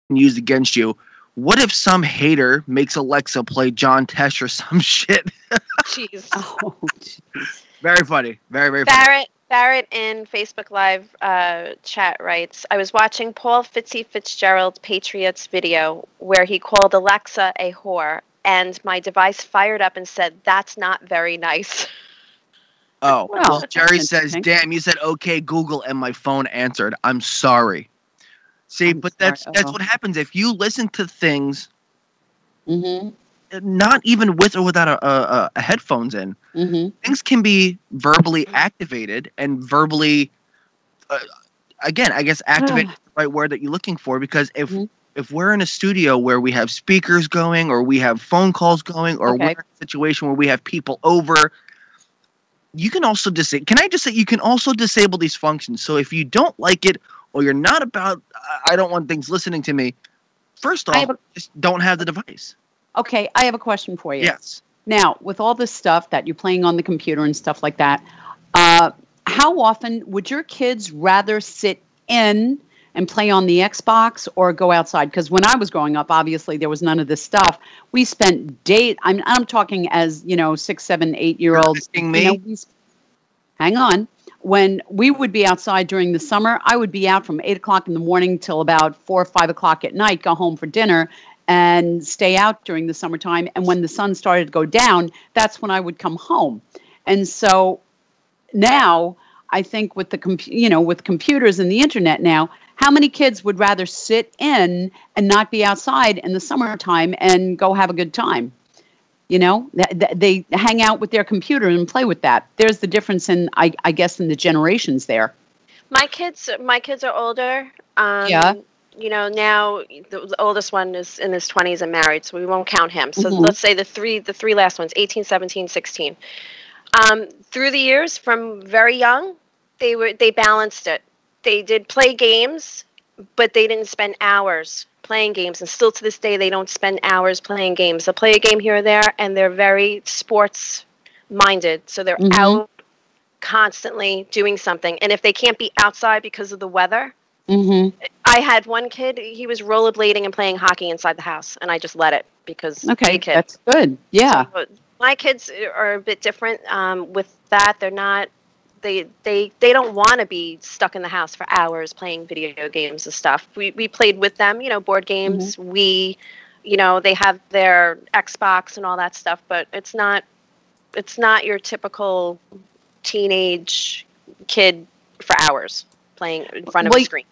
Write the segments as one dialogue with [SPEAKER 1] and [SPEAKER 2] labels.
[SPEAKER 1] used against you. What if some hater makes Alexa play John Tesh or some shit?
[SPEAKER 2] Jeez.
[SPEAKER 3] Oh, geez.
[SPEAKER 1] Very funny. Very, very funny.
[SPEAKER 2] Barrett in Facebook Live chat writes, I was watching Paul Fitzgerald Patriots video where he called Alexa a whore, and my device fired up and said, that's not very nice.
[SPEAKER 1] Oh, well, Jerry
[SPEAKER 3] that's
[SPEAKER 1] says,
[SPEAKER 3] interesting.
[SPEAKER 1] damn, you said, okay, Google, and my phone answered. I'm sorry. See,
[SPEAKER 3] I'm
[SPEAKER 1] but
[SPEAKER 3] sorry.
[SPEAKER 1] that's what happens if you listen to things,
[SPEAKER 3] Mm-hmm.
[SPEAKER 1] not even with or without a headphones in.
[SPEAKER 3] Mm-hmm.
[SPEAKER 1] Things can be verbally activated and verbally, again, I guess activate is the right word that you're looking for, because if we're in a studio where we have speakers going or we have phone calls going or we're in a situation where we have people over, you can also can I just say you can also disable these functions. So if you don't like it or you're not about, I don't want things listening to me, first off, just don't have the device.
[SPEAKER 3] Okay, I have a question for you.
[SPEAKER 1] Yes.
[SPEAKER 3] Now, with all this stuff that you're playing on the computer and stuff like that, how often would your kids rather sit in and play on the Xbox or go outside? Because when I was growing up, obviously there was none of this stuff. We spent days. I'm talking as 6, 7, 8-year-olds. Hang on. When we would be outside during the summer, I would be out from 8 o'clock in the morning till about 4 or 5 o'clock at night. Go home for dinner and stay out during the summertime. And when the sun started to go down, that's when I would come home. And so now I think with the with computers and the internet now, how many kids would rather sit in and not be outside in the summertime and go have a good time? They hang out with their computer and play with that. There's the difference in, I guess, in the generations there.
[SPEAKER 2] My kids are older.
[SPEAKER 3] Yeah.
[SPEAKER 2] Now the oldest one is in his 20s and married, so we won't count him. So let's say the three last ones, 18, 17, 16. Through the years, from very young, they balanced it. They did play games, but they didn't spend hours playing games. And still to this day, they don't spend hours playing games. They'll play a game here or there, and they're very sports minded. So they're out constantly doing something. And if they can't be outside because of the weather, I had one kid, he was rollerblading and playing hockey inside the house, and I just let it because
[SPEAKER 3] that's good. Yeah.
[SPEAKER 2] So my kids are a bit different with that. They're not, they don't want to be stuck in the house for hours playing video games and stuff. We played with them, board games. They have their Xbox and all that stuff, but it's not your typical teenage kid for hours playing in front of a screen.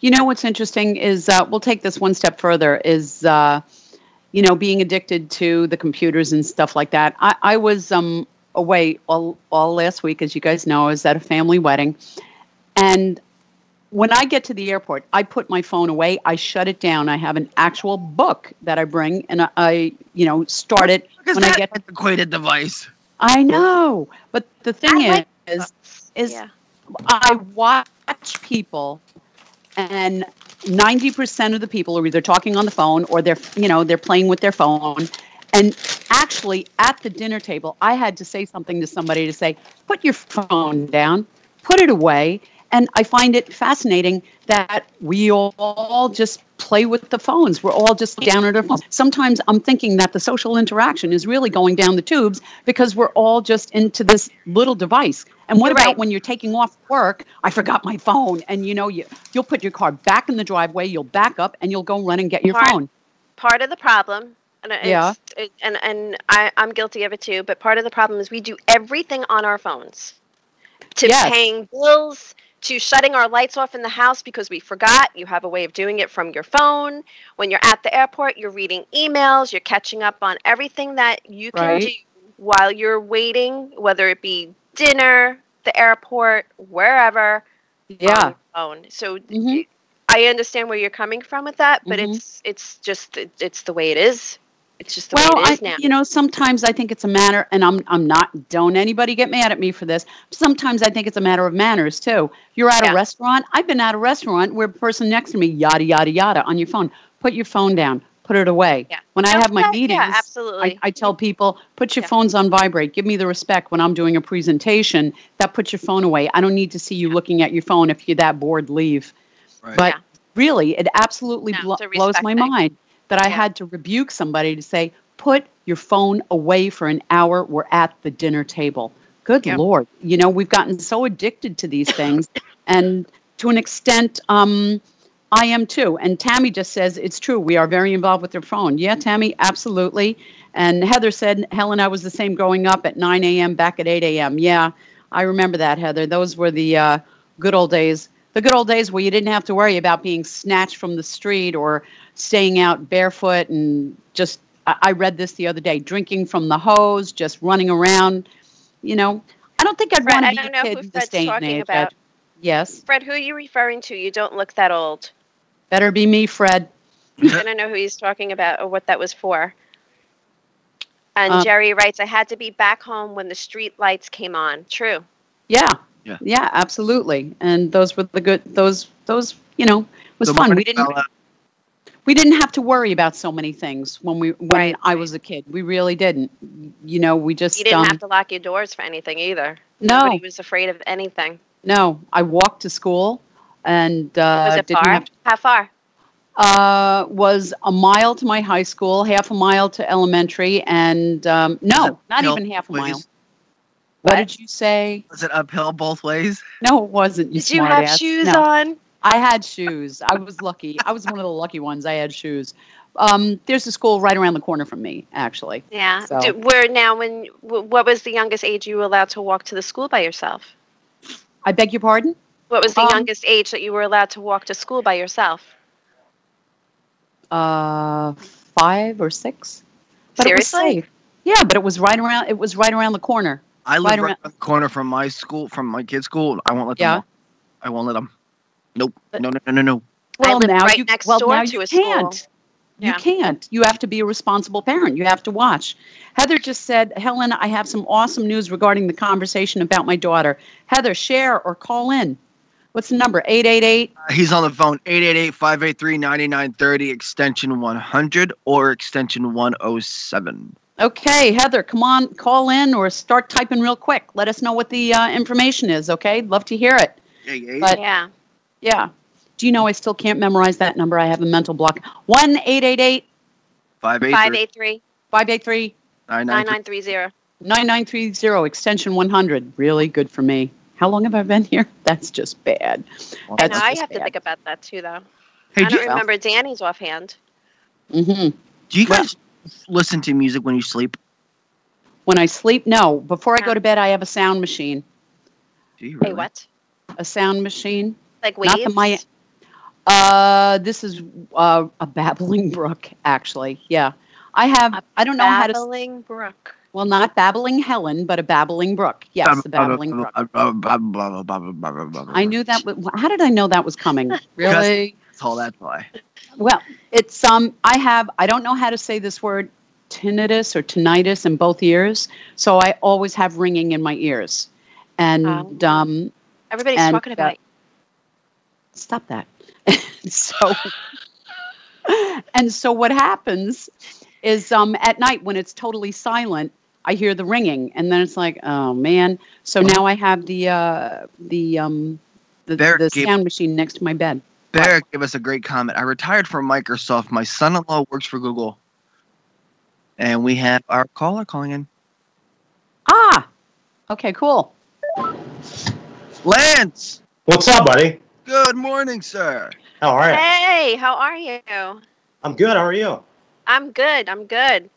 [SPEAKER 3] What's interesting is we'll take this one step further is, being addicted to the computers and stuff like that. I was away all last week, as you guys know. I was at a family wedding. And when I get to the airport, I put my phone away. I shut it down. I have an actual book that I bring, and I start it when I get
[SPEAKER 1] an antiquated device.
[SPEAKER 3] I know. But the thing is I watch people, and 90% of the people are either talking on the phone or they're playing with their phone. And actually, at the dinner table, I had to say something to somebody to say, put your phone down, put it away. And I find it fascinating that we all just play with the phones. We're all just down at our phones. Sometimes I'm thinking that the social interaction is really going down the tubes because we're all just into this little device. And what about when you're taking off work? I forgot my phone. And you'll put your car back in the driveway, you'll back up, and you'll go run and get your phone.
[SPEAKER 2] Part of the problem, and I'm guilty of it too, but part of the problem is we do everything on our phones. Paying bills, to shutting our lights off in the house because we forgot. You have a way of doing it from your phone. When you're at the airport, you're reading emails, you're catching up on everything that you can do while you're waiting, whether it be dinner, the airport, wherever, on your phone. So I understand where you're coming from with that, but it's the way it is. It's just the way it is now.
[SPEAKER 3] Sometimes I think it's a matter, and I'm not, don't anybody get mad at me for this. Sometimes I think it's a matter of manners too. You're at a restaurant. I've been at a restaurant where the person next to me, yada, yada, yada, on your phone. Put your phone down. Put it away. Yeah. When I have my meetings,
[SPEAKER 2] absolutely.
[SPEAKER 3] I tell people, put your phones on vibrate. Give me the respect when I'm doing a presentation that put your phone away. I don't need to see you looking at your phone. If you're that bored, leave. Right. But Really, it absolutely
[SPEAKER 2] No, it's a
[SPEAKER 3] blows
[SPEAKER 2] respect
[SPEAKER 3] my
[SPEAKER 2] thing.
[SPEAKER 3] mind that I
[SPEAKER 2] Yeah.
[SPEAKER 3] had to rebuke somebody to say, put your phone away for an hour. We're at the dinner table. Good
[SPEAKER 2] Yep.
[SPEAKER 3] Lord. We've gotten so addicted to these things. And to an extent, I am too. And Tammy just says, it's true. We are very involved with their phone. Yeah, Tammy, absolutely. And Heather said, Helen, I was the same growing up at 9 a.m., back at 8 a.m. Yeah, I remember that, Heather. Those were the good old days. The good old days where you didn't have to worry about being snatched from the street or staying out barefoot and just, I read this the other day, drinking from the hose, just running around. I don't think I'd
[SPEAKER 2] Fred,
[SPEAKER 3] want to
[SPEAKER 2] I
[SPEAKER 3] be a
[SPEAKER 2] don't know
[SPEAKER 3] kid
[SPEAKER 2] who
[SPEAKER 3] in this
[SPEAKER 2] Fred's
[SPEAKER 3] day and
[SPEAKER 2] talking
[SPEAKER 3] age.
[SPEAKER 2] about.
[SPEAKER 3] Yes.
[SPEAKER 2] Fred, who are you referring to? You don't look that old.
[SPEAKER 3] Better be me, Fred.
[SPEAKER 2] I don't know who he's talking about or what that was for. And Jerry writes, I had to be back home when the street lights came on. True.
[SPEAKER 3] Yeah.
[SPEAKER 1] Yeah.
[SPEAKER 3] Yeah, absolutely. And those were the good, those, was
[SPEAKER 1] Good
[SPEAKER 3] fun.
[SPEAKER 1] morning, fella.
[SPEAKER 3] We didn't have to worry about so many things when
[SPEAKER 2] Right.
[SPEAKER 3] I was a kid. We really didn't. We just
[SPEAKER 2] You didn't have to lock your doors for anything either.
[SPEAKER 3] No.
[SPEAKER 2] Nobody was afraid of anything.
[SPEAKER 3] No, I walked to school and
[SPEAKER 2] Was it
[SPEAKER 3] didn't
[SPEAKER 2] far?
[SPEAKER 3] have to,
[SPEAKER 2] How far?
[SPEAKER 3] was a mile to my high school, half a mile to elementary, and no, not
[SPEAKER 1] uphill
[SPEAKER 3] even half a
[SPEAKER 1] ways?
[SPEAKER 3] mile. What did you say?
[SPEAKER 1] Was it uphill both ways?
[SPEAKER 3] No, it wasn't.
[SPEAKER 2] Did you have
[SPEAKER 3] smartass.
[SPEAKER 2] shoes
[SPEAKER 3] No.
[SPEAKER 2] on?
[SPEAKER 3] I had shoes. I was lucky. I was one of the lucky ones. I had shoes. There's a school right around the corner from me, actually.
[SPEAKER 2] Yeah.
[SPEAKER 3] So-
[SPEAKER 2] What was the youngest age you were allowed to walk to the school by yourself?
[SPEAKER 3] I beg your pardon?
[SPEAKER 2] What was the youngest age that you were allowed to walk to school by yourself?
[SPEAKER 3] 5 or 6. But
[SPEAKER 2] Seriously?
[SPEAKER 3] It was safe. Yeah, but it was right around. It was right around the corner.
[SPEAKER 1] I live right
[SPEAKER 3] around-
[SPEAKER 1] around the corner from my school, from my kid's school. I won't let them.
[SPEAKER 3] Yeah.
[SPEAKER 1] walk. I won't let them. Nope. No.
[SPEAKER 2] I live
[SPEAKER 3] now
[SPEAKER 2] right
[SPEAKER 3] you,
[SPEAKER 2] next
[SPEAKER 3] well,
[SPEAKER 2] door
[SPEAKER 3] now
[SPEAKER 2] to
[SPEAKER 3] you
[SPEAKER 2] a school.
[SPEAKER 3] can't. You
[SPEAKER 2] Yeah.
[SPEAKER 3] can't. You have to be a responsible parent. You have to watch. Heather just said, Helen, I have some awesome news regarding the conversation about my daughter. Heather, share or call in. What's the number? 888?
[SPEAKER 1] He's on the phone. 888-583-9930, extension 100 or extension 107.
[SPEAKER 3] Okay, Heather, come on, call in or start typing real quick. Let us know what the information is, okay? Love to hear it.
[SPEAKER 1] Yeah.
[SPEAKER 3] But-
[SPEAKER 2] Yeah.
[SPEAKER 3] Yeah. Do you know I still can't memorize that number? I have a mental block. 1-888
[SPEAKER 1] 583
[SPEAKER 2] 583
[SPEAKER 3] 583
[SPEAKER 1] 9930.
[SPEAKER 3] 9930, extension 100. Really good for me. How long have I been here? That's just bad.
[SPEAKER 2] I
[SPEAKER 3] That's
[SPEAKER 2] know, I
[SPEAKER 3] just
[SPEAKER 2] have to
[SPEAKER 3] bad.
[SPEAKER 2] think about that too, though.
[SPEAKER 1] Hey,
[SPEAKER 2] I
[SPEAKER 1] do
[SPEAKER 2] don't remember Danny's offhand.
[SPEAKER 3] Mm-hmm.
[SPEAKER 1] you guys listen to music when you sleep?
[SPEAKER 3] When I sleep, no. Before I
[SPEAKER 2] No.
[SPEAKER 3] go to bed, I have a sound machine.
[SPEAKER 1] Do you
[SPEAKER 2] Wait,
[SPEAKER 1] really?
[SPEAKER 2] what?
[SPEAKER 3] A sound machine.
[SPEAKER 2] Like
[SPEAKER 3] Not
[SPEAKER 2] waves?
[SPEAKER 3] the this is a babbling brook, actually. Yeah. I don't know how to,
[SPEAKER 2] Babbling brook.
[SPEAKER 3] well, not babbling Helen, but a babbling brook. Yes, the babbling brook. I knew that. How did I know that was coming? Really?
[SPEAKER 1] Oh, that's why.
[SPEAKER 3] Well, it's I don't know how to say this word, tinnitus or tinnitus in both ears, so I always have ringing in my ears. And
[SPEAKER 2] Everybody's
[SPEAKER 3] and,
[SPEAKER 2] talking about it.
[SPEAKER 3] stop that. So what happens is at night when it's totally silent, I hear the ringing, and then it's like, oh man. So now I have the sound machine next to my bed.
[SPEAKER 1] Barrett gave us a great comment. I retired from Microsoft. My son-in-law works for Google. And we have our caller calling in.
[SPEAKER 3] Ah, okay, cool.
[SPEAKER 1] Lance!
[SPEAKER 4] What's up, buddy?
[SPEAKER 1] Good morning, sir.
[SPEAKER 4] How are you?
[SPEAKER 2] Hey, how are you?
[SPEAKER 4] I'm good. How are you?
[SPEAKER 2] I'm good.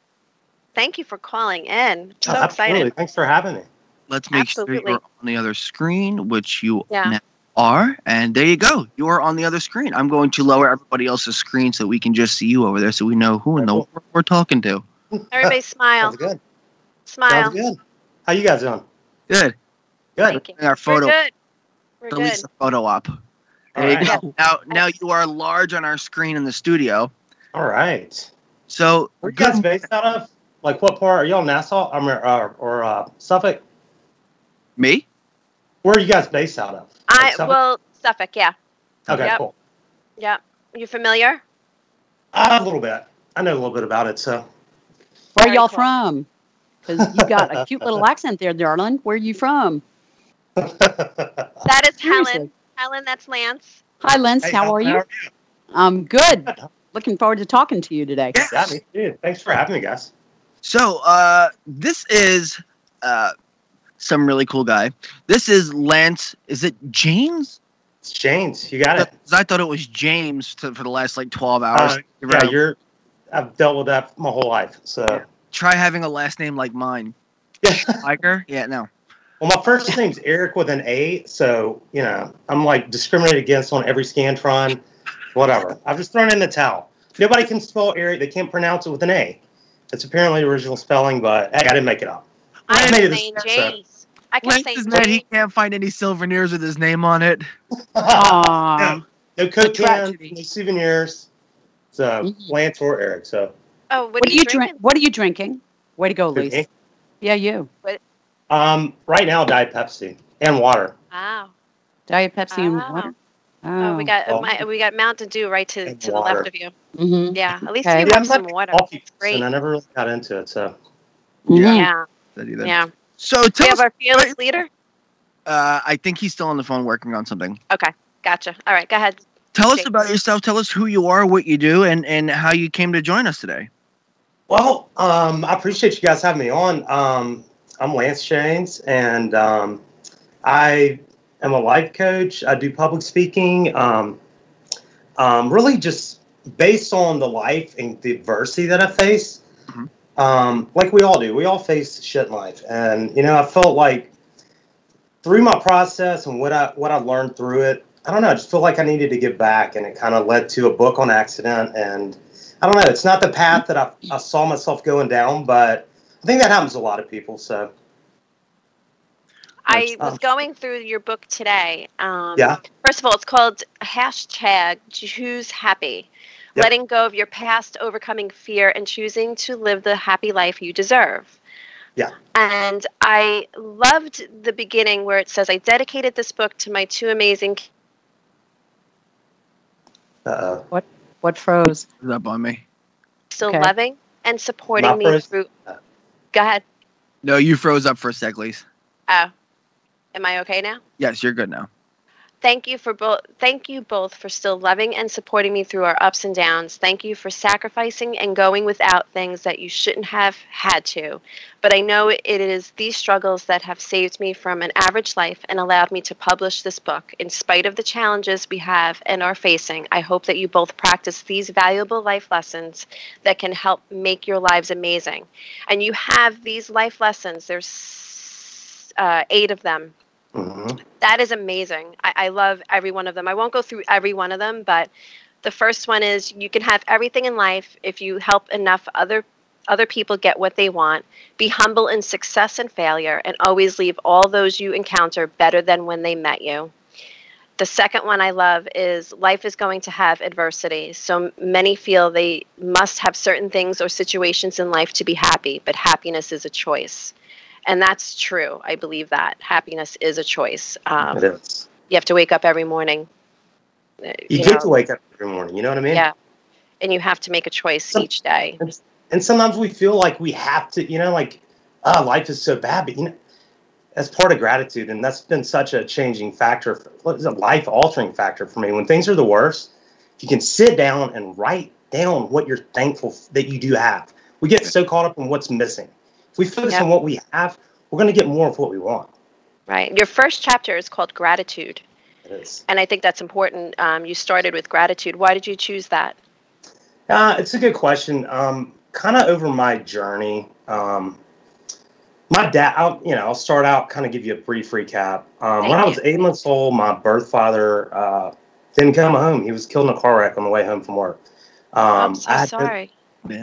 [SPEAKER 2] Thank you for calling in. So
[SPEAKER 4] Absolutely.
[SPEAKER 2] excited.
[SPEAKER 4] Thanks for having me.
[SPEAKER 1] Let's make sure
[SPEAKER 2] Absolutely.
[SPEAKER 1] you're on the other screen, which you
[SPEAKER 2] Yeah.
[SPEAKER 1] now are. And there you go. You are on the other screen. I'm going to lower everybody else's screen so we can just see you over there so we know who in the world we're talking to.
[SPEAKER 2] Everybody smile.
[SPEAKER 4] Sounds good.
[SPEAKER 2] Smile.
[SPEAKER 4] Sounds good. How you guys doing?
[SPEAKER 1] Good.
[SPEAKER 4] Good.
[SPEAKER 2] Thank you.
[SPEAKER 1] Our photo.
[SPEAKER 2] We're good. We're
[SPEAKER 1] Delete
[SPEAKER 2] good.
[SPEAKER 1] the photo up. There you go. Now you are large on our screen in the studio.
[SPEAKER 4] All right.
[SPEAKER 1] So
[SPEAKER 4] Where are you guys based out of? Like what part? Are you on Nassau or Suffolk?
[SPEAKER 1] Me?
[SPEAKER 4] Where are you guys based out of? Like Suffolk?
[SPEAKER 2] Suffolk, yeah.
[SPEAKER 4] Okay,
[SPEAKER 2] Yep.
[SPEAKER 4] cool.
[SPEAKER 2] Yeah. You familiar?
[SPEAKER 4] A little bit. I know a little bit about it, so.
[SPEAKER 3] Where
[SPEAKER 2] Very
[SPEAKER 3] y'all
[SPEAKER 2] cool.
[SPEAKER 3] from? Because you got a cute little accent there, darling. Where are you from?
[SPEAKER 2] That is
[SPEAKER 3] Seriously.
[SPEAKER 2] Helen. Helen, that's Lance.
[SPEAKER 3] Hi, Lance.
[SPEAKER 4] Hey,
[SPEAKER 3] how are you? I'm good. Looking forward to talking to you today.
[SPEAKER 4] Yeah, me too. Thanks for having me, guys.
[SPEAKER 1] So, this is some really cool guy. This is Lance. Is it James?
[SPEAKER 4] It's James. You got it.
[SPEAKER 1] 'Cause I thought it was James for the last like 12 hours.
[SPEAKER 4] Yeah, I've dealt with that my whole life. So
[SPEAKER 1] try having a last name like mine. Tiger? Yeah, no.
[SPEAKER 4] Well, my first name's Eric with an A, so I'm like discriminated against on every Scantron, whatever. I've just thrown in the towel. Nobody can spell Eric; they can't pronounce it with an A. It's apparently the original spelling, but hey, I didn't make it up.
[SPEAKER 2] I
[SPEAKER 4] made
[SPEAKER 2] can
[SPEAKER 4] it
[SPEAKER 2] say
[SPEAKER 4] a-
[SPEAKER 2] James. I can
[SPEAKER 1] Lance
[SPEAKER 2] say
[SPEAKER 1] is mad he
[SPEAKER 2] James.
[SPEAKER 1] can't find any souvenirs with his name on it.
[SPEAKER 3] Aww.
[SPEAKER 4] No cocaine,
[SPEAKER 3] tragedy.
[SPEAKER 4] no souvenirs. So Lance or Eric. So
[SPEAKER 2] Oh, what are you drinking?
[SPEAKER 3] What are you drinking? Way to go,
[SPEAKER 4] Who,
[SPEAKER 3] Lisa.
[SPEAKER 4] me?
[SPEAKER 3] Yeah, you.
[SPEAKER 4] Right now, Diet Pepsi and water.
[SPEAKER 2] Wow.
[SPEAKER 3] Diet Pepsi and
[SPEAKER 2] Wow.
[SPEAKER 3] water.
[SPEAKER 2] Oh, we got Mountain Dew right to
[SPEAKER 4] And
[SPEAKER 2] the
[SPEAKER 4] water.
[SPEAKER 2] left of you.
[SPEAKER 3] Mm-hmm.
[SPEAKER 2] Yeah, at least
[SPEAKER 3] Okay.
[SPEAKER 2] you
[SPEAKER 4] Yeah,
[SPEAKER 2] have
[SPEAKER 4] I'm
[SPEAKER 2] some
[SPEAKER 4] not a
[SPEAKER 2] water.
[SPEAKER 4] coffee person,
[SPEAKER 2] Great.
[SPEAKER 4] I never really got into it. So
[SPEAKER 2] Yeah.
[SPEAKER 1] That either.
[SPEAKER 2] Yeah.
[SPEAKER 1] So
[SPEAKER 2] We
[SPEAKER 1] tell
[SPEAKER 2] have
[SPEAKER 1] us.
[SPEAKER 2] our fearless leader.
[SPEAKER 1] I think he's still on the phone working on something.
[SPEAKER 2] Okay, gotcha. All right, go ahead.
[SPEAKER 1] Tell us
[SPEAKER 2] Jake.
[SPEAKER 1] about yourself. Tell us who you are, what you do, and how you came to join us today.
[SPEAKER 4] Well, I appreciate you guys having me on. I'm Lance James, and I am a life coach. I do public speaking. Really just based on the life and the adversity that I face. Like we all do. We all face shit in life. And, I felt like through my process and what I learned through it, I don't know, I just feel like I needed to give back. And it kind of led to a book on accident. And I don't know, it's not the path that I saw myself going down, but I think that happens to a lot of people. So
[SPEAKER 2] I was going through your book today.
[SPEAKER 4] Yeah.
[SPEAKER 2] First of all, it's called #Choose Happy.
[SPEAKER 4] Yep.
[SPEAKER 2] Letting go of your past, overcoming fear, and choosing to live the happy life you deserve.
[SPEAKER 4] Yeah.
[SPEAKER 2] And I loved the beginning where it says, I dedicated this book to my two amazing
[SPEAKER 3] What froze?
[SPEAKER 1] Is up on me?
[SPEAKER 2] still
[SPEAKER 3] Okay.
[SPEAKER 2] loving and supporting
[SPEAKER 4] Not
[SPEAKER 2] me
[SPEAKER 4] froze?
[SPEAKER 2] through. Go ahead.
[SPEAKER 1] No, you froze up for a sec, Lise.
[SPEAKER 2] Oh, am I okay now?
[SPEAKER 1] Yes, you're good now.
[SPEAKER 2] Thank you both for still loving and supporting me through our ups and downs. Thank you for sacrificing and going without things that you shouldn't have had to. But I know it is these struggles that have saved me from an average life and allowed me to publish this book. In spite of the challenges we have and are facing, I hope that you both practice these valuable life lessons that can help make your lives amazing. And you have these life lessons. There's 8 of them. That is amazing. I love every one of them. I won't go through every one of them, but the first one is you can have everything in life if you help enough other people get what they want. Be humble in success and failure, and always leave all those you encounter better than when they met you. The second one I love is life is going to have adversity. So many feel they must have certain things or situations in life to be happy, but happiness is a choice. And that's true. I believe that happiness is a choice.
[SPEAKER 4] It is.
[SPEAKER 2] You have to wake up every morning.
[SPEAKER 4] You get to wake up every morning. You know what I mean?
[SPEAKER 2] Yeah. And you have to make a choice each day.
[SPEAKER 4] And sometimes we feel like we have to, life is so bad. But, that's part of gratitude. And that's been such a changing factor. It's a life-altering factor for me. When things are the worst, if you can sit down and write down what you're thankful that you do have. We get so caught up in what's missing. If we focus on what we have, we're going to get more of what we want.
[SPEAKER 2] Right. Your first chapter is called Gratitude.
[SPEAKER 4] It is.
[SPEAKER 2] And I think that's important. You started with gratitude. Why did you choose that?
[SPEAKER 4] It's a good question. Kind of over my journey, my dad, I'll start out, kind of give you a brief recap. When I was 8 months old, my birth father didn't come home. He was killed in a car wreck on the way home from work.
[SPEAKER 2] I'm so sorry.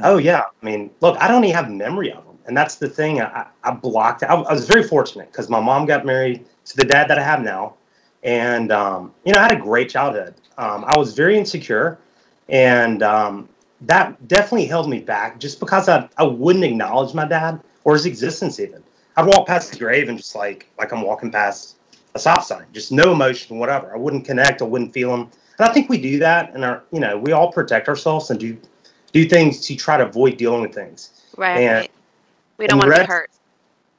[SPEAKER 4] Oh, yeah. I mean, look, I don't even have memory of him. And that's the thing. I blocked. I was very fortunate because my mom got married to the dad that I have now. And, I had a great childhood. I was very insecure. And that definitely held me back just because I wouldn't acknowledge my dad or his existence even. I'd walk past his grave and just like I'm walking past a stop sign. Just no emotion, whatever. I wouldn't connect. I wouldn't feel him. And I think we do that. And, we all protect ourselves and do things to try to avoid dealing with things.
[SPEAKER 2] Right.
[SPEAKER 4] And
[SPEAKER 2] we don't want to be hurt.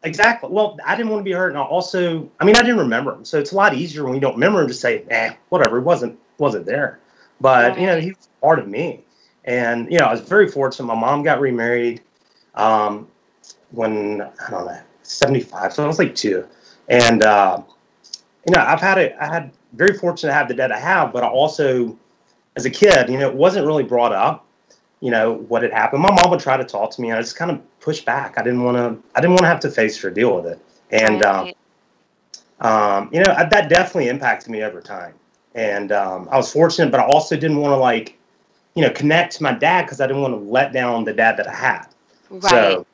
[SPEAKER 4] Exactly. Well, I didn't want to be hurt. And I didn't remember him. So it's a lot easier when you don't remember him to say, whatever, it wasn't there. But, he was part of me. And, I was very fortunate. My mom got remarried when, I don't know, 75. So I was like 2. And, I had very fortunate to have the dad I have, but I also, as a kid, it wasn't really brought up, what had happened. My mom would try to talk to me, and I just kind of pushed back. I didn't want to have to face or deal with it. And, that definitely impacted me over time. And I was fortunate, but I also didn't want to connect to my dad because I didn't want to let down the dad that I had.
[SPEAKER 2] Right.
[SPEAKER 4] So,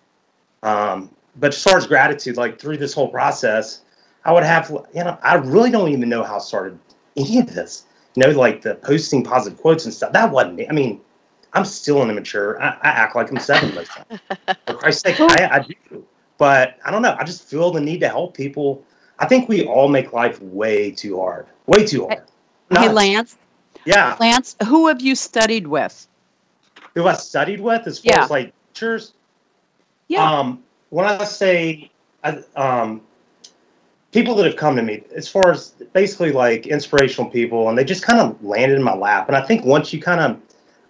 [SPEAKER 4] but as far as gratitude, through this whole process, I would have, I really don't even know how I started any of this. The posting positive quotes and stuff. That wasn't me. I mean, I'm still an immature. I act like I'm 7 most times. For Christ's sake, I do. But I don't know. I just feel the need to help people. I think we all make life way too hard. Way too hard.
[SPEAKER 3] Hey, Lance.
[SPEAKER 4] Yeah.
[SPEAKER 3] Lance, who have you studied with?
[SPEAKER 4] Who I studied with as far as teachers?
[SPEAKER 3] Yeah.
[SPEAKER 4] When I say people that have come to me, as far as basically inspirational people, and they just kind of landed in my lap. And I think once you kind of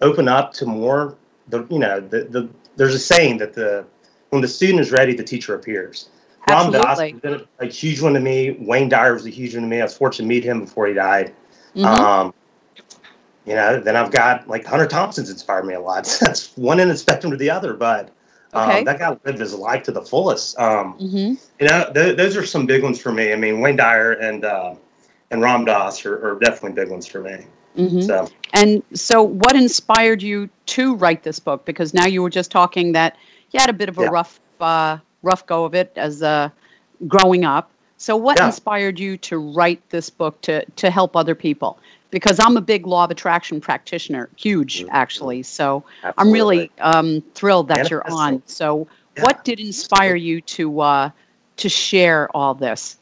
[SPEAKER 4] open up to more, there's a saying that when the student is ready, the teacher appears.
[SPEAKER 3] Absolutely.
[SPEAKER 4] Ram Dass has been a huge one to me. Wayne Dyer was a huge one to me. I was fortunate to meet him before he died.
[SPEAKER 3] Mm-hmm.
[SPEAKER 4] Then I've got Hunter Thompson's inspired me a lot. That's one end of the spectrum to the other, but that guy lived his life to the fullest. Those are some big ones for me. I mean, Wayne Dyer and Ram Dass are definitely big ones for me.
[SPEAKER 3] Mm-hmm. So what inspired you to write this book? Because now you were just talking that you had a bit of a rough go of it as growing up. So what inspired you to write this book to help other people? Because I'm a big law of attraction practitioner, huge actually. So I'm really thrilled that you're on. So what did inspire you to share all this?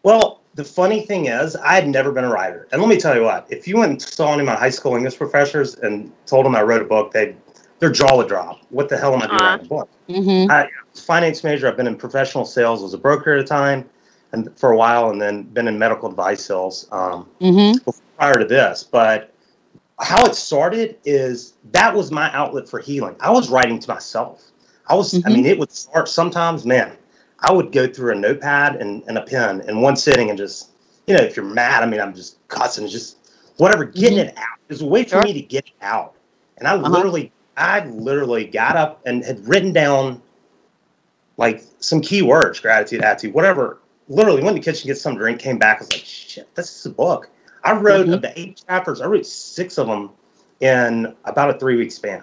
[SPEAKER 4] Well, the funny thing is, I had never been a writer. And let me tell you what, if you went and saw any of my high school English professors and told them I wrote a book, their jaw would drop. What the hell am I doing writing a book?
[SPEAKER 3] Mm-hmm.
[SPEAKER 4] I was a finance major. I've been in professional sales, was a broker at a time and for a while, and then been in medical device sales prior to this. But how it started is that was my outlet for healing. I was writing to myself. It would start sometimes, man, I would go through a notepad and a pen in one sitting and just, if you're mad, I'm just cussing, just whatever, getting it out. There's a way for me to get it out. And I literally got up and had written down some key words, gratitude, attitude, whatever. Literally went to the kitchen, get some drink, came back, was like, shit, this is a book. I wrote of the 8 chapters, I wrote 6 of them in about a 3-week span.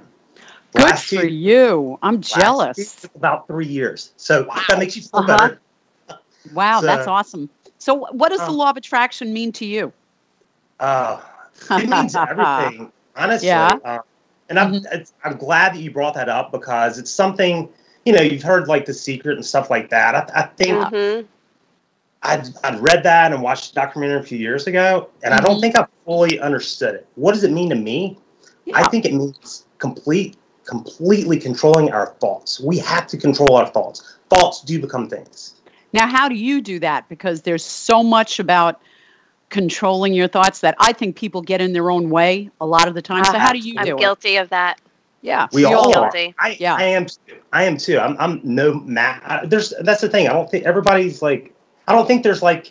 [SPEAKER 3] Good for you. I'm jealous.
[SPEAKER 4] About 3 years. So that makes you feel better.
[SPEAKER 3] Wow, that's awesome. So what does the law of attraction mean to you?
[SPEAKER 4] It means everything, honestly.
[SPEAKER 3] Yeah.
[SPEAKER 4] And I'm glad that you brought that up because it's something, you've heard The Secret and stuff like that. I think I'd read that and watched the documentary a few years ago, and I don't think I fully understood it. What does it mean to me? Yeah. I think it means completely controlling our thoughts. We have to control our thoughts. Thoughts do become things.
[SPEAKER 3] Now, how do you do that? Because there's so much about controlling your thoughts that I think people get in their own way a lot of the time. So how do you do it?
[SPEAKER 2] I'm guilty of that.
[SPEAKER 3] Yeah,
[SPEAKER 4] we all are.
[SPEAKER 2] Guilty.
[SPEAKER 4] I am too. I'm no Matt. That's the thing. I don't think everybody's I don't think there's a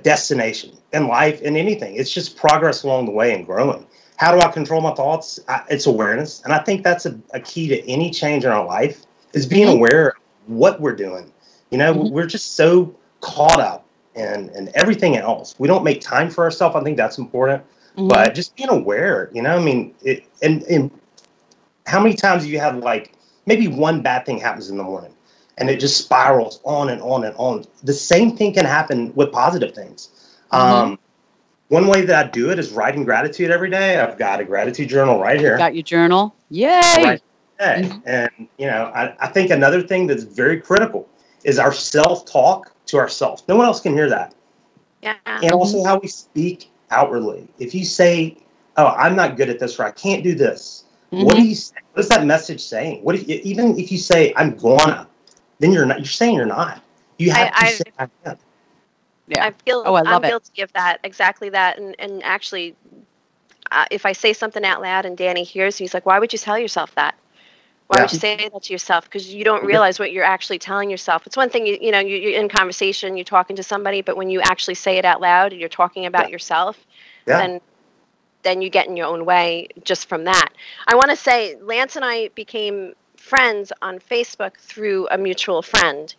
[SPEAKER 4] destination in life in anything. It's just progress along the way and growing. How do I control my thoughts? It's awareness, and I think that's a key to any change in our life is being aware of what we're doing. We're just so caught up in everything else. We don't make time for ourselves. I think that's important. But just being aware, and how many times do you have maybe one bad thing happens in the morning and it just spirals on and on and on. The same thing can happen with positive things. One way that I do it is writing gratitude every day. I've got a gratitude journal right here.
[SPEAKER 3] Got your journal? Yay!
[SPEAKER 4] Right. And, I think another thing that's very critical is our self-talk to ourselves. No one else can hear that.
[SPEAKER 2] Yeah.
[SPEAKER 4] And also how we speak outwardly. If you say, oh, I'm not good at this, or I can't do this, what do you say? What is that message saying? Even if you say, I'm gonna, then you're not, you're saying you're not. You have to say, I can.
[SPEAKER 3] Yeah.
[SPEAKER 2] I'm guilty of that, exactly that. And actually, if I say something out loud and Danny hears, he's like, why would you tell yourself that? Why would you say that to yourself? Because you don't realize what you're actually telling yourself. It's one thing, you're in conversation, you're talking to somebody, but when you actually say it out loud and you're talking about yourself, then you get in your own way just from that. I want to say Lance and I became friends on Facebook through a mutual friend.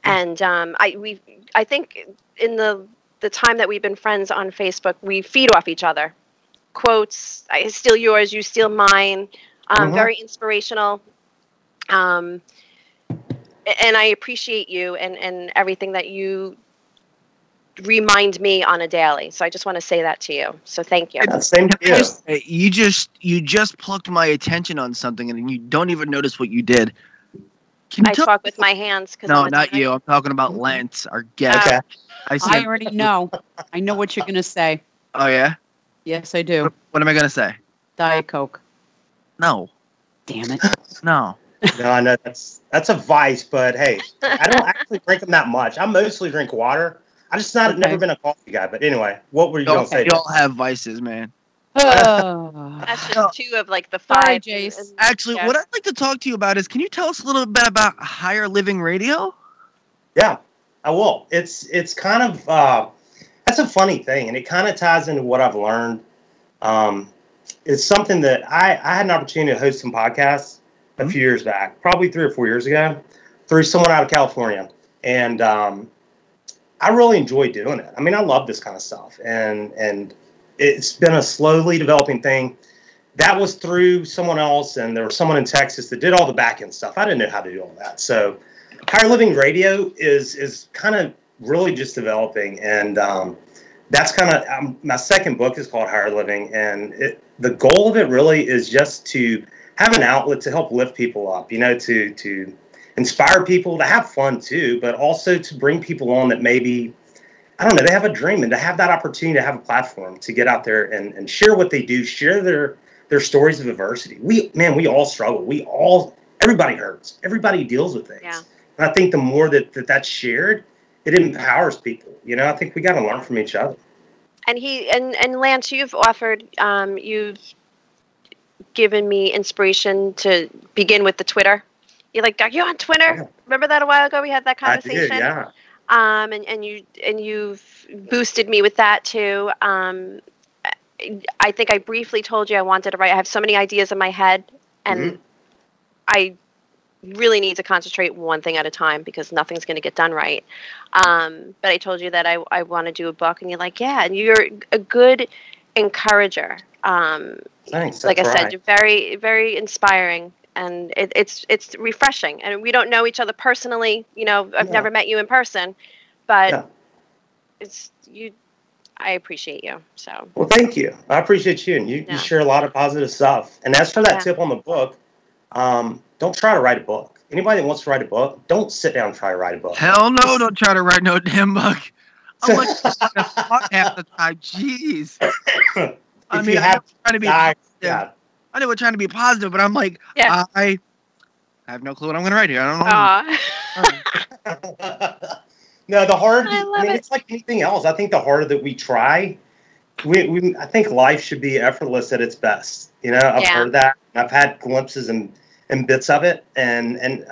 [SPEAKER 2] And I think in the time that we've been friends on Facebook, we feed off each other. Quotes, I steal yours, you steal mine. Very inspirational. And I appreciate you and everything that you remind me on a daily. So I just want to say that to you. So thank you.
[SPEAKER 4] Same to you.
[SPEAKER 1] You just plucked my attention on something, and you don't even notice what you did.
[SPEAKER 2] I talk with my hands.
[SPEAKER 1] No, not you. I'm talking about Lance, our guest.
[SPEAKER 4] Okay.
[SPEAKER 3] I already know. I know what you're going to say.
[SPEAKER 1] Oh, yeah?
[SPEAKER 3] Yes, I do.
[SPEAKER 1] What am I going to say?
[SPEAKER 3] Diet Coke.
[SPEAKER 1] No.
[SPEAKER 3] Damn it.
[SPEAKER 1] No.
[SPEAKER 4] No, I know that's a vice, but hey, I don't actually drink them that much. I mostly drink water. I just never been a coffee guy. But anyway, what were you going to say?
[SPEAKER 1] You all have vices, man.
[SPEAKER 2] That's just 2 of like the 5.
[SPEAKER 3] Sorry, Jace.
[SPEAKER 1] Actually, what I'd like to talk to you about is, can you tell us a little bit about Higher Living Radio?
[SPEAKER 4] Yeah, I will. It's kind of that's a funny thing, and it kind of ties into what I've learned. It's something that I had an opportunity to host some podcasts a few years back, probably 3 or 4 years ago, through someone out of California, and I really enjoy doing it. I mean, I love this kind of stuff, and it's been a slowly developing thing. That was through someone else, and there was someone in Texas that did all the back end stuff. I didn't know how to do all that. So Higher Living Radio is kind of really just developing, and that's kind of my second book is called Higher Living, and the goal of it really is just to have an outlet to help lift people up, to inspire people, to have fun too, but also to bring people on that maybe, I don't know, they have a dream, and to have that opportunity to have a platform to get out there and share what they do, share their stories of adversity. We all struggle. Everybody hurts. Everybody deals with things.
[SPEAKER 2] Yeah.
[SPEAKER 4] And I think the more that's shared, it empowers people. I think we got to learn from each other.
[SPEAKER 2] And Lance, you've offered, you've given me inspiration to begin with the Twitter. You're like, are you on Twitter?
[SPEAKER 4] Yeah.
[SPEAKER 2] Remember that a while ago we had that conversation?
[SPEAKER 4] I did, yeah.
[SPEAKER 2] And you've boosted me with that too. I think I briefly told you I wanted to write. I have so many ideas in my head, and I really need to concentrate one thing at a time because nothing's going to get done right. But I told you that I want to do a book, and you're like, yeah, and you're a good encourager.
[SPEAKER 4] Thanks.
[SPEAKER 2] Like I said, you're very, very inspiring. And it's refreshing. And we don't know each other personally. I've never met you in person, but it's you. I appreciate you. So. Well,
[SPEAKER 4] thank you. I appreciate you, and you share a lot of positive stuff. And as for that tip on the book, don't try to write a book. Anybody that wants to write a book, don't sit down and try to write a book.
[SPEAKER 1] Hell no! Don't try to write no damn book. I'm like fuck half the time. Jeez. I mean, I'm trying to be. I know we're trying to be positive, but I'm like, I have no clue what I'm going to write here. I
[SPEAKER 2] don't
[SPEAKER 4] know. No, it's like anything else. I think the harder that we try, I think life should be effortless at its best. I've heard that. I've had glimpses and bits of it. And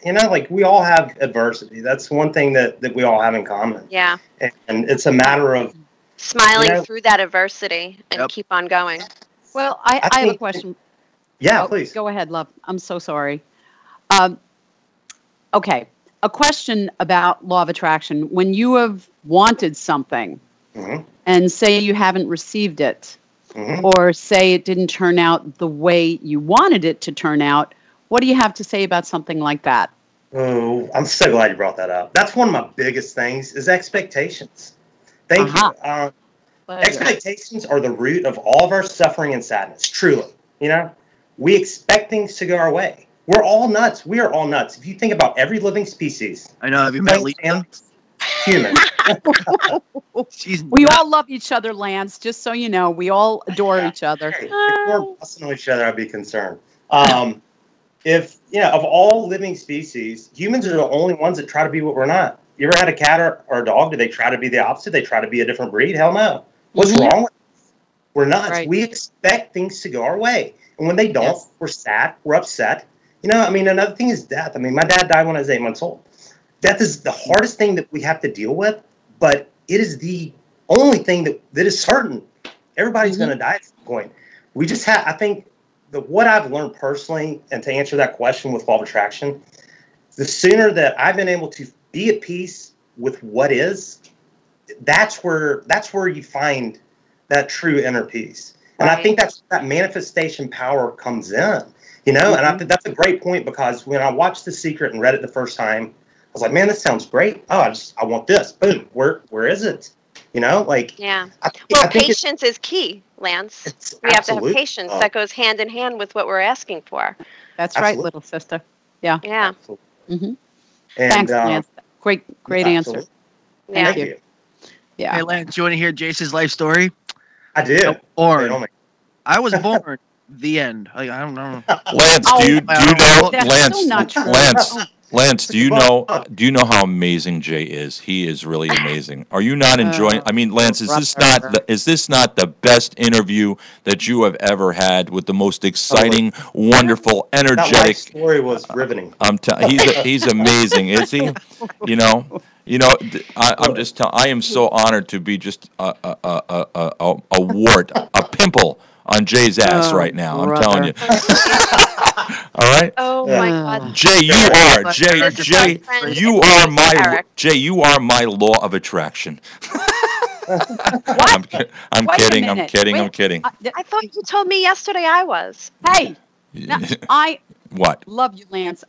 [SPEAKER 4] like we all have adversity. That's one thing that we all have in common.
[SPEAKER 2] Yeah.
[SPEAKER 4] And it's a matter of
[SPEAKER 2] smiling through that adversity and keep on going.
[SPEAKER 3] Well, I have a question.
[SPEAKER 4] Yeah, please.
[SPEAKER 3] Go ahead, love. I'm so sorry. Okay. A question about law of attraction. When you have wanted something and say you haven't received it, or say it didn't turn out the way you wanted it to turn out, what do you have to say about something like that?
[SPEAKER 4] Oh, I'm so glad you brought that up. That's one of my biggest things is expectations. Thank you. Expectations are the root of all of our suffering and sadness, truly. We expect things to go our way. We're all nuts. We are all nuts. If you think about every living species.
[SPEAKER 1] I know. Have you met Lisa?
[SPEAKER 4] Human.
[SPEAKER 3] We all love each other, Lance, just so you know. We all adore each other.
[SPEAKER 4] Hey, if we're busting on each other, I'd be concerned. Of all living species, humans are the only ones that try to be what we're not. You ever had a cat or a dog? Do they try to be the opposite? They try to be a different breed? Hell no. What's wrong with us? We're not.
[SPEAKER 3] Right.
[SPEAKER 4] We expect things to go our way. And when they don't,
[SPEAKER 3] Yes.
[SPEAKER 4] we're sad, we're upset. I mean, another thing is death. I mean, my dad died when I was 8 months old. Death is the hardest thing that we have to deal with, but it is the only thing that is certain. Everybody's going to die at some point. We just have, I think, what I've learned personally, and to answer that question with law of attraction, the sooner that I've been able to be at peace with what is, that's where you find that true inner peace. And I think that manifestation power comes in, and I think that's a great point, because when I watched The Secret and read it the first time, I was like, man, this sounds great. Oh, I want this. Boom. Where is it?
[SPEAKER 2] Yeah.
[SPEAKER 4] I think
[SPEAKER 2] patience is key, Lance. We have to have patience. That goes hand in hand with what we're asking for.
[SPEAKER 3] That's right, little sister. Yeah.
[SPEAKER 2] Yeah.
[SPEAKER 4] And,
[SPEAKER 3] Thanks, Lance. Great answer.
[SPEAKER 2] Yeah.
[SPEAKER 4] Thank you.
[SPEAKER 3] Yeah.
[SPEAKER 1] Hey, Lance, you want to hear Jace's life story?
[SPEAKER 4] I do.
[SPEAKER 1] I was born. The end. I don't know.
[SPEAKER 5] Lance, do you know?
[SPEAKER 3] That's still not true.
[SPEAKER 5] Lance, do you know how amazing Jay is? He is really amazing. Are you not enjoying? I mean, Lance, is this not the best interview that you have ever had, with the most exciting, wonderful, energetic?
[SPEAKER 4] That life story was riveting.
[SPEAKER 5] He's amazing, is he? I'm just telling. I am so honored to be just a wart, a pimple on Jay's ass right now. I'm telling you. All right.
[SPEAKER 2] Oh my God.
[SPEAKER 5] Jay, you are my law of attraction.
[SPEAKER 3] What?
[SPEAKER 5] I'm
[SPEAKER 3] Wait a
[SPEAKER 5] kidding.
[SPEAKER 3] minute.
[SPEAKER 5] I'm kidding.
[SPEAKER 2] I thought you told me yesterday I was.
[SPEAKER 3] Hey, now, I
[SPEAKER 5] What?
[SPEAKER 3] love you, Lance.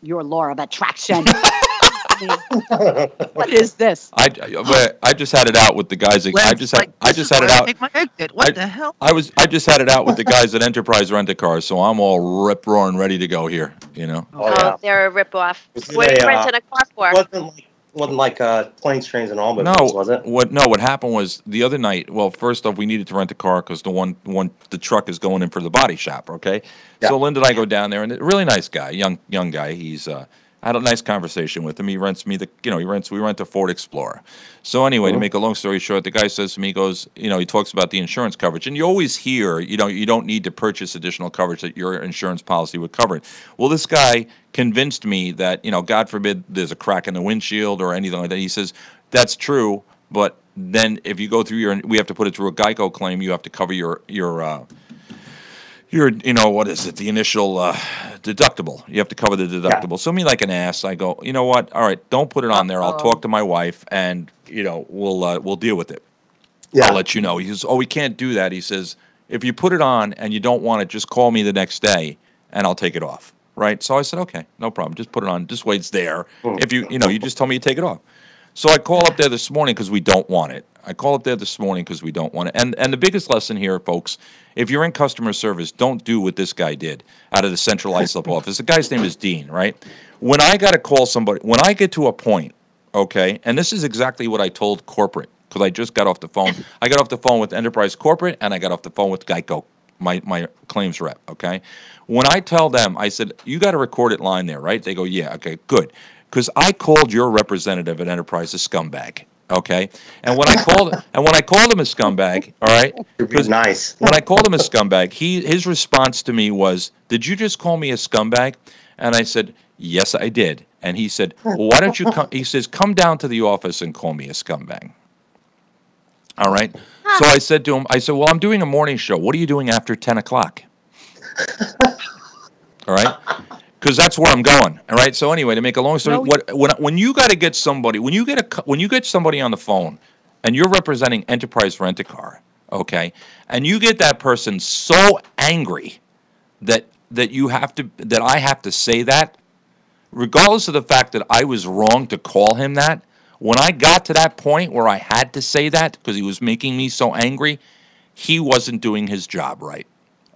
[SPEAKER 3] Your law of attraction. What is this?
[SPEAKER 5] I just had it out with the guys. I just had it out.
[SPEAKER 1] Take my exit. What the hell?
[SPEAKER 5] I just had it out with the guys at Enterprise Rent a Car, so I'm all rip roaring, ready to go here.
[SPEAKER 2] Oh, they're a ripoff. What are you renting a car for?
[SPEAKER 4] Wasn't like planes, trains, and automobiles, was it?
[SPEAKER 5] What happened was the other night. Well, first off, we needed to rent a car because the truck is going in for the body shop. Okay, so Linda and I go down there, and a really nice guy, young guy. He's I had a nice conversation with him. He rents me we rent a Ford Explorer. So anyway, to make a long story short, the guy says to me, he goes, he talks about the insurance coverage. And you always hear, you don't need to purchase additional coverage, that your insurance policy would cover it. Well, this guy convinced me that, God forbid there's a crack in the windshield or anything like that. He says, that's true, but then if you go through we have to put it through a Geico claim, you have to cover your what is it? The initial deductible. You have to cover the deductible. So me like an ass, I go, you know what? All right, don't put it on there. I'll talk to my wife, and we'll deal with it. Yeah. I'll let you know. He says, we can't do that. He says, if you put it on and you don't want it, just call me the next day, and I'll take it off. Right? So I said, okay, no problem. Just put it on. Just wait, it's there. If you just tell me to take it off. So I call up there this morning because we don't want it. And the biggest lesson here, folks, if you're in customer service, don't do what this guy did out of the central islip office. The guy's name is Dean, right? When I got to call somebody, when I get to a point, okay, and this is exactly what I told corporate, because I just got off the phone. I got off the phone with Enterprise Corporate, and I got off the phone with Geico, my claims rep, okay? When I tell them, I said, you got a recorded line there, right? They go, yeah, okay, good. Because I called your representative at Enterprise a scumbag. Okay, and when I called him a scumbag, all right,
[SPEAKER 4] because nice.
[SPEAKER 5] When I called him a scumbag, his response to me was, "Did you just call me a scumbag?" And I said, "Yes, I did." And he said, "Well, why don't you come?" He says, "Come down to the office and call me a scumbag." All right. So I said to him, "Well, I'm doing a morning show. What are you doing after 10 o'clock?" All right. Because that's where I'm going. All right. So anyway, to make a long story, when you got to get somebody, when you get somebody on the phone, and you're representing Enterprise Rent a Car, okay, and you get that person so angry that I have to say that, regardless of the fact that I was wrong to call him that, when I got to that point where I had to say that because he was making me so angry, he wasn't doing his job right.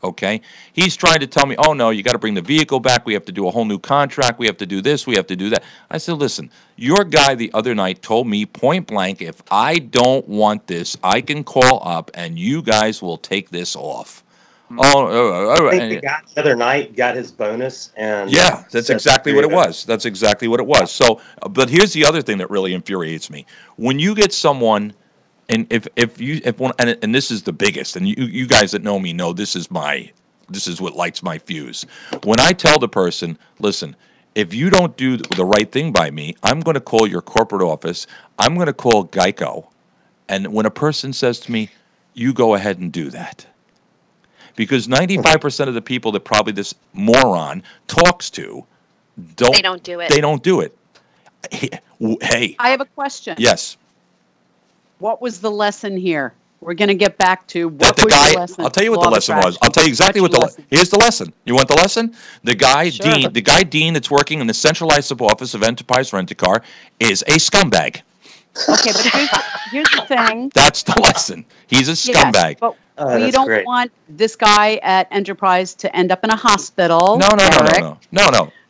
[SPEAKER 5] Okay, he's trying to tell me, oh no, you got to bring the vehicle back. We have to do a whole new contract. We have to do this. We have to do that. I said, listen, your guy the other night told me point blank, if I don't want this, I can call up and you guys will take this off.
[SPEAKER 4] I think the guy the other night got his bonus, and
[SPEAKER 5] that's exactly what it was. That's exactly what it was. So, but here's the other thing that really infuriates me: when you get someone And if one, and this is the biggest, and you guys that know me know this is what lights my fuse. When I tell the person, listen, if you don't do the right thing by me, I'm going to call your corporate office. I'm going to call Geico. And when a person says to me, you go ahead and do that. Because 95% of the people that probably this moron talks to they don't do it. They don't do it. Hey.
[SPEAKER 3] I have a question.
[SPEAKER 5] Yes.
[SPEAKER 3] What was the lesson here? We're going to get back to what was the lesson.
[SPEAKER 5] I'll tell you what the lesson was. I'll tell you exactly what the lesson. Here's the lesson. You want the lesson? The guy Dean that's working in the centralized office of Enterprise Rent-A-Car is a scumbag.
[SPEAKER 3] Okay, but here's the thing.
[SPEAKER 5] That's the lesson. He's a scumbag.
[SPEAKER 3] Yes, but we don't want this guy at Enterprise to end up in a hospital.
[SPEAKER 5] No.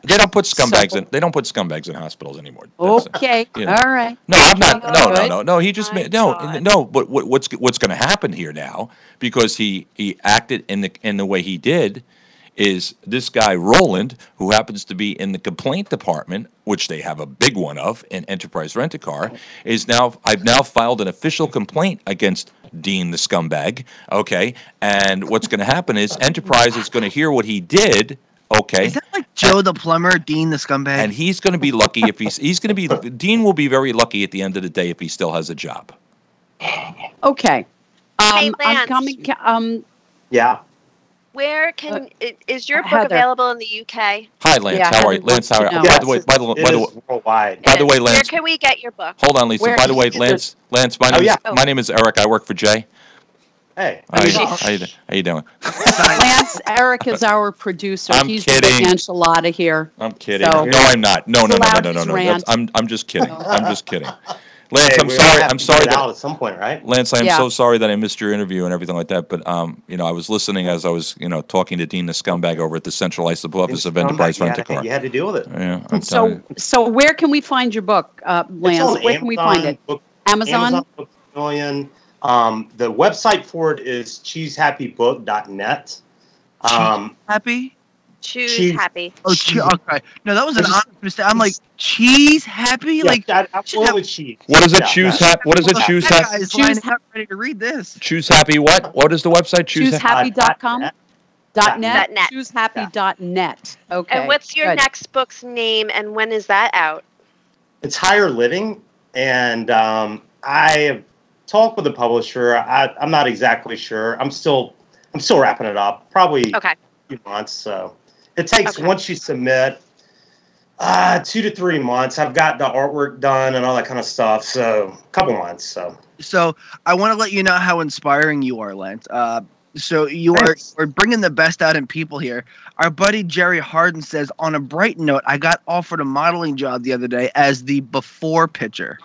[SPEAKER 5] They don't put scumbags in. They don't put scumbags in hospitals anymore.
[SPEAKER 3] Okay, all right.
[SPEAKER 5] No, I'm not. No. He just made no. But what's going to happen here now? Because he acted in the way he did, is this guy Roland, who happens to be in the complaint department, which they have a big one of in Enterprise Rent-A-Car, I've now filed an official complaint against Dean the scumbag. Okay, and what's going to happen is Enterprise is going to hear what he did. Okay.
[SPEAKER 1] Is that like Joe the plumber, Dean the scumbag?
[SPEAKER 5] And he's going to be lucky if Dean will be very lucky at the end of the day if he still has a job.
[SPEAKER 3] Okay.
[SPEAKER 2] Hey, Lance.
[SPEAKER 3] I'm coming.
[SPEAKER 4] Yeah.
[SPEAKER 2] Where is your book available in the UK?
[SPEAKER 5] Hi, Lance. How are you? Lance, how are you? By the way,
[SPEAKER 4] worldwide.
[SPEAKER 5] By the way, Lance.
[SPEAKER 2] Where can we get your book?
[SPEAKER 5] Hold on, Lisa. By the way, Lance, my name is Eric. I work for Jay.
[SPEAKER 4] Hey.
[SPEAKER 5] How you doing?
[SPEAKER 3] Lance, Eric is our producer.
[SPEAKER 5] He's kidding.
[SPEAKER 3] The big enchilada here.
[SPEAKER 5] I'm kidding. So, no, I'm not. No. I'm just kidding. I'm just kidding. Lance, I'm sorry that
[SPEAKER 4] out at some point, right?
[SPEAKER 5] Lance, I'm so sorry that I missed your interview and everything like that. But I was listening as I was, talking to Dean the scumbag over at the centralized office of Enterprise Rent-A-Car.
[SPEAKER 4] You had to deal with it.
[SPEAKER 5] Yeah.
[SPEAKER 3] So where can we find your book, Lance? Where can we find it? Amazon.
[SPEAKER 4] Book Million. The website for it is choosehappybook.net.
[SPEAKER 1] Happy?
[SPEAKER 2] Choose happy.
[SPEAKER 1] Oh, okay. No, that was an honest mistake. I'm like, cheese happy?
[SPEAKER 4] Yeah,
[SPEAKER 1] like,
[SPEAKER 4] absolutely cheese.
[SPEAKER 5] What is it? Choose happy. What is it? Choose happy.
[SPEAKER 1] Choose happy. Ready to read this.
[SPEAKER 5] Choose happy. What is the website?
[SPEAKER 3] Choosehappy.com.
[SPEAKER 2] .net.
[SPEAKER 3] Choosehappy.net. Okay.
[SPEAKER 2] And what's your next book's name, and when is that out?
[SPEAKER 4] It's Higher Living, and I have talked with the publisher. I'm not exactly sure. I'm still wrapping it up. Probably a few months. So it takes once you submit 2 to 3 months. I've got the artwork done and all that kind of stuff. So a couple months. So
[SPEAKER 1] I want to let you know how inspiring you are, Lance. So you are bringing the best out in people here. Our buddy Jerry Harden says, on a bright note, I got offered a modeling job the other day as the before picture.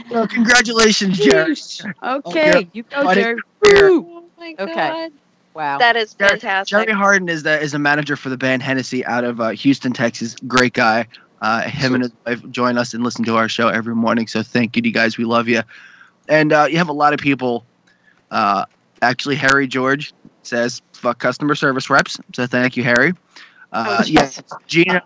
[SPEAKER 1] Well, congratulations, Jerry.
[SPEAKER 3] Okay, you go, Jerry.
[SPEAKER 2] Oh my God.
[SPEAKER 3] Okay. Wow.
[SPEAKER 2] That is fantastic.
[SPEAKER 1] Jerry Harden is a manager for the band Hennessy out of Houston, Texas. Great guy. Him and his wife join us and listen to our show every morning. So thank you to you guys. We love you. And you have a lot of people. Actually, Harry George says, fuck customer service reps. So thank you, Harry. Yes, Gina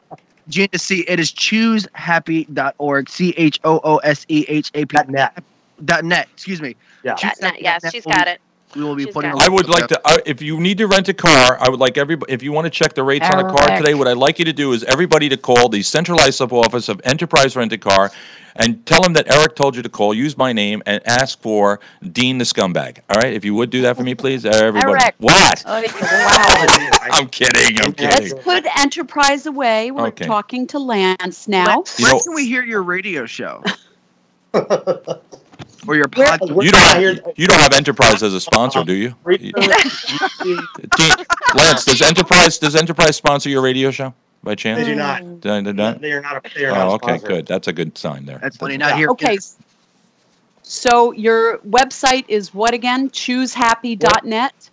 [SPEAKER 1] C. It is choosehappy.org. CHOOSEHAP.net. Excuse me.
[SPEAKER 4] Yeah.
[SPEAKER 2] .net, yes, she's got it.
[SPEAKER 1] We will be putting.
[SPEAKER 5] I would like to, if you need to rent a car, I would like everybody. If you want to check the rates on a car today, what I'd like you to do is everybody to call the centralized sub-office of Enterprise Rent-A-Car, and tell them that Eric told you to call. Use my name and ask for Dean the scumbag. All right, if you would do that for me, please, everybody.
[SPEAKER 3] Eric.
[SPEAKER 5] What?
[SPEAKER 3] Oh, wow.
[SPEAKER 5] I'm kidding.
[SPEAKER 3] Let's put Enterprise away. We're talking to Lance now.
[SPEAKER 1] Where can we hear your radio show? Or your podcast?
[SPEAKER 5] You don't have Enterprise as a sponsor, do you? Lance, does Enterprise sponsor your radio show by chance?
[SPEAKER 4] They do not.
[SPEAKER 5] They are not.
[SPEAKER 4] They are not.
[SPEAKER 5] Okay, good. That's a good sign there.
[SPEAKER 1] That's funny. Not here.
[SPEAKER 3] Okay. So your website is what again? Choosehappy.net?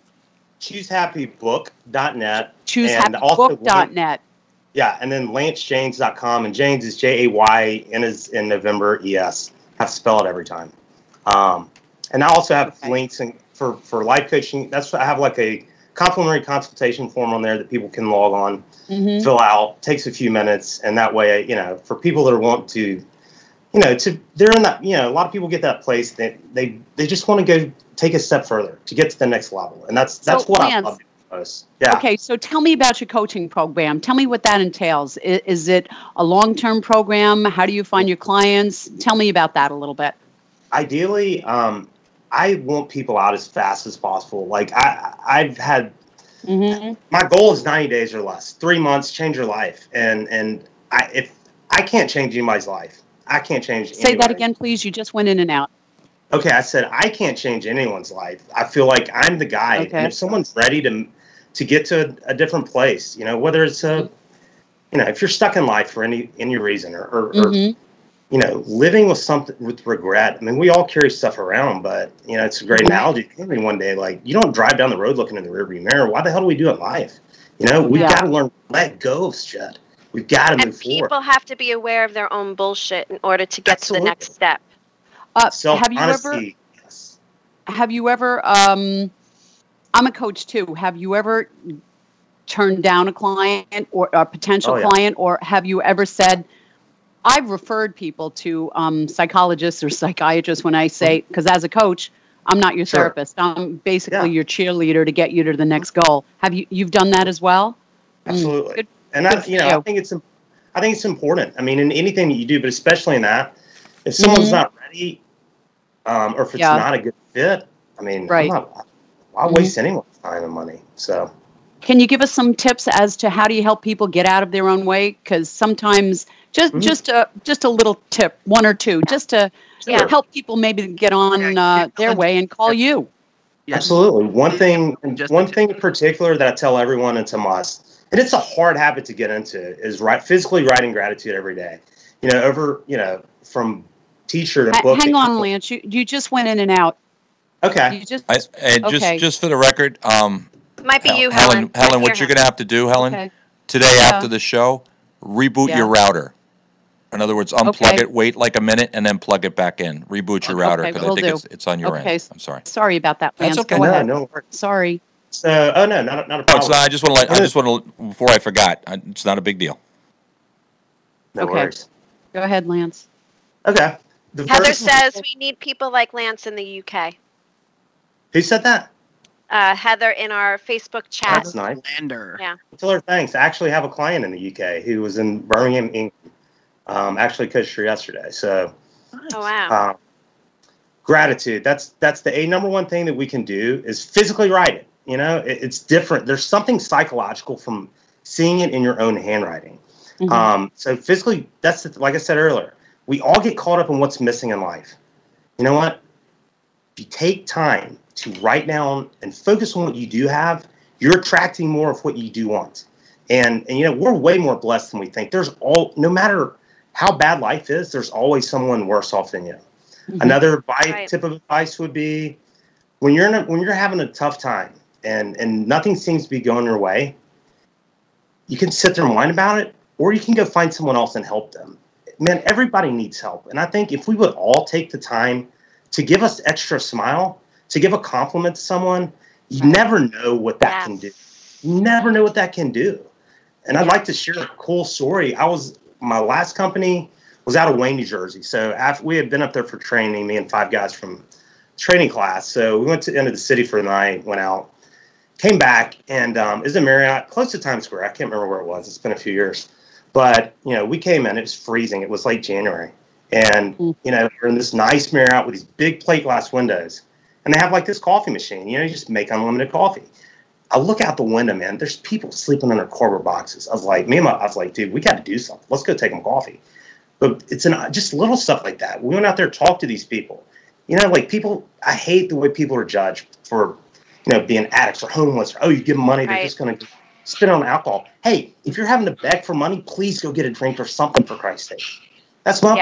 [SPEAKER 4] Choosehappybook.net.
[SPEAKER 3] Choosehappybook.net.
[SPEAKER 4] Yeah, and then LanceJanes.com, and Janes is Jay, N is in November, ES. Have to spell it every time. And I also have links for life coaching. I have like a complimentary consultation form on there that people can log on, fill out. Takes a few minutes, and that way, for people that want to, they're in that, a lot of people get that place that they just want to go take a step further to get to the next level. And that's what I love most. Yeah.
[SPEAKER 3] Okay. So tell me about your coaching program. Tell me what that entails. Is it a long-term program? How do you find your clients? Tell me about that a little bit.
[SPEAKER 4] Ideally, I want people out as fast as possible. Like I've had, my goal is 90 days or less, 3 months, change your life. And if I can't change anybody's life, I can't change.
[SPEAKER 3] Say that again, please. You just went in and out.
[SPEAKER 4] Okay, I said I can't change anyone's life. I feel like I'm the guide. Okay. And if someone's ready to get to a different place, whether it's if you're stuck in life for any reason or living with regret. I mean, we all carry stuff around, but it's a great analogy. One day, like, you don't drive down the road looking in the rearview mirror. Why the hell do we do it in life? We've got to learn to let go of shit. We've got to move forward. And
[SPEAKER 2] people have to be aware of their own bullshit in order to get to the next step.
[SPEAKER 3] Have you ever, I'm a coach too. Have you ever turned down a client or a potential client, or have you ever said, I've referred people to psychologists or psychiatrists when I say, because as a coach, I'm not your therapist. I'm basically your cheerleader to get you to the next goal. You've done that as well?
[SPEAKER 4] Absolutely. Good. And I think it's important. I mean, in anything that you do, but especially in that, if someone's not ready, or if it's not a good fit, I mean, why waste anyone's time and money? So,
[SPEAKER 3] can you give us some tips as to how do you help people get out of their own way? Because sometimes just a little tip, one or two, just to help people maybe get on their way and call you.
[SPEAKER 4] Yes. Absolutely. One thing in particular that I tell everyone, it's a must. And it's a hard habit to get into, is physically writing gratitude every day. From teacher to book.
[SPEAKER 3] Hang on, Lance. You just went in and out.
[SPEAKER 4] Okay.
[SPEAKER 5] Just for the record,
[SPEAKER 2] might be you, Helen.
[SPEAKER 5] Helen, what you're going to have to do, Helen, today after the show, reboot your router. In other words, unplug it, wait like a minute, and then plug it back in. Reboot your router, because I think it's on your end. I'm sorry.
[SPEAKER 3] Sorry about that, Lance.
[SPEAKER 5] That's okay.
[SPEAKER 3] Go ahead.
[SPEAKER 4] No.
[SPEAKER 3] Sorry.
[SPEAKER 4] So, not a problem.
[SPEAKER 5] I just want to, before I forgot, it's not a big deal.
[SPEAKER 4] No worries.
[SPEAKER 3] Go ahead, Lance.
[SPEAKER 4] Okay.
[SPEAKER 2] Heather says we need people like Lance in the UK.
[SPEAKER 4] Who said that?
[SPEAKER 2] Heather in our Facebook chat.
[SPEAKER 4] That's nice.
[SPEAKER 1] Lander.
[SPEAKER 2] Yeah.
[SPEAKER 4] Tell her thanks. I actually have a client in the UK who was in Birmingham, England. Actually coached her yesterday. So.
[SPEAKER 2] Oh wow.
[SPEAKER 4] Gratitude. That's the number one thing that we can do is physically write it. It's different. There's something psychological from seeing it in your own handwriting. So physically, like I said earlier, we all get caught up in what's missing in life. You know what? If you take time to write down and focus on what you do have, you're attracting more of what you do want. And we're way more blessed than we think. No matter how bad life is, there's always someone worse off than you. Another tip of advice would be when you're having a tough time and nothing seems to be going your way, you can sit there and whine about it, or you can go find someone else and help them. Man, everybody needs help. And I think if we would all take the time to give us extra smile, to give a compliment to someone, you never know what that can do. You never know what that can do. And I'd like to share a cool story. My last company was out of Wayne, New Jersey. So after we had been up there for training, me and 5 guys from training class. So we went into the city for the night, went out, came back, and it was a Marriott close to Times Square. I can't remember where it was. It's been a few years. But, we came in, it was freezing. It was late January. And, we're in this nice Marriott with these big plate glass windows. And they have like this coffee machine. You just make unlimited coffee. I look out the window, man. There's people sleeping in their cardboard boxes. I was like, dude, we got to do something. Let's go take them coffee. But it's just little stuff like that. We went out there, talked to these people. People, I hate the way people are judged for, being addicts or homeless. Or, you give them money, they're just going to spend on alcohol. Hey, if you're having to beg for money, please go get a drink or something, for Christ's sake. That's not,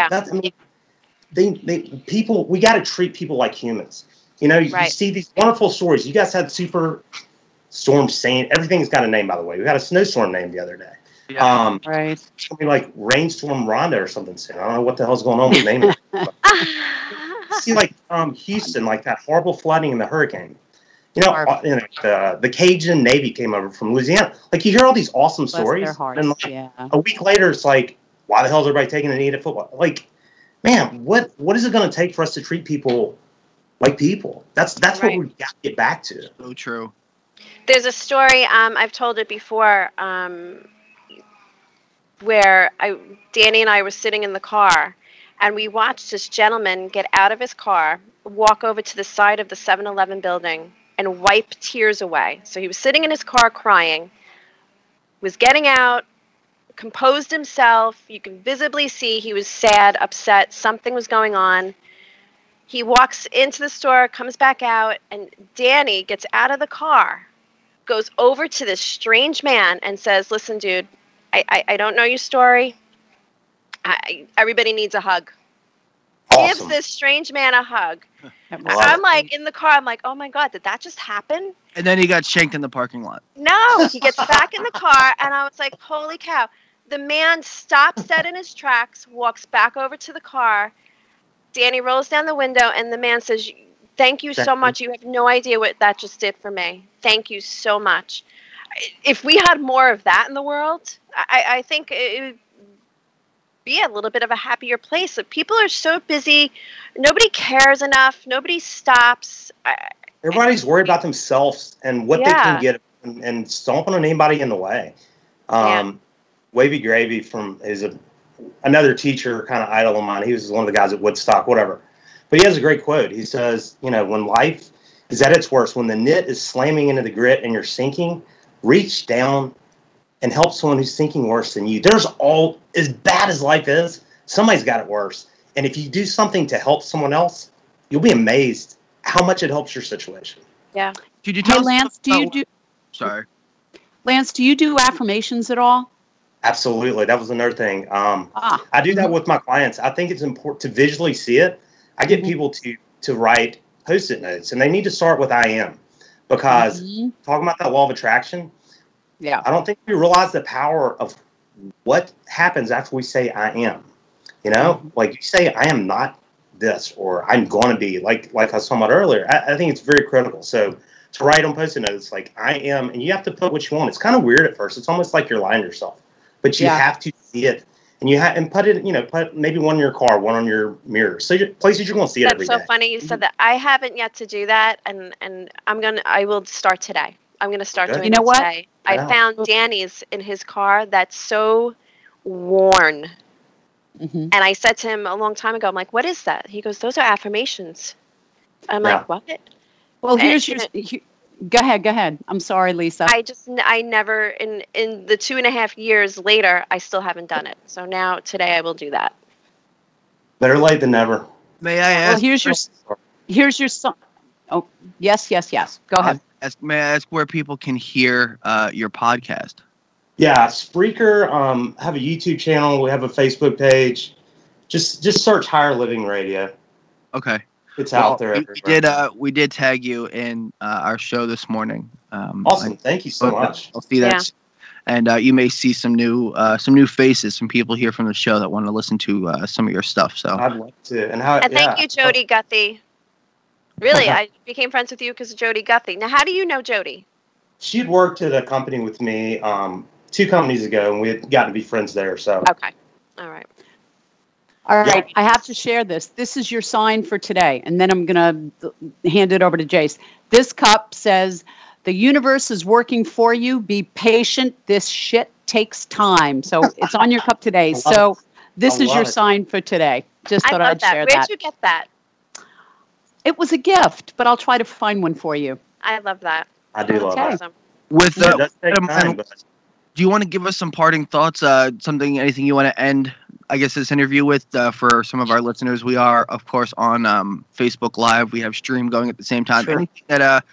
[SPEAKER 4] people, we got to treat people like humans. You see these wonderful stories. You guys had Superstorm Saint. Everything's got a name, by the way. We had a snowstorm name the other day.
[SPEAKER 1] Yeah.
[SPEAKER 4] It's going to be like Rainstorm Rhonda or something soon. I don't know what the hell's going on with naming it. See, Houston, like that horrible flooding and the hurricane. The Cajun Navy came over from Louisiana. You hear all these awesome stories. And a week later, it's like, why the hell is everybody taking a knee at football? man, what is it going to take for us to treat people like people? That's
[SPEAKER 2] Right.
[SPEAKER 4] what we got to get back to.
[SPEAKER 1] So true.
[SPEAKER 2] There's a story, I've told it before, where Danny and I were sitting in the car, and we watched this gentleman get out of his car, walk over to the side of the 7-Eleven building, and wipe tears away. So he was sitting in his car crying, was getting out, composed himself. You can visibly see he was sad, upset, something was going on. He walks into the store, comes back out, and Danny gets out of the car, goes over to this strange man and says, "Listen, dude, I don't know your story. Everybody needs a hug."
[SPEAKER 4] Awesome.
[SPEAKER 2] Gives this strange man a hug.
[SPEAKER 3] Love
[SPEAKER 2] I'm
[SPEAKER 3] it.
[SPEAKER 2] like, in the car, I'm like, oh my God, did that just happen?
[SPEAKER 1] And then he got shanked in the parking lot.
[SPEAKER 2] No, he gets back in the car, and I was like, holy cow. The man stops dead in his tracks, walks back over to the car. Danny rolls down the window, and the man says, "Thank you so much. You have no idea what that just did for me. Thank you so much." If we had more of that in the world, I think it would be a little bit of a happier place. People are so busy. Nobody cares enough. Nobody stops.
[SPEAKER 4] Everybody's worried about themselves and what they
[SPEAKER 2] Yeah.
[SPEAKER 4] can get and stomping on anybody in the way. Wavy Gravy is another teacher, kind of idol of mine. He was one of the guys at Woodstock, whatever. But he has a great quote. He says, when life is at its worst, when the knit is slamming into the grit and you're sinking, reach down and help someone who's sinking worse than you. There's as bad as life is, somebody's got it worse. And if you do something to help someone else, you'll be amazed how much it helps your situation.
[SPEAKER 2] Yeah.
[SPEAKER 1] Could you tell us
[SPEAKER 3] Lance,
[SPEAKER 1] Sorry.
[SPEAKER 3] Lance, do you do affirmations at all?
[SPEAKER 4] Absolutely. That was another thing. I do that with my clients. I think it's important to visually see it. I get people to write Post-it notes, and they need to start with I am. Because talking about that law of attraction, I don't think we realize the power of what happens after we say I am. Like you say, I am not this, or I'm going to be, like I was talking about earlier. I think it's very critical. So to write on Post-it notes, like I am, and you have to put what you want. It's kind of weird at first. It's almost like you're lying to yourself. But you have to see it, and and put it, put maybe one in your car, one on your mirror, so places you're going to see it every day.
[SPEAKER 2] That's so funny you said that. I haven't yet to do that, and I will start today. I'm gonna start doing it today. I found Danny's in his car that's so worn, and I said to him a long time ago, I'm like, "What is that?" He goes, "Those are affirmations." I'm like, "What?"
[SPEAKER 3] Well, here's your. Go ahead. I'm sorry, Lisa.
[SPEAKER 2] I never, in the 2.5 years later, I still haven't done it. So now, today, I will do that.
[SPEAKER 4] Better late than never.
[SPEAKER 1] May I ask?
[SPEAKER 3] Well, here's your son. Oh, yes. Go ahead.
[SPEAKER 1] May I ask where people can hear your podcast?
[SPEAKER 4] Yeah, Spreaker. Have a YouTube channel. We have a Facebook page. Just search Higher Living Radio.
[SPEAKER 1] Okay.
[SPEAKER 4] It's out there.
[SPEAKER 1] We did tag you in our show this morning.
[SPEAKER 4] Awesome. Thank you so much.
[SPEAKER 1] I'll see that. Yeah. And you may see some new faces, some people here from the show that want to listen to some of your stuff. So
[SPEAKER 4] I'd love to. And
[SPEAKER 2] thank you, Jody Guthie. Really, I became friends with you because of Jody Guthie. Now, how do you know Jody?
[SPEAKER 4] She had worked at a company with me 2 companies ago, and we had gotten to be friends there. So
[SPEAKER 2] okay, all right.
[SPEAKER 3] All right, I have to share this. This is your sign for today, and then I'm going to hand it over to Jace. This cup says, "The universe is working for you. Be patient. This shit takes time." So it's on your cup today. So this is your sign for today. Just thought I'd share that.
[SPEAKER 2] Where'd you get that?
[SPEAKER 3] It was a gift, but I'll try to find one for you.
[SPEAKER 2] I love that.
[SPEAKER 4] I do love that.
[SPEAKER 1] With
[SPEAKER 4] it does take time,
[SPEAKER 1] do you want to give us some parting thoughts? Anything you want to end, I guess, this interview with for some of our listeners? We are, of course, on Facebook Live. We have stream going at the same time.
[SPEAKER 4] Sure.
[SPEAKER 1] Anything that,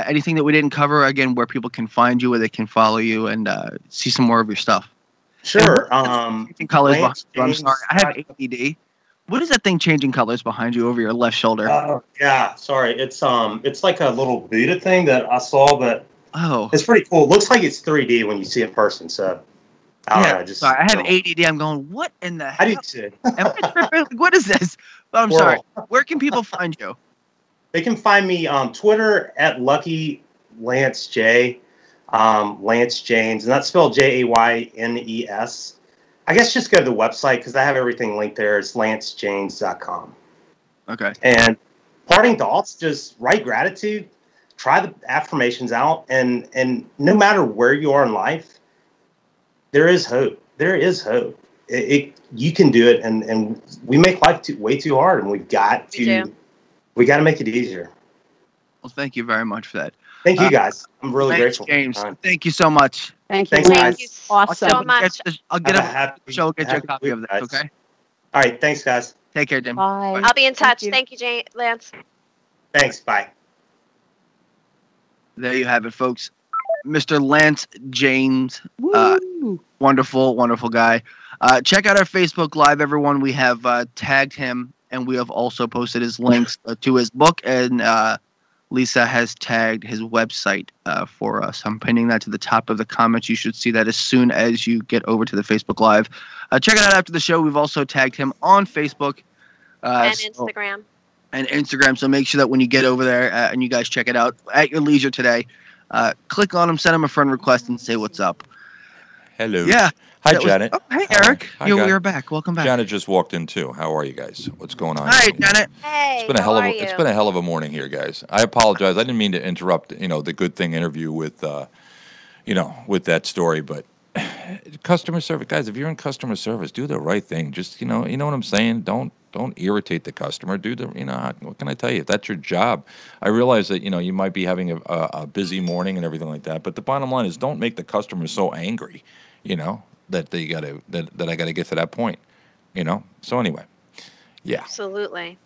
[SPEAKER 1] anything that we didn't cover, again, where people can find you, where they can follow you and see some more of your stuff.
[SPEAKER 4] Sure.
[SPEAKER 1] Colors behind you. I'm sorry, I have ADD. What is that thing changing colors behind you over your left shoulder?
[SPEAKER 4] Yeah, sorry. It's like a little Buddha thing that I saw, but it's pretty cool. It looks like it's 3D when you see it in person. So I don't know.
[SPEAKER 1] Sorry, I have ADD. I'm going, what in the hell?
[SPEAKER 4] I do too.
[SPEAKER 1] What is this? But I'm sorry. Where can people find you?
[SPEAKER 4] They can find me on Twitter at Lucky Lance J, Lance Janes, and that's spelled Jaynes. I guess just go to the website because I have everything linked there. It's lancejames.com.
[SPEAKER 1] Okay.
[SPEAKER 4] And parting thoughts, just write gratitude, try the affirmations out, and no matter where you are in life, there is hope. There is hope. You can do it, and we make life way too hard, and we got to make it easier.
[SPEAKER 1] Well, thank you very much for that.
[SPEAKER 4] Thank you guys. I'm really
[SPEAKER 1] Thanks,
[SPEAKER 4] grateful.
[SPEAKER 1] James. Thank you so much.
[SPEAKER 3] Thank you,
[SPEAKER 4] Thanks,
[SPEAKER 3] Lance.
[SPEAKER 4] guys.
[SPEAKER 3] Awesome.
[SPEAKER 2] So much.
[SPEAKER 1] I'll get
[SPEAKER 4] Have
[SPEAKER 1] a show. Get you a copy of that. Okay.
[SPEAKER 4] All right. Thanks, guys.
[SPEAKER 1] Take care, Jim.
[SPEAKER 3] Bye.
[SPEAKER 2] I'll be in touch. Thank you, Lance.
[SPEAKER 4] Thanks. Bye.
[SPEAKER 1] There you have it, folks. Mr. Lance James.
[SPEAKER 3] Woo.
[SPEAKER 1] Wonderful, wonderful guy. Check out our Facebook Live, everyone. We have tagged him, and we have also posted his links to his book, and Lisa has tagged his website for us. I'm pinning that to the top of the comments. You should see that as soon as you get over to the Facebook Live. Check it out after the show. We've also tagged him on Facebook.
[SPEAKER 2] And Instagram.
[SPEAKER 1] And Instagram. So make sure that when you get over there and you guys check it out at your leisure today, click on him, send him a friend request, and say what's up.
[SPEAKER 5] Hello.
[SPEAKER 1] Yeah.
[SPEAKER 5] Hi, Janet.
[SPEAKER 1] Hey, Eric.
[SPEAKER 5] Hi,
[SPEAKER 1] You're back. Welcome back.
[SPEAKER 5] Janet just walked in too. How are you guys? What's going on?
[SPEAKER 1] Hi, Janet.
[SPEAKER 2] Hey,
[SPEAKER 5] It's been a hell of a morning here, guys. I apologize. I didn't mean to interrupt, the Good Thing interview with with that story, but customer service, guys, if you're in customer service, do the right thing. Just, you know what I'm saying? Don't irritate the customer. Do the, what can I tell you? If that's your job. I realize that, you might be having a busy morning and everything like that, but the bottom line is don't make the customer so angry, that I got to get to that point, So anyway, yeah.
[SPEAKER 2] Absolutely.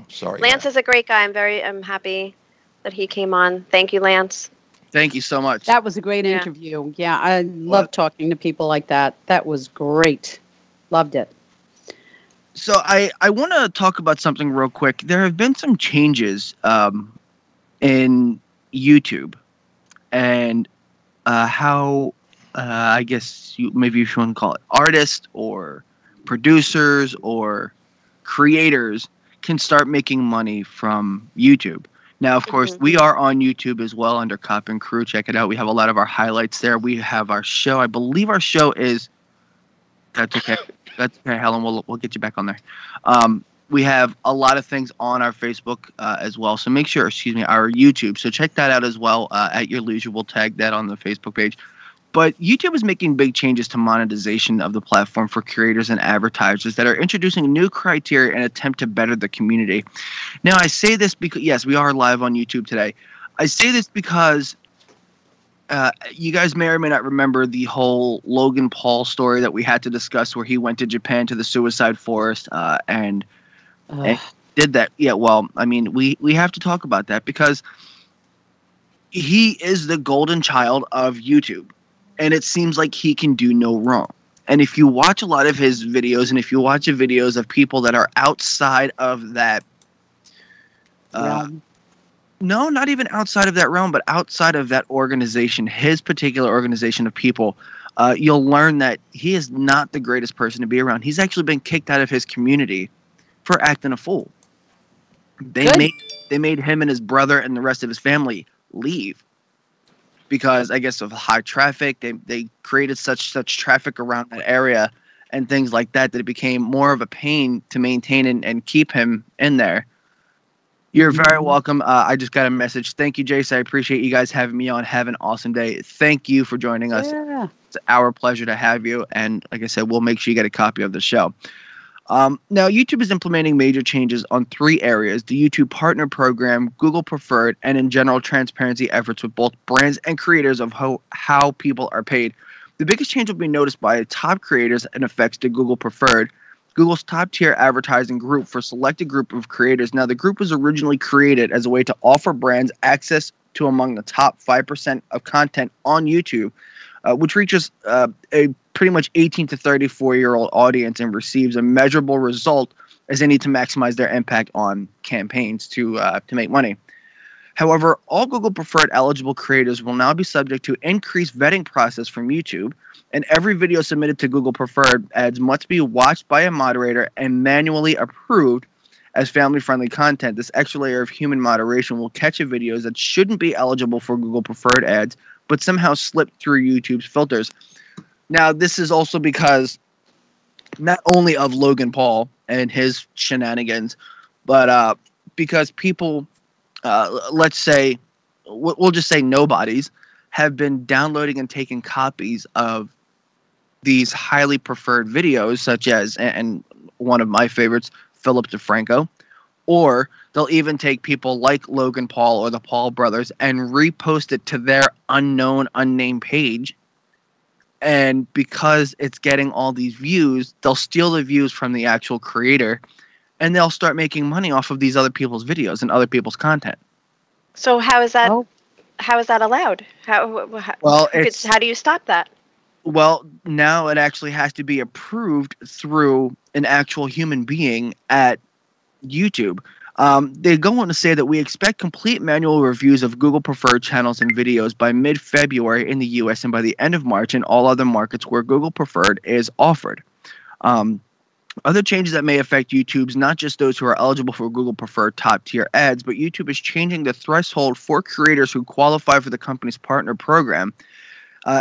[SPEAKER 5] Sorry.
[SPEAKER 2] Lance is a great guy. I'm happy that he came on. Thank you, Lance.
[SPEAKER 1] Thank you so much.
[SPEAKER 3] That was a great interview. Yeah, I love talking to people like that. That was great. Loved it.
[SPEAKER 1] So I want to talk about something real quick. There have been some changes in YouTube and how I guess maybe if you want to call it artists or producers or creators can start making money from YouTube. Now, of course, we are on YouTube as well under Cop and Crew. Check it out. We have a lot of our highlights there. We have our show. I believe our show is. That's okay. That's okay, Helen. We'll get you back on there. We have a lot of things on our Facebook as well. So make sure, our YouTube. So check that out as well at your leisure. We'll tag that on the Facebook page. But YouTube is making big changes to monetization of the platform for creators and advertisers that are introducing new criteria and attempt to better the community. Now, I say this because, yes, we are live on YouTube today. I say this because you guys may or may not remember the whole Logan Paul story that we had to discuss where he went to Japan to the suicide forest and did that. Yeah, well, I mean, we have to talk about that because he is the golden child of YouTube. And it seems like he can do no wrong. And if you watch a lot of his videos, and if you watch the videos of people that are outside of that,
[SPEAKER 3] Realm.
[SPEAKER 1] No, not even outside of that realm, but outside of that organization, his particular organization of people, you'll learn that he is not the greatest person to be around. He's actually been kicked out of his community for acting a fool. They made him and his brother and the rest of his family leave. Because I guess of high traffic, they created such traffic around that area and things like that it became more of a pain to maintain and keep him in there. You're very welcome. I just got a message. Thank you, Jace. I appreciate you guys having me on. Have an awesome day. Thank you for joining us.
[SPEAKER 3] Yeah.
[SPEAKER 1] It's our pleasure to have you. And like I said, we'll make sure you get a copy of the show. Now, YouTube is implementing major changes on 3 areas: the YouTube Partner Program, Google Preferred, and in general transparency efforts with both brands and creators of how people are paid. The biggest change will be noticed by top creators and affects the Google Preferred, Google's top-tier advertising group for selected group of creators. Now, the group was originally created as a way to offer brands access to among the top 5% of content on YouTube, which reaches a pretty much 18 to 34-year-old audience and receives a measurable result as they need to maximize their impact on campaigns to make money. However, all Google Preferred eligible creators will now be subject to increased vetting process from YouTube, and every video submitted to Google Preferred ads must be watched by a moderator and manually approved as family-friendly content. This extra layer of human moderation will catch videos that shouldn't be eligible for Google Preferred ads, but somehow slip through YouTube's filters. Now, this is also because not only of Logan Paul and his shenanigans, but because people, let's say, we'll just say nobodies, have been downloading and taking copies of these highly preferred videos, such as, and one of my favorites, Philip DeFranco, or they'll even take people like Logan Paul or the Paul brothers and repost it to their unknown, unnamed page. And because it's getting all these views, they'll steal the views from the actual creator, and they'll start making money off of these other people's videos and other people's content.
[SPEAKER 2] So how is that? How is that allowed? How do you stop that?
[SPEAKER 1] Well, now it actually has to be approved through an actual human being at YouTube. They go on to say that we expect complete manual reviews of Google preferred channels and videos by mid-February in the US and by the end of March in all other markets where Google preferred is offered. Other changes that may affect YouTube's not just those who are eligible for Google preferred top tier ads, but YouTube is changing the threshold for creators who qualify for the company's partner program.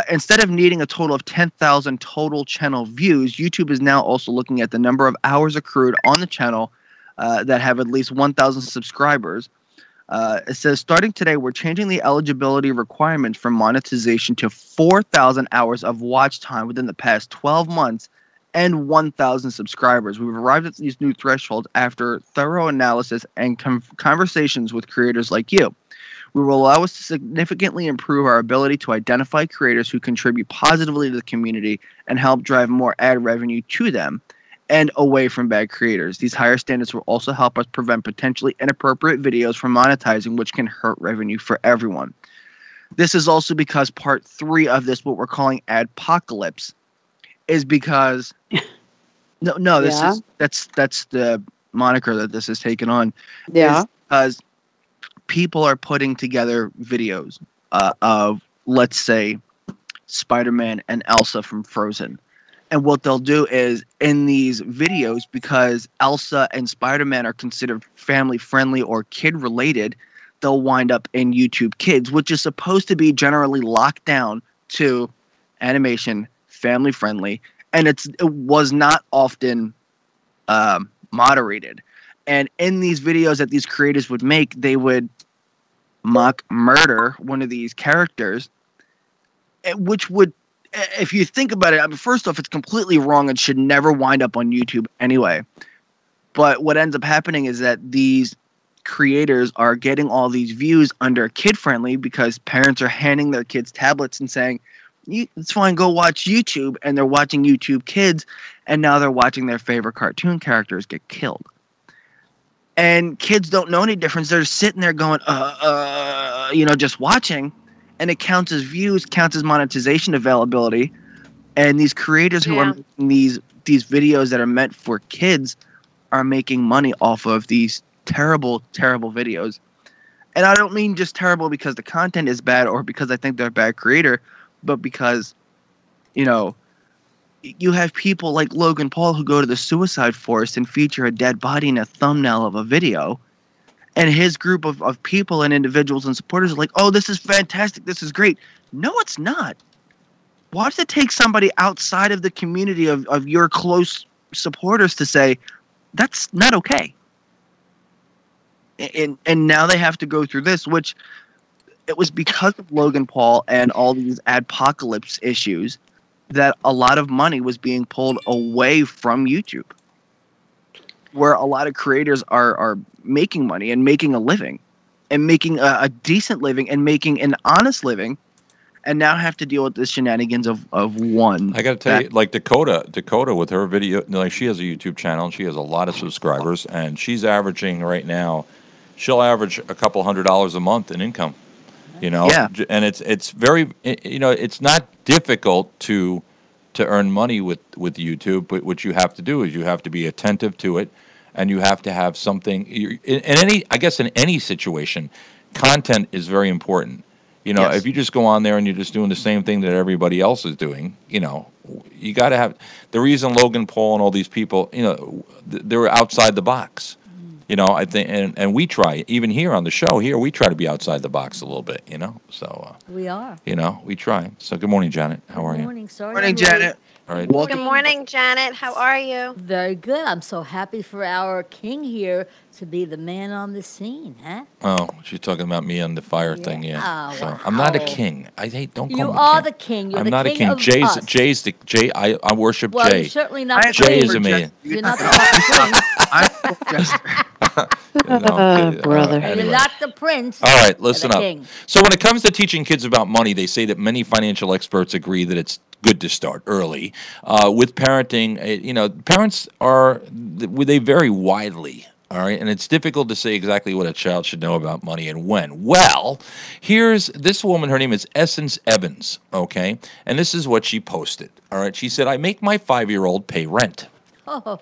[SPEAKER 1] Instead of needing a total of 10,000 total channel views, YouTube is now also looking at the number of hours accrued on the channel that have at least 1,000 subscribers. It says, starting today, we're changing the eligibility requirements for monetization to 4,000 hours of watch time within the past 12 months and 1,000 subscribers. We've arrived at these new thresholds after thorough analysis and conversations with creators like you. We will allow us to significantly improve our ability to identify creators who contribute positively to the community and help drive more ad revenue to them and away from bad creators. These higher standards will also help us prevent potentially inappropriate videos from monetizing, which can hurt revenue for everyone. This is also because part 3 of this, what we're calling adpocalypse, is because that's the moniker that this is taken on.
[SPEAKER 3] Yeah.
[SPEAKER 1] Because people are putting together videos of, let's say, Spider-Man and Elsa from Frozen. And what they'll do is, in these videos, because Elsa and Spider-Man are considered family-friendly or kid-related, they'll wind up in YouTube Kids, which is supposed to be generally locked down to animation, family-friendly, and it was not often moderated. And in these videos that these creators would make, they would mock murder one of these characters, which would, if you think about it, I mean, first off, it's completely wrong and should never wind up on YouTube anyway. But what ends up happening is that these creators are getting all these views under kid-friendly because parents are handing their kids tablets and saying, it's fine, go watch YouTube, and they're watching YouTube Kids, and now they're watching their favorite cartoon characters get killed. And kids don't know any difference. They're sitting there going, just watching, and it counts as views, counts as monetization availability. And these creators who are making these videos that are meant for kids are making money off of these terrible, terrible videos. And I don't mean just terrible because the content is bad or because I think they're a bad creator, but because, you have people like Logan Paul who go to the suicide forest and feature a dead body in a thumbnail of a video. And his group of people and individuals and supporters are like, oh, this is fantastic. This is great. No, it's not. Why does it take somebody outside of the community of your close supporters to say, that's not okay? And now they have to go through this, which it was because of Logan Paul and all these adpocalypse issues that a lot of money was being pulled away from YouTube, where a lot of creators are making money and making a living and making a decent living and making an honest living, and now have to deal with the shenanigans of one.
[SPEAKER 5] I got to tell you, like Dakota with her video, like she has a YouTube channel and she has a lot of subscribers, and she's averaging right now, she'll average a couple $100 a month in income. And it's very, it's not difficult to earn money with YouTube, but what you have to do is you have to be attentive to it, and you have to have something. In any situation, content is very important. If you just go on there and you're just doing the same thing that everybody else is doing, you got to have the reason Logan Paul and all these people, they're outside the box. You know, I think, and we try, even here on the show here, we try to be outside the box a little bit, you know? So,
[SPEAKER 6] we are.
[SPEAKER 5] you know, we try. So good morning, Janet. How are you?
[SPEAKER 6] Good morning. Sorry.
[SPEAKER 1] Morning, Janet.
[SPEAKER 5] All right.
[SPEAKER 2] Good morning, Janet. How are you?
[SPEAKER 6] Very good. I'm so happy for our king here to be the man on the scene, huh?
[SPEAKER 5] Oh, she's talking about me on the fire thing, yeah.
[SPEAKER 6] Oh,
[SPEAKER 5] So
[SPEAKER 6] wow.
[SPEAKER 5] I'm not a king. I hate. Don't call
[SPEAKER 6] You
[SPEAKER 5] me a
[SPEAKER 6] are
[SPEAKER 5] king.
[SPEAKER 6] the king. You're
[SPEAKER 5] I'm
[SPEAKER 6] the
[SPEAKER 5] not
[SPEAKER 6] king
[SPEAKER 5] a king.
[SPEAKER 6] of
[SPEAKER 5] Jay's
[SPEAKER 6] us.
[SPEAKER 5] Jay's the Jay. I worship
[SPEAKER 6] Well,
[SPEAKER 5] Jay.
[SPEAKER 6] you're certainly not the
[SPEAKER 5] Jay
[SPEAKER 6] king.
[SPEAKER 5] is amazing.
[SPEAKER 6] You're not the prince.
[SPEAKER 5] No, I'm kidding.
[SPEAKER 2] brother.
[SPEAKER 6] And
[SPEAKER 5] Anyway.
[SPEAKER 6] you're not the prince.
[SPEAKER 5] All right,
[SPEAKER 6] You're
[SPEAKER 5] listen
[SPEAKER 6] the
[SPEAKER 5] up.
[SPEAKER 6] king.
[SPEAKER 5] So when it comes to teaching kids about money, they say that many financial experts agree that it's good to start early. With parenting, you know, parents they vary widely. All right, and it's difficult to say exactly what a child should know about money and when. Well, here's this woman. Her name is Essence Evans. Okay, and this is what she posted. All right, she said, "I make my 5-year-old pay rent.
[SPEAKER 6] Oh,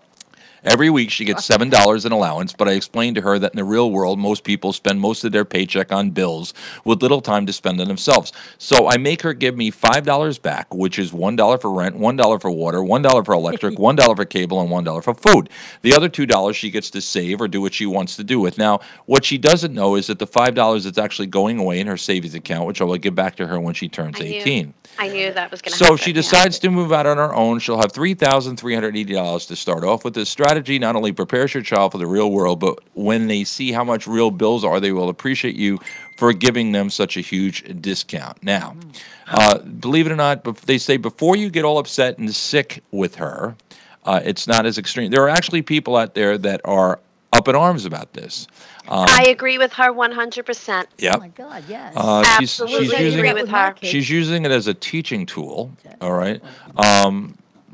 [SPEAKER 5] Every week she gets $7 in allowance, but I explained to her that in the real world, most people spend most of their paycheck on bills with little time to spend on themselves. So I make her give me $5 back, which is $1 for rent, $1 for water, $1 for electric, $1 for cable, and $1 for food. The other $2 she gets to save or do what she wants to do with. Now, what she doesn't know is that the $5 is actually going away in her savings account, which I will give back to her when she turns 18.
[SPEAKER 2] I knew that was going to happen.
[SPEAKER 5] So if she decides to move out on her own, she'll have $3,380 to start off with. This strategy not only prepares your child for the real world, but when they see how much real bills are, they will appreciate you for giving them such a huge discount. Now, believe it or not, they say before you get all upset and sick with her, it's not as extreme. There are actually people out there that are up in arms about this.
[SPEAKER 2] I agree with her 100%.
[SPEAKER 5] Yep.
[SPEAKER 6] oh my God, yes.
[SPEAKER 2] Absolutely
[SPEAKER 5] she's using
[SPEAKER 2] agree
[SPEAKER 5] it.
[SPEAKER 2] with her.
[SPEAKER 5] She's using it as a teaching tool. All right.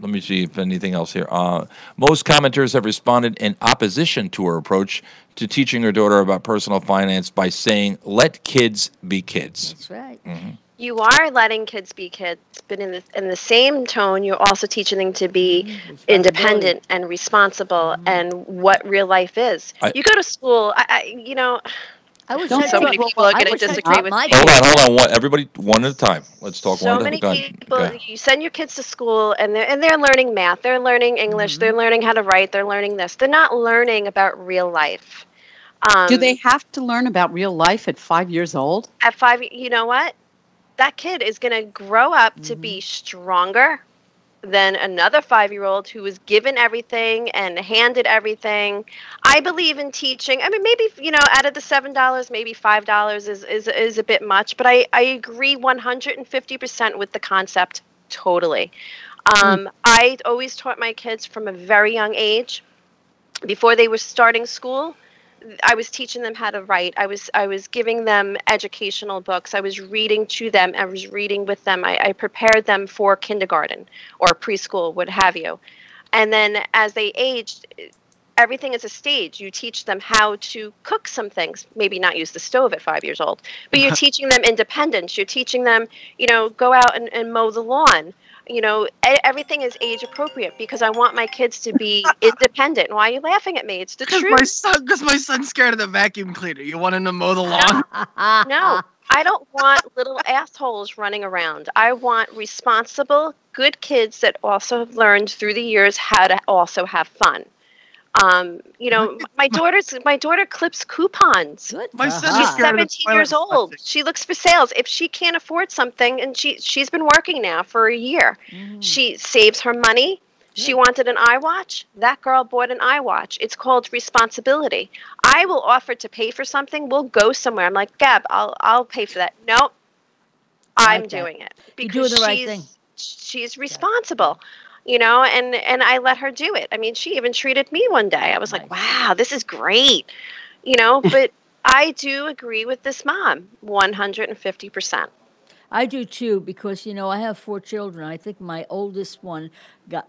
[SPEAKER 5] Let me see if anything else here. Most commenters have responded in opposition to her approach to teaching her daughter about personal finance by saying, "Let kids be kids."
[SPEAKER 6] That's right.
[SPEAKER 2] You are letting kids be kids, but in the same tone, you're also teaching them to be independent and responsible and what real life is. You go to school, you know.
[SPEAKER 6] I wish
[SPEAKER 2] So many people are going to disagree with me.
[SPEAKER 5] Hold on. Everybody, one at a time. Let's talk
[SPEAKER 2] So
[SPEAKER 5] one
[SPEAKER 2] many
[SPEAKER 5] at a time.
[SPEAKER 2] people. You send your kids to school, and they're learning math. They're learning English. They're learning how to write. They're learning this. They're not learning about real life.
[SPEAKER 3] Do they have to learn about real life at 5 years old?
[SPEAKER 2] At 5, you know what? That kid is going to grow up to be stronger than another 5-year-old who was given everything and handed everything. I believe in teaching. I mean, maybe, you know, out of the $7, maybe $5 is a bit much, but I agree 150% with the concept totally. I always taught my kids from a very young age, before they were starting school, I was teaching them how to write. I was giving them educational books. I was reading to them. I was reading with them. I prepared them for kindergarten or preschool, what have you. And then as they aged, everything is a stage. You teach them how to cook some things, maybe not use the stove at 5 years old, but you're teaching them independence. You're teaching them, you know, go out and mow the lawn. You know, everything is age appropriate because I want my kids to be independent. Why are you laughing at me? It's the truth.
[SPEAKER 1] Because my son's scared of the vacuum cleaner. You want him to mow the lawn?
[SPEAKER 2] No, I don't want little assholes running around. I want responsible, good kids that also have learned through the years how to also have fun. You know, my daughter clips coupons.
[SPEAKER 6] Good.
[SPEAKER 1] My
[SPEAKER 6] for
[SPEAKER 1] son's
[SPEAKER 6] her.
[SPEAKER 2] She's 17 years old. She looks for sales. If she can't afford something, and she's been working now for a year, she saves her money. She wanted an iWatch. That girl bought an iWatch. It's called responsibility. I will offer to pay for something. We'll go somewhere. I'm like, Gab, I'll pay for that. Nope, I'm doing it because
[SPEAKER 6] You're doing the right thing.
[SPEAKER 2] She's responsible. You know, and I let her do it. I mean, she even treated me one day. I was like, wow, this is great. You know, but I do agree with this mom 150%.
[SPEAKER 6] I do too, because you know I have 4 children. I think my oldest one got,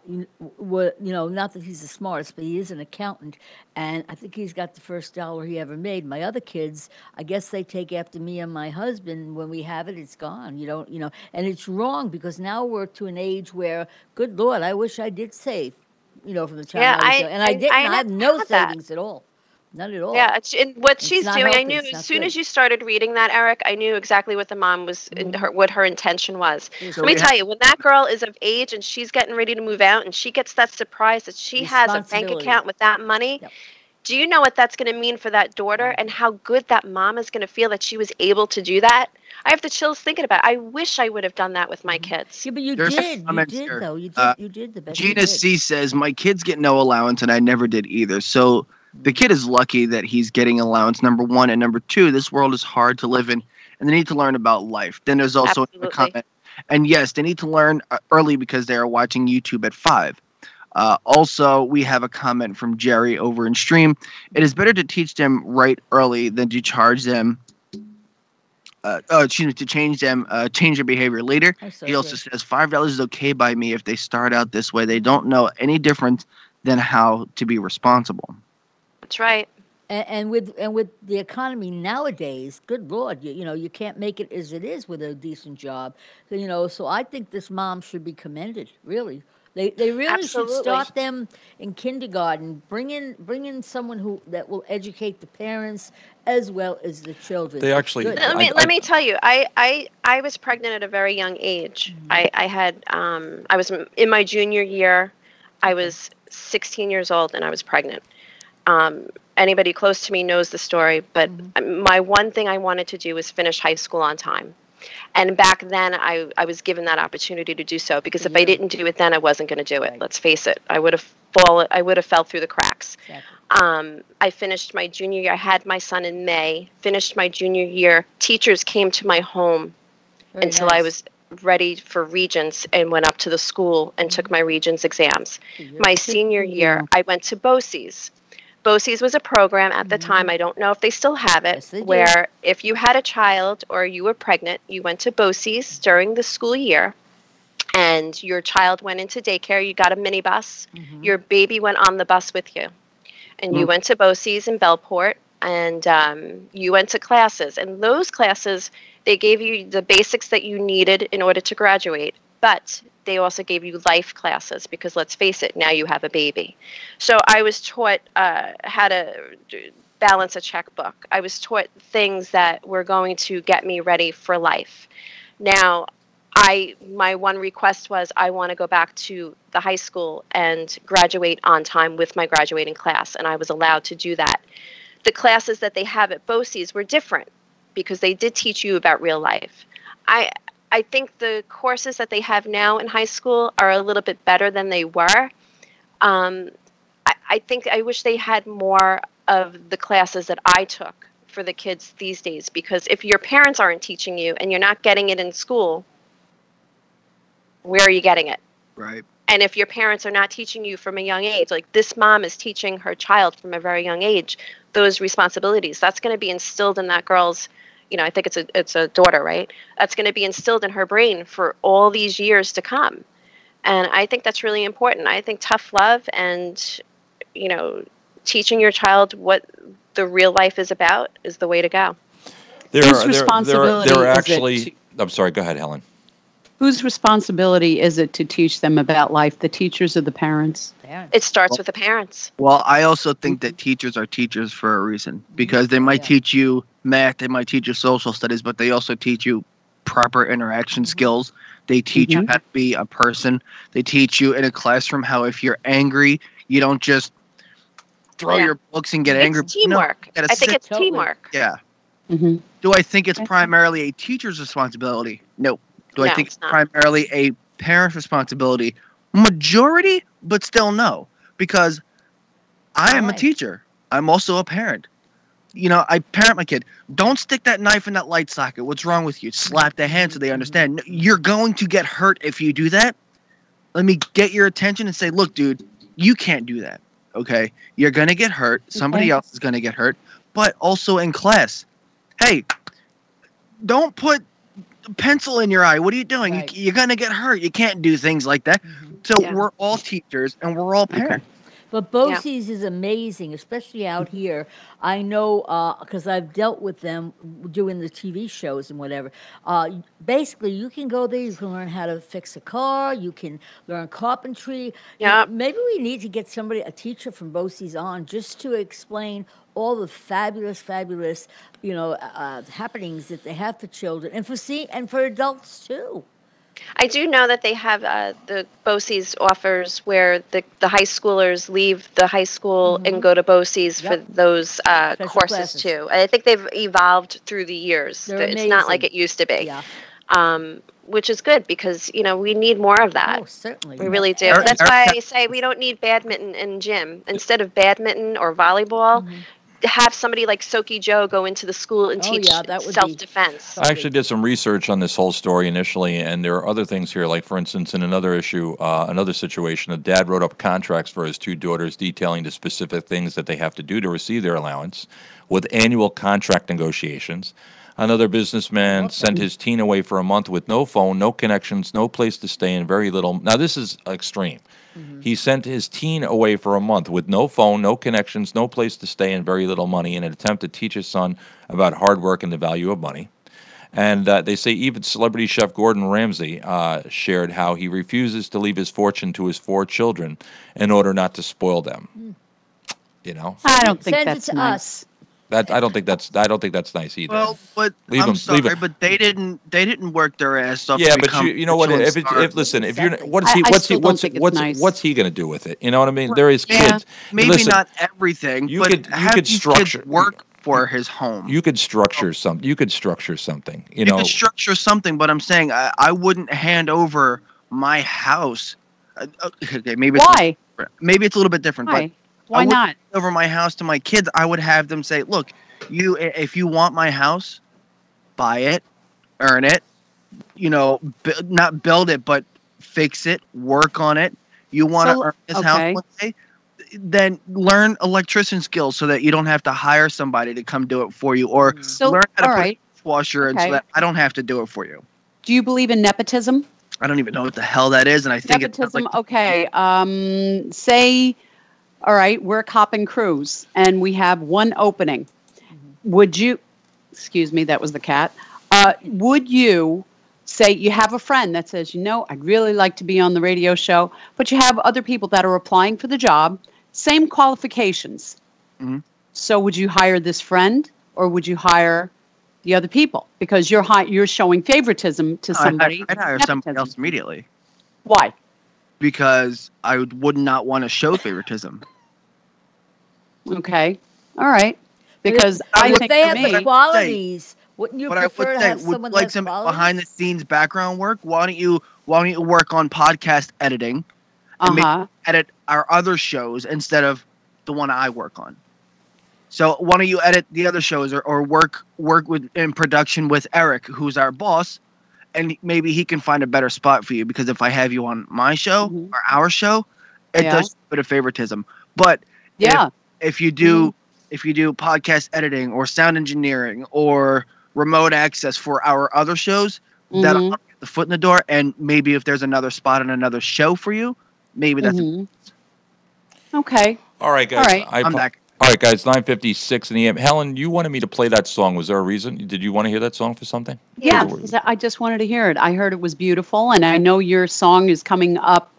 [SPEAKER 6] not that he's the smartest, but he is an accountant, and I think he's got the first dollar he ever made. My other kids, I guess they take after me and my husband. When we have it, it's gone. And it's wrong because now we're to an age where, good Lord, I wish I did save, from the time I was young. And I didn't. I have no savings at all. Not at all.
[SPEAKER 2] Yeah, and what she's doing,
[SPEAKER 6] healthy.
[SPEAKER 2] I knew as soon as you started reading that, Eric, I knew exactly what the mom was, what her intention was. Let me tell you, when that girl is of age and she's getting ready to move out and she gets that surprise that she has a bank account with that money, Do you know what that's going to mean for that daughter and how good that mom is going to feel that she was able to do that? I have the chills thinking about it. I wish I would have done that with my kids.
[SPEAKER 6] Yeah, but you
[SPEAKER 1] There's
[SPEAKER 6] did. You
[SPEAKER 1] comments
[SPEAKER 6] did,
[SPEAKER 1] here.
[SPEAKER 6] though. You did the best you
[SPEAKER 1] Gina
[SPEAKER 6] did.
[SPEAKER 1] C says, "My kids get no allowance, and I never did either." So the kid is lucky that he's getting allowance. Number one, and number two, this world is hard to live in, and they need to learn about life. Then there's also a comment, and yes, they need to learn early because they are watching YouTube at 5. Also, we have a comment from Jerry over in stream. It is better to teach them right early than to charge them. To change their behavior later. He also says $5 is okay by me if they start out this way. They don't know any different than how to be responsible.
[SPEAKER 2] That's right.
[SPEAKER 6] And with the economy nowadays, good Lord, you can't make it as it is with a decent job. So I think this mom should be commended. Really, they really should start them in kindergarten. Bring in someone that will educate the parents as well as the children.
[SPEAKER 5] They actually.
[SPEAKER 2] Let me tell you, I was pregnant at a very young age. Mm-hmm. I was in my junior year. I was 16 years old and I was pregnant. Anybody close to me knows the story, but my one thing I wanted to do was finish high school on time. And back then, I was given that opportunity to do so, because if I didn't do it then, I wasn't going to do it. Right. Let's face it. I would have fell through the cracks. Exactly. I finished my junior year. I had my son in May, finished my junior year. Teachers came to my home until I was ready for Regents and went up to the school and took my Regents exams. My senior year, I went to BOCES. BOCES was a program at the time, I don't know if they still have it, where if you had a child or you were pregnant, you went to BOCES during the school year, and your child went into daycare, you got a minibus, your baby went on the bus with you, and you went to BOCES in Bellport, and you went to classes, and those classes, they gave you the basics that you needed in order to graduate, but they also gave you life classes, because let's face it, now you have a baby. So I was taught how to balance a checkbook. I was taught things that were going to get me ready for life. Now, my one request was I want to go back to the high school and graduate on time with my graduating class, and I was allowed to do that. The classes that they have at BOCES were different because they did teach you about real life. I think the courses that they have now in high school are a little bit better than they were. I wish they had more of the classes that I took for the kids these days, because if your parents aren't teaching you and you're not getting it in school, where are you getting it?
[SPEAKER 1] Right.
[SPEAKER 2] And if your parents are not teaching you from a young age, like this mom is teaching her child from a very young age, those responsibilities, that's going to be instilled in that girl's, I think it's a daughter, right? That's going to be instilled in her brain for all these years to come. And I think that's really important. I think tough love and, teaching your child what the real life is about is the way to go.
[SPEAKER 3] Whose responsibility
[SPEAKER 5] there are actually, I'm sorry, go ahead, Helen.
[SPEAKER 3] Whose responsibility is it to teach them about life, the teachers or the parents?
[SPEAKER 2] It starts with the parents.
[SPEAKER 1] Well, I also think that teachers are teachers for a reason, because they might teach you math, they might teach you social studies, but they also teach you proper interaction skills. They teach you how to be a person. They teach you in a classroom how if you're angry, you don't just throw your books and get angry.
[SPEAKER 2] It's teamwork.
[SPEAKER 1] No,
[SPEAKER 2] I think it's teamwork.
[SPEAKER 1] Yeah. Do I think it's primarily a teacher's responsibility? No. Do I think it's primarily a parent's responsibility? Majority, but still no. Because I am a teacher. I'm also a parent. I parent my kid. Don't stick that knife in that light socket. What's wrong with you? Slap their hand so they understand. You're going to get hurt if you do that. Let me get your attention and say, look, dude, you can't do that. Okay? You're going to get hurt. Somebody else is going to get hurt. But also in class, hey, don't put pencil in your eye. What are you doing? Right. You're going to get hurt. You can't do things like that. So we're all teachers and we're all parents.
[SPEAKER 6] But BOCES is amazing, especially out here. I know because I've dealt with them doing the TV shows and whatever. Basically, you can go there. You can learn how to fix a car. You can learn carpentry.
[SPEAKER 2] Yeah.
[SPEAKER 6] Maybe we need to get a teacher from BOCES on just to explain all the fabulous, happenings that they have for children and for adults too.
[SPEAKER 2] I do know that they have the BOCES offers where the high schoolers leave the high school and go to BOCES for those courses
[SPEAKER 6] classes.
[SPEAKER 2] too. And I think they've evolved through the years.
[SPEAKER 6] They're
[SPEAKER 2] It's not like
[SPEAKER 6] amazing.
[SPEAKER 2] it used to be.
[SPEAKER 6] Yeah.
[SPEAKER 2] Which is good because we need more of that.
[SPEAKER 6] Oh, certainly.
[SPEAKER 2] We really do.
[SPEAKER 1] Eric-
[SPEAKER 2] That's
[SPEAKER 1] Eric-
[SPEAKER 2] why I say we don't need badminton and gym. Instead of badminton or volleyball, have somebody like Soki Joe go into the school and
[SPEAKER 6] Oh,
[SPEAKER 2] teach
[SPEAKER 6] yeah, that would be-
[SPEAKER 2] self-defense.
[SPEAKER 5] I actually did some research on this whole story initially, and there are other things here. Like, for instance, in another issue, another situation, a dad wrote up contracts for his two daughters detailing the specific things that they have to do to receive their allowance with annual contract negotiations. Another businessman sent his teen away for a month with no phone, no connections, no place to stay, and very little. Now, this is extreme. He sent his teen away for a month with no phone, no connections, no place to stay, and very little money in an attempt to teach his son about hard work and the value of money. And they say even celebrity chef Gordon Ramsay shared how he refuses to leave his fortune to his 4 children in order not to spoil them.
[SPEAKER 3] I don't think
[SPEAKER 6] Send it
[SPEAKER 3] that's
[SPEAKER 6] to
[SPEAKER 3] nice.
[SPEAKER 6] us.
[SPEAKER 5] I don't think that's nice either.
[SPEAKER 1] Well, but
[SPEAKER 5] Leave
[SPEAKER 1] I'm
[SPEAKER 5] 'em-
[SPEAKER 1] sorry,
[SPEAKER 5] leave 'em.
[SPEAKER 1] but they didn't work their ass off.
[SPEAKER 5] Yeah,
[SPEAKER 1] to
[SPEAKER 5] but
[SPEAKER 1] become
[SPEAKER 5] you know what?
[SPEAKER 1] Michelin
[SPEAKER 5] If
[SPEAKER 1] stars.
[SPEAKER 5] listen, if you're
[SPEAKER 6] Exactly.
[SPEAKER 5] what is he
[SPEAKER 3] I
[SPEAKER 5] what's he
[SPEAKER 3] still don't
[SPEAKER 5] what's
[SPEAKER 3] think it's
[SPEAKER 5] what's
[SPEAKER 3] nice.
[SPEAKER 5] what's he going to do with it? You know what I mean? There is
[SPEAKER 3] Yeah.
[SPEAKER 5] kids.
[SPEAKER 1] Maybe
[SPEAKER 5] Listen,
[SPEAKER 1] not everything,
[SPEAKER 5] you
[SPEAKER 1] but
[SPEAKER 5] could- you
[SPEAKER 1] have
[SPEAKER 5] could
[SPEAKER 1] these
[SPEAKER 5] structure-
[SPEAKER 1] kids work for his home.
[SPEAKER 5] You could structure something. You could structure something. You
[SPEAKER 1] You
[SPEAKER 5] know.
[SPEAKER 1] could structure something, but I'm saying I wouldn't hand over my house. Okay, maybe
[SPEAKER 3] Why?
[SPEAKER 1] maybe it's a little bit different,
[SPEAKER 3] Why?
[SPEAKER 1] but
[SPEAKER 3] Why
[SPEAKER 1] I wouldn't
[SPEAKER 3] not?
[SPEAKER 1] hand over my house to my kids. I would have them say, "Look, if you want my house, buy it, earn it. Not build it, but fix it, work on it. You want to
[SPEAKER 3] So,
[SPEAKER 1] earn this
[SPEAKER 3] okay.
[SPEAKER 1] house one day." Then learn electrician skills so that you don't have to hire somebody to come do it for you, or
[SPEAKER 3] So,
[SPEAKER 1] learn how to
[SPEAKER 3] all
[SPEAKER 1] put
[SPEAKER 3] right.
[SPEAKER 1] a washer in
[SPEAKER 3] Okay.
[SPEAKER 1] so that I don't have to do it for you.
[SPEAKER 3] Do you believe in nepotism?
[SPEAKER 1] I don't even know what the hell that is, and I think it's
[SPEAKER 3] Nepotism.
[SPEAKER 1] like
[SPEAKER 3] Okay. Say, all right, we're Cop and Cruise, and we have one opening. Would you? Excuse me, that was the cat. Would you say you have a friend that says, I'd really like to be on the radio show, but you have other people that are applying for the job, same qualifications.
[SPEAKER 1] Mhm.
[SPEAKER 3] So would you hire this friend or would you hire the other people? Because you're showing favoritism to somebody.
[SPEAKER 1] I'd hire somebody else immediately
[SPEAKER 3] Why?
[SPEAKER 1] because I would not want to show favoritism.
[SPEAKER 3] Okay. All right.
[SPEAKER 6] But
[SPEAKER 3] Because
[SPEAKER 6] if,
[SPEAKER 3] I
[SPEAKER 6] if
[SPEAKER 3] think
[SPEAKER 6] they
[SPEAKER 3] for
[SPEAKER 6] have
[SPEAKER 3] me,
[SPEAKER 6] the qualities, wouldn't you
[SPEAKER 1] But I
[SPEAKER 6] prefer
[SPEAKER 1] would
[SPEAKER 6] to
[SPEAKER 1] say,
[SPEAKER 6] have
[SPEAKER 1] would
[SPEAKER 6] someone
[SPEAKER 1] like
[SPEAKER 6] that's
[SPEAKER 1] some
[SPEAKER 6] qualities?
[SPEAKER 1] behind the scenes background work. Why don't you work on podcast editing and maybe edit our other shows instead of the one I work on? So why don't you edit the other shows or work with in production with Eric, who's our boss, and maybe he can find a better spot for you, because if I have you on my show or our show, it
[SPEAKER 3] Yeah.
[SPEAKER 1] does a bit of favoritism. But
[SPEAKER 3] yeah.
[SPEAKER 1] if you do podcast editing or sound engineering or remote access for our other shows, that'll help get the foot in the door. And maybe if there's another spot on another show for you, maybe that's
[SPEAKER 3] Okay.
[SPEAKER 5] All right, guys.
[SPEAKER 3] All right.
[SPEAKER 1] I'm back.
[SPEAKER 5] All right, guys. 9:56 in the AM. Helen, you wanted me to play that song. Was there a reason? Did you want to hear that song for something?
[SPEAKER 3] Yeah,
[SPEAKER 5] Or-
[SPEAKER 3] I just wanted to hear it. I heard it was beautiful, and I know your song is coming up.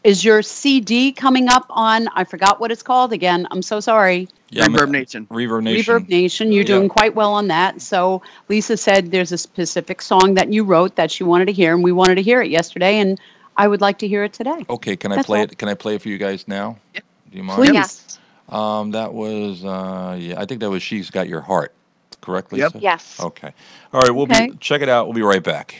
[SPEAKER 3] Is your CD coming up on? I forgot what it's called again. I'm so sorry.
[SPEAKER 5] Yeah,
[SPEAKER 1] Reverb Nation.
[SPEAKER 5] Reverb Nation.
[SPEAKER 3] Reverb Nation. You're doing quite well on that. So Lisa said there's a specific song that you wrote that she wanted to hear, and we wanted to hear it yesterday, and I would like to hear it today.
[SPEAKER 5] Okay, can I
[SPEAKER 3] That's
[SPEAKER 5] play
[SPEAKER 3] all.
[SPEAKER 5] it? Can I play it for you guys now?
[SPEAKER 1] Yep.
[SPEAKER 5] Do you mind?
[SPEAKER 3] Please.
[SPEAKER 2] Yes.
[SPEAKER 5] That was I think that was She's Got Your Heart. Correct, Lisa?
[SPEAKER 1] Yep.
[SPEAKER 2] Yes.
[SPEAKER 5] Okay. All right, we'll
[SPEAKER 3] Okay.
[SPEAKER 5] check it out. We'll be right back.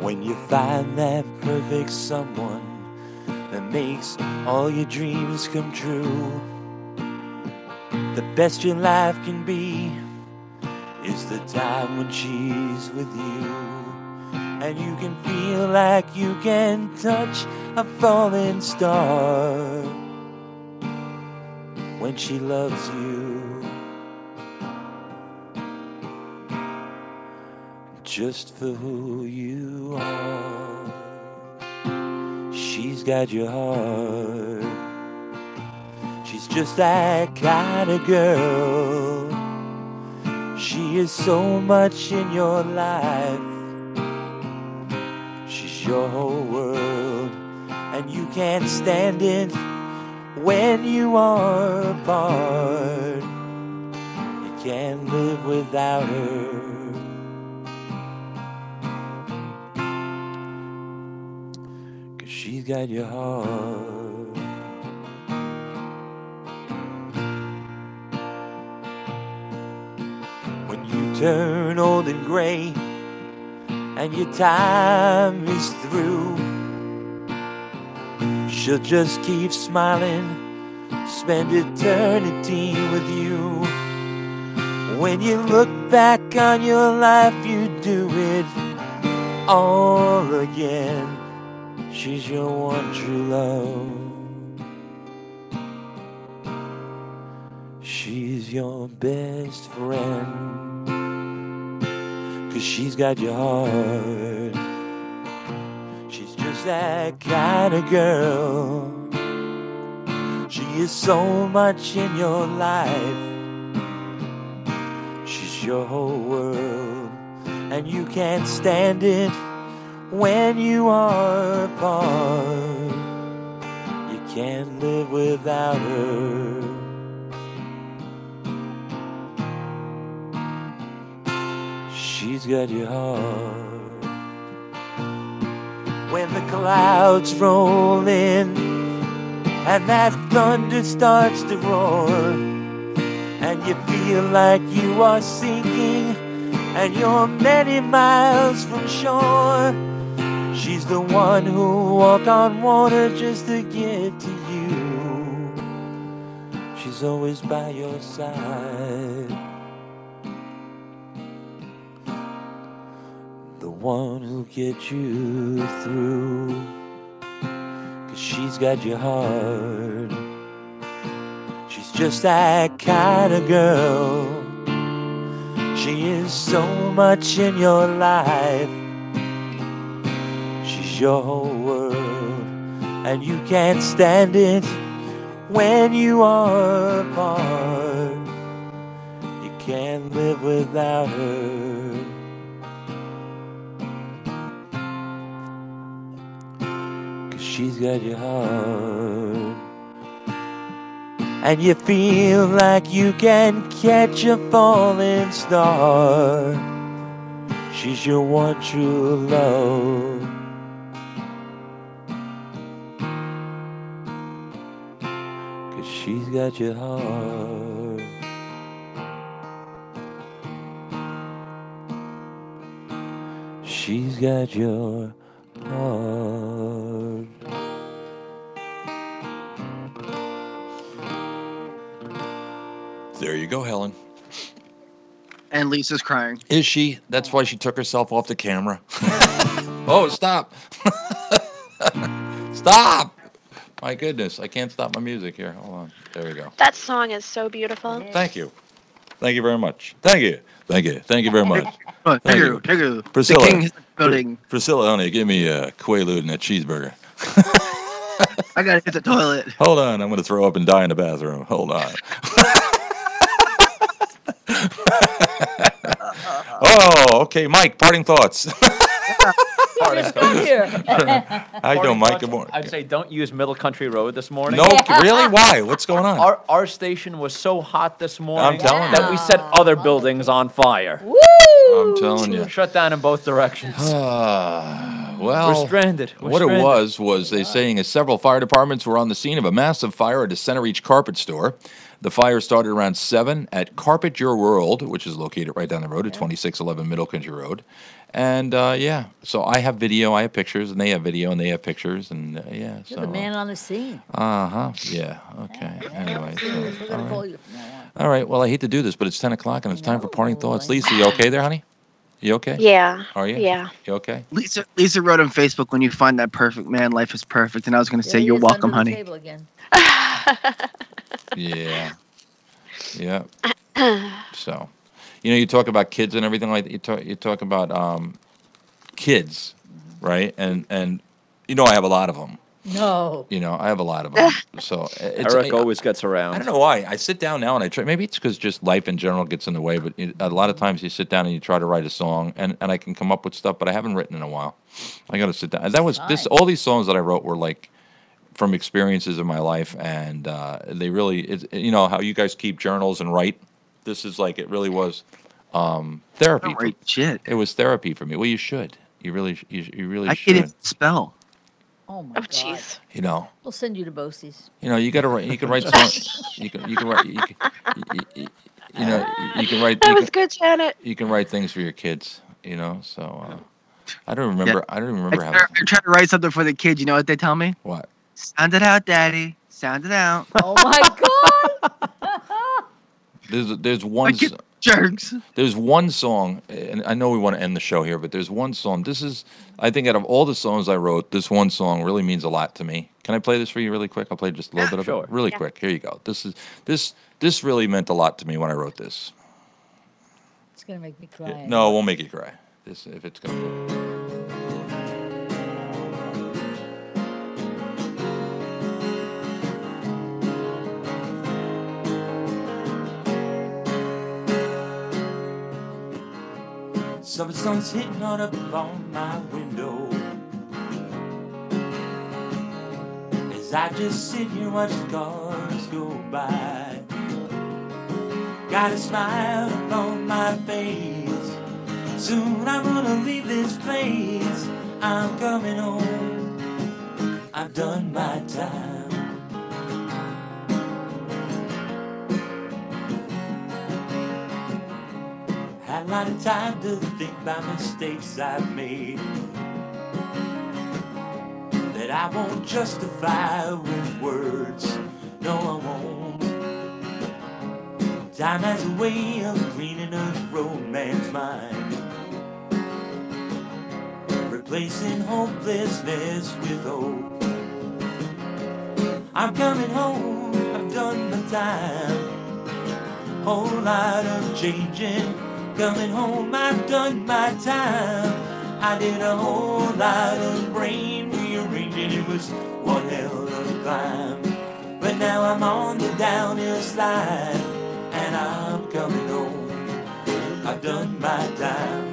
[SPEAKER 7] When you find that perfect someone that makes all your dreams come true, the best your life can be is the time when she's with you. And you can feel like you can touch a falling star when she loves you. Just for who you are. She's got your heart. She's just that kind of girl. She is so much in your life. She's your whole world, and you can't stand it when you are apart. You can't live without her. 'Cause she's got your heart. When you turn old and gray and your time is through, she'll just keep smiling, spend eternity with you. When you look back on your life, you do it all again. She's your one true love. She's your best friend. 'Cause she's got your heart. She's just that kind of girl. She is so much in your life. She's your whole world, and you can't stand it when you are apart. You can't live without her. She's got your heart. When the clouds roll in and that thunder starts to roar, and you feel like you are sinking and you're many miles from shore, she's the one who'll walk on water just to get to you. She's always by your side. The one who'll get you through. 'Cause she's got your heart. She's just that kind of girl. She is so much in your life. She's your whole world, and you can't stand it when you are apart. You can't live without her. 'Cause she's got your heart. And you feel like you can catch a falling star. She's your one true love. She's got your heart. She's got your heart.
[SPEAKER 5] There you go, Helen.
[SPEAKER 1] And Lisa's crying.
[SPEAKER 5] Is she? That's why she took herself off the camera. Oh, stop. Stop. My goodness, I can't stop my music here. Hold on. There we go.
[SPEAKER 2] That song is so beautiful.
[SPEAKER 5] Thank you. Thank you very much. Thank you. Thank you. Thank you very much.
[SPEAKER 1] Thank you.
[SPEAKER 5] Priscilla.
[SPEAKER 1] The king is building.
[SPEAKER 5] Priscilla, honey, give me a Quaalude and a cheeseburger.
[SPEAKER 1] I gotta hit the toilet.
[SPEAKER 5] Hold on. I'm going to throw up and die in the bathroom. Hold on. Oh, okay. Mike, parting thoughts.
[SPEAKER 6] Here.
[SPEAKER 5] How you doing, Mike? Good morning.
[SPEAKER 8] I'd say don't use Middle Country Road this morning.
[SPEAKER 5] No, really? Why? What's going on?
[SPEAKER 8] Our station was so hot this morning
[SPEAKER 5] I'm telling
[SPEAKER 8] that
[SPEAKER 5] you.
[SPEAKER 8] we set other buildings on fire.
[SPEAKER 6] Woo!
[SPEAKER 5] I'm telling you.
[SPEAKER 8] Shut down in both directions.
[SPEAKER 5] Well,
[SPEAKER 8] We're stranded.
[SPEAKER 5] What it was they saying is several fire departments were on the scene of a massive fire at a Center Reach carpet store. The fire started around 7 at Carpet Your World, which is located right down the road at 2611 Middle Country Road. And, yeah, so I have video, I have pictures, and they have video, and they have pictures, and, yeah.
[SPEAKER 6] You're
[SPEAKER 5] so,
[SPEAKER 6] the man on the scene.
[SPEAKER 5] Uh-huh, yeah, okay. Anyway,
[SPEAKER 6] We're going
[SPEAKER 5] so,
[SPEAKER 6] to
[SPEAKER 5] all
[SPEAKER 6] call
[SPEAKER 5] right.
[SPEAKER 6] you from now on.
[SPEAKER 5] All right, well, I hate to do this, but it's 10 o'clock, and it's time for parting thoughts. Lisa, you okay there, honey? You okay?
[SPEAKER 2] Yeah.
[SPEAKER 5] Are you?
[SPEAKER 2] Yeah.
[SPEAKER 5] You okay?
[SPEAKER 1] Lisa wrote on Facebook, when you find that perfect man, life is perfect. And I was going to say,
[SPEAKER 6] There he
[SPEAKER 1] you're
[SPEAKER 6] is
[SPEAKER 1] welcome,
[SPEAKER 6] under the
[SPEAKER 1] honey.
[SPEAKER 6] table again.
[SPEAKER 5] Yeah. Yeah. So, you talk about kids and everything like that. You talk about kids, right? And I have a lot of them.
[SPEAKER 6] No.
[SPEAKER 5] You know, I have a lot of them. So
[SPEAKER 8] Eric always gets around.
[SPEAKER 5] I don't know why. I sit down now and I try. Maybe it's because just life in general gets in the way. But a lot of times you sit down and you try to write a song, and I can come up with stuff, but I haven't written in a while. I got to sit down. And that was this. All these songs that I wrote were like from experiences in my life, and they really, you know, how you guys keep journals and write. This is like it really was therapy.
[SPEAKER 1] I don't write shit.
[SPEAKER 5] It was therapy for me. Well, you should. You really
[SPEAKER 1] I
[SPEAKER 5] should.
[SPEAKER 1] can't even spell.
[SPEAKER 6] Oh my God.
[SPEAKER 2] Jeez.
[SPEAKER 5] You know.
[SPEAKER 6] We'll send you to Bosie's.
[SPEAKER 5] You know, you got to write. You can write songs. You can write. You know, you can write.
[SPEAKER 2] That was good, Janet.
[SPEAKER 5] You can write things for your kids. You know, so I don't remember. Yeah. I don't remember how.
[SPEAKER 1] I try to write something for the kids. You know what they tell me?
[SPEAKER 5] What?
[SPEAKER 1] Sound it out, Daddy. Sound it out.
[SPEAKER 6] Oh my God.
[SPEAKER 5] There's one.
[SPEAKER 1] Jerks.
[SPEAKER 5] There's one song, and I know we want to end the show here, but there's one song. This is, I think, out of all the songs I wrote, this one song really means a lot to me. Can I play this for you really quick? I'll play just a little bit of it. Really quick. Here you go. This really meant a lot to me when I wrote this.
[SPEAKER 6] It's gonna make me cry.
[SPEAKER 5] No, it won't make you cry. This, if it's gonna.
[SPEAKER 7] Summer sun's hitting on up on my window as I just sit here and watch the cars go by. Got a smile on my face. Soon I'm gonna leave this place. I'm coming home. I've done my time. Had a lot of time to think about mistakes I've made that I won't justify with words. No, I won't. Time has a way of cleaning up romance mind, replacing hopelessness with hope. I'm coming home, I've done my time. Whole lot of changing. Coming home, I've done my time. I did a whole lot of brain rearranging. It was one hell of a climb. But now I'm on the downhill slide, and I'm coming home. I've done my time.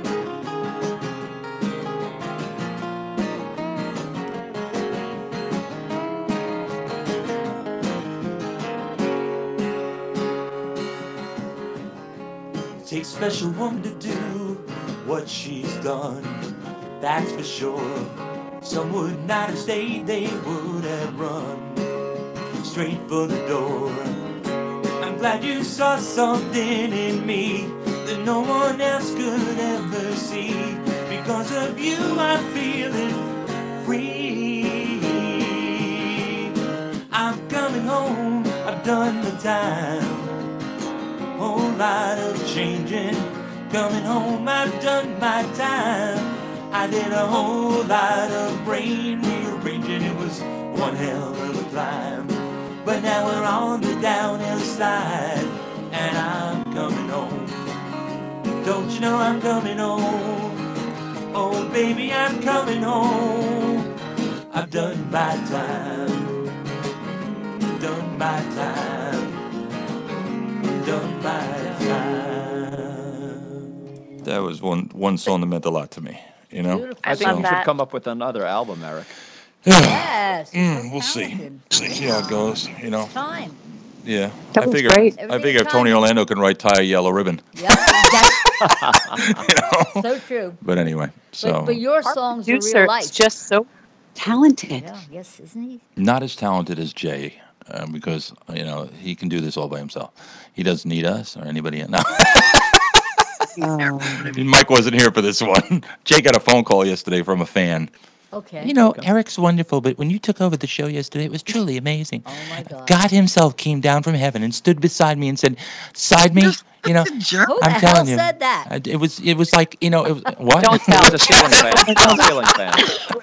[SPEAKER 7] Takes a special woman to do what she's done, that's for sure. Some would not have stayed, they would have run straight for the door. I'm glad you saw something in me that no one else could ever see. Because of you I'm feeling free. I'm coming home, I've done the time. Whole lot of changing. Coming home, I've done my time. I did a whole lot of brain rearranging. It was one hell of a climb. But now we're on the downhill slide, and I'm coming home. Don't you know I'm coming home? Oh baby, I'm coming home. I've done my time. Done my time. Done my time.
[SPEAKER 5] That was one song that meant a lot to me. You know,
[SPEAKER 6] Beautiful.
[SPEAKER 8] I think
[SPEAKER 2] love
[SPEAKER 8] you
[SPEAKER 2] that.
[SPEAKER 8] should come up with another album, Eric.
[SPEAKER 6] Yes.
[SPEAKER 5] We'll see. See how it goes. You know.
[SPEAKER 6] Time.
[SPEAKER 5] Yeah.
[SPEAKER 3] That was great.
[SPEAKER 5] I figure if Tony Orlando can write "Tie a Yellow Ribbon."
[SPEAKER 6] Yeah, that's
[SPEAKER 5] You know?
[SPEAKER 6] so true.
[SPEAKER 5] But anyway, so
[SPEAKER 6] But your songs are
[SPEAKER 3] Producer
[SPEAKER 6] real life.
[SPEAKER 3] is just so talented.
[SPEAKER 6] Yeah, yes, isn't he?
[SPEAKER 5] not as talented as Jay, because you know he can do this all by himself. He doesn't need us or anybody. No. Mike wasn't here for this one. Jay got a phone call yesterday from a fan.
[SPEAKER 6] Okay.
[SPEAKER 9] You know, Eric's wonderful, but when you took over the show yesterday, it was truly amazing.
[SPEAKER 6] Oh my God.
[SPEAKER 9] God himself came down from heaven and stood beside me and said, "Side me, You know,
[SPEAKER 1] Jerk.
[SPEAKER 6] Who the
[SPEAKER 9] I'm
[SPEAKER 6] hell
[SPEAKER 9] telling you,
[SPEAKER 6] said that?
[SPEAKER 9] it was like, you know, it was, what?
[SPEAKER 3] Don't
[SPEAKER 8] He
[SPEAKER 3] tell.
[SPEAKER 8] was a ceiling fan. He was a ceiling fan.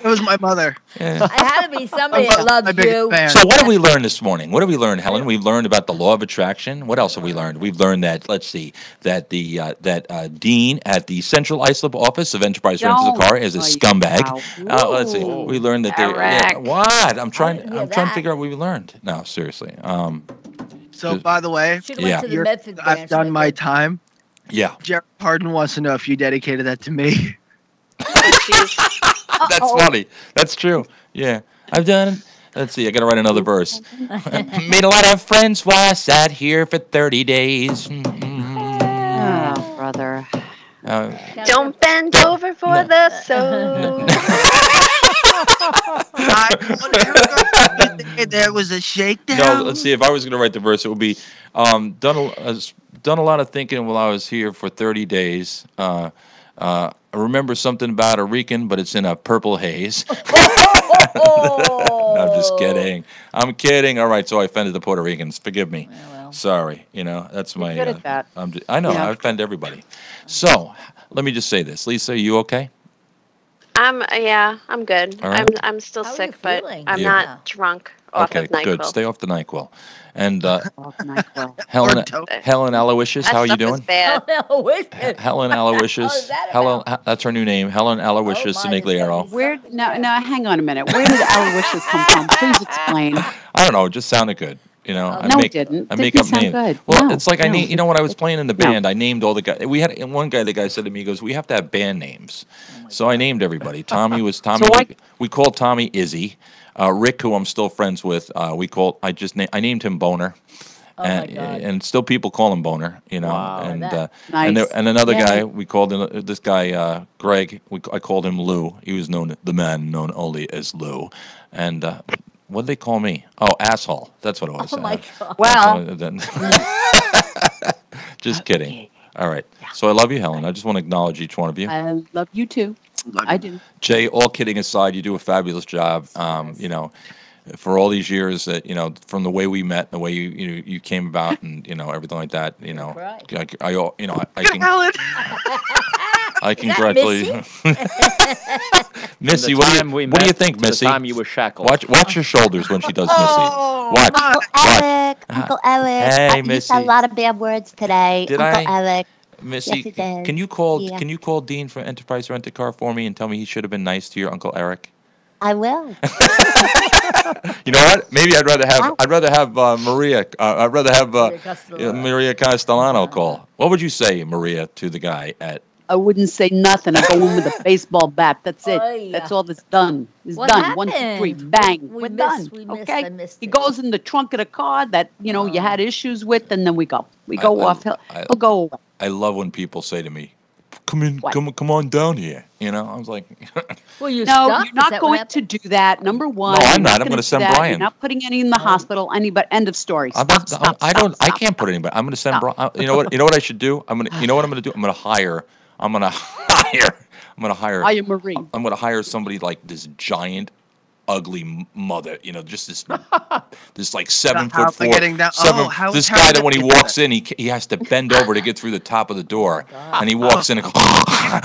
[SPEAKER 1] It was my mother.
[SPEAKER 9] Yeah.
[SPEAKER 6] It had to be somebody that
[SPEAKER 1] My
[SPEAKER 6] loves
[SPEAKER 1] biggest
[SPEAKER 6] you.
[SPEAKER 1] fan.
[SPEAKER 9] So what have we learned this morning? What have we learned, Helen? We've learned about the law of attraction. What else have we learned? We've learned that, let's see, that the dean at the Central Islip office of Enterprise Rental
[SPEAKER 3] Don't.
[SPEAKER 9] Car is a
[SPEAKER 3] Oh,
[SPEAKER 9] scumbag.
[SPEAKER 3] wow.
[SPEAKER 9] Let's see.
[SPEAKER 6] Ooh.
[SPEAKER 9] We learned that they.
[SPEAKER 2] Eric.
[SPEAKER 9] What? I'm trying.
[SPEAKER 6] didn't hear
[SPEAKER 9] I'm trying to
[SPEAKER 6] that.
[SPEAKER 9] figure out what we learned. No, seriously.
[SPEAKER 1] So, by the way,
[SPEAKER 6] Should
[SPEAKER 9] Yeah.
[SPEAKER 6] have went to the
[SPEAKER 1] you're-
[SPEAKER 6] Medford
[SPEAKER 1] I've
[SPEAKER 6] branch.
[SPEAKER 1] done
[SPEAKER 6] like
[SPEAKER 1] my
[SPEAKER 6] that.
[SPEAKER 1] time.
[SPEAKER 9] Yeah.
[SPEAKER 1] Jared Harden wants to know if you dedicated that to me.
[SPEAKER 9] That's funny. That's true. Yeah. I've done. Let's see. I got to write another verse. Made a lot of friends while I sat here for 30 days.
[SPEAKER 3] Oh, brother.
[SPEAKER 2] Don't bend over for the soul.
[SPEAKER 1] There was a shakedown.
[SPEAKER 9] No, let's see. If I was going to write the verse, it would be done a lot of thinking while I was here for 30 days. I remember something about a Rican, but it's in a purple haze. No, I'm just kidding. I'm kidding. All right, so I offended the Puerto Ricans. Forgive me.
[SPEAKER 6] well.
[SPEAKER 9] Sorry. You know, that's my.
[SPEAKER 3] good at that.
[SPEAKER 9] I know.
[SPEAKER 3] Yeah.
[SPEAKER 9] I offend everybody. So let me just say this, Lisa. Are you okay?
[SPEAKER 2] Yeah, I'm good.
[SPEAKER 9] All right.
[SPEAKER 2] I'm still
[SPEAKER 6] How are you
[SPEAKER 2] sick, but
[SPEAKER 6] feeling?
[SPEAKER 2] I'm
[SPEAKER 9] Yeah.
[SPEAKER 2] not drunk off
[SPEAKER 9] Okay,
[SPEAKER 2] of NyQuil.
[SPEAKER 9] good. Stay off the NyQuil. And
[SPEAKER 3] Oh, NyQuil.
[SPEAKER 9] Helen,
[SPEAKER 1] Or dope.
[SPEAKER 9] Helen Aloysius,
[SPEAKER 2] That
[SPEAKER 9] how are you
[SPEAKER 2] stuff was
[SPEAKER 9] doing?
[SPEAKER 2] bad.
[SPEAKER 6] Oh, wait a minute.
[SPEAKER 9] Helen
[SPEAKER 6] What
[SPEAKER 9] Aloysius.
[SPEAKER 6] is that
[SPEAKER 9] Helen,
[SPEAKER 6] about?
[SPEAKER 9] that's her new name. Helen Aloysius
[SPEAKER 6] Oh, my, there's gotta
[SPEAKER 9] Sinigliero.
[SPEAKER 6] be
[SPEAKER 3] Where?
[SPEAKER 6] something
[SPEAKER 3] No,
[SPEAKER 6] there.
[SPEAKER 3] no. Hang on a minute. Where did Aloysius come from? Please explain.
[SPEAKER 9] I don't know. It just sounded good. You know, I
[SPEAKER 3] No, it
[SPEAKER 9] make,
[SPEAKER 3] didn't.
[SPEAKER 9] I make
[SPEAKER 3] Didn't
[SPEAKER 9] up
[SPEAKER 3] sound
[SPEAKER 9] names.
[SPEAKER 3] good.
[SPEAKER 9] Well,
[SPEAKER 3] No,
[SPEAKER 9] it's like I
[SPEAKER 3] no.
[SPEAKER 9] name. You know, when I was playing in the
[SPEAKER 3] No.
[SPEAKER 9] band, I named all the guys. We had and one guy. The guy said to me, he goes, "We have to have band names." So I named everybody. Tommy was Tommy.
[SPEAKER 3] So why-
[SPEAKER 9] we called Tommy Izzy. Rick, who I'm still friends with, I named him Boner.
[SPEAKER 6] Oh, my God.
[SPEAKER 9] And still people call him Boner, you know.
[SPEAKER 8] Wow.
[SPEAKER 9] And
[SPEAKER 6] That.
[SPEAKER 3] Nice.
[SPEAKER 9] and another
[SPEAKER 3] Yeah.
[SPEAKER 9] guy we called him, this guy Greg. I called him Lou. He was the man known only as Lou. And what did they call me? Oh, asshole. That's what it was.
[SPEAKER 6] Oh, my God.
[SPEAKER 3] Well,
[SPEAKER 9] Just kidding. All right. So I love you, Helen. I just want to acknowledge each one of you.
[SPEAKER 3] I love you too. I do.
[SPEAKER 9] Jay, all kidding aside, you do a fabulous job. You know, for all these years that, you know, from the way we met, the way you came about, and you know everything like that. You know,
[SPEAKER 6] Right.
[SPEAKER 9] I congratulate you, Missy. What do you think, Missy?
[SPEAKER 8] The time you were shackled.
[SPEAKER 9] Watch your shoulders when she does Missy. Watch.
[SPEAKER 10] Uncle Eric, Uncle Eric.
[SPEAKER 9] Hey,
[SPEAKER 10] you
[SPEAKER 9] Missy.
[SPEAKER 10] said a lot of bad words today.
[SPEAKER 9] Did
[SPEAKER 10] Uncle
[SPEAKER 9] I?
[SPEAKER 10] Eric.
[SPEAKER 9] Missy,
[SPEAKER 10] Yes, it did.
[SPEAKER 9] can you call
[SPEAKER 10] Yeah.
[SPEAKER 9] Dean from Enterprise Rent a Car for me and tell me he should have been nice to your Uncle Eric?
[SPEAKER 10] I will.
[SPEAKER 9] You know what? Maybe I'd rather have Maria. I'd rather have
[SPEAKER 6] Castellano.
[SPEAKER 9] Maria Castellano call. What would you say, Maria, to the guy at?
[SPEAKER 3] I wouldn't say nothing. I go in with a baseball bat. That's it.
[SPEAKER 6] Oh, yeah.
[SPEAKER 3] That's all that's done. It's
[SPEAKER 6] What
[SPEAKER 3] done. 1, 2, 3,
[SPEAKER 6] happened?
[SPEAKER 3] bang.
[SPEAKER 6] We
[SPEAKER 3] We're
[SPEAKER 6] missed-
[SPEAKER 3] done.
[SPEAKER 6] we missed-
[SPEAKER 3] Okay.
[SPEAKER 6] I missed
[SPEAKER 3] He
[SPEAKER 6] it.
[SPEAKER 3] goes in the trunk of the car that you
[SPEAKER 6] Oh.
[SPEAKER 3] had issues with, and then we go. We go
[SPEAKER 9] I-
[SPEAKER 3] off. He'll go away.
[SPEAKER 9] I love when people say to me, "Come in,
[SPEAKER 3] What?
[SPEAKER 9] come on down here." You know, I was like,
[SPEAKER 6] Well, you
[SPEAKER 3] No,
[SPEAKER 6] stuck?
[SPEAKER 3] you're
[SPEAKER 6] Is
[SPEAKER 3] not
[SPEAKER 6] that what
[SPEAKER 3] going
[SPEAKER 6] happened?
[SPEAKER 3] to do that. Number one.
[SPEAKER 9] No, I'm
[SPEAKER 3] You're
[SPEAKER 9] not. I'm
[SPEAKER 3] gonna
[SPEAKER 9] gonna
[SPEAKER 3] do
[SPEAKER 9] send
[SPEAKER 3] that.
[SPEAKER 9] Brian.
[SPEAKER 3] You're not putting any in the hospital. Anybody. End of story.
[SPEAKER 9] I'm
[SPEAKER 3] Stop.
[SPEAKER 9] not,
[SPEAKER 3] Stop.
[SPEAKER 9] I don't.
[SPEAKER 3] Stop,
[SPEAKER 9] I can't put anybody. I'm going to send.
[SPEAKER 3] Stop.
[SPEAKER 9] You know what? You know what I should do? You know what I'm going to do? I'm going to hire. I'm going to hire.
[SPEAKER 3] Hire Marie.
[SPEAKER 9] I'm going to hire somebody like this giant, ugly mother. You know, just this like 7
[SPEAKER 1] How
[SPEAKER 9] foot four.
[SPEAKER 1] forgetting that-
[SPEAKER 9] seven-
[SPEAKER 1] oh, how
[SPEAKER 9] this
[SPEAKER 1] how
[SPEAKER 9] guy
[SPEAKER 1] did
[SPEAKER 9] that when he
[SPEAKER 1] I get
[SPEAKER 9] walks in, he has to bend over to get through the top of the door, and he walks in and goes,
[SPEAKER 1] Hi.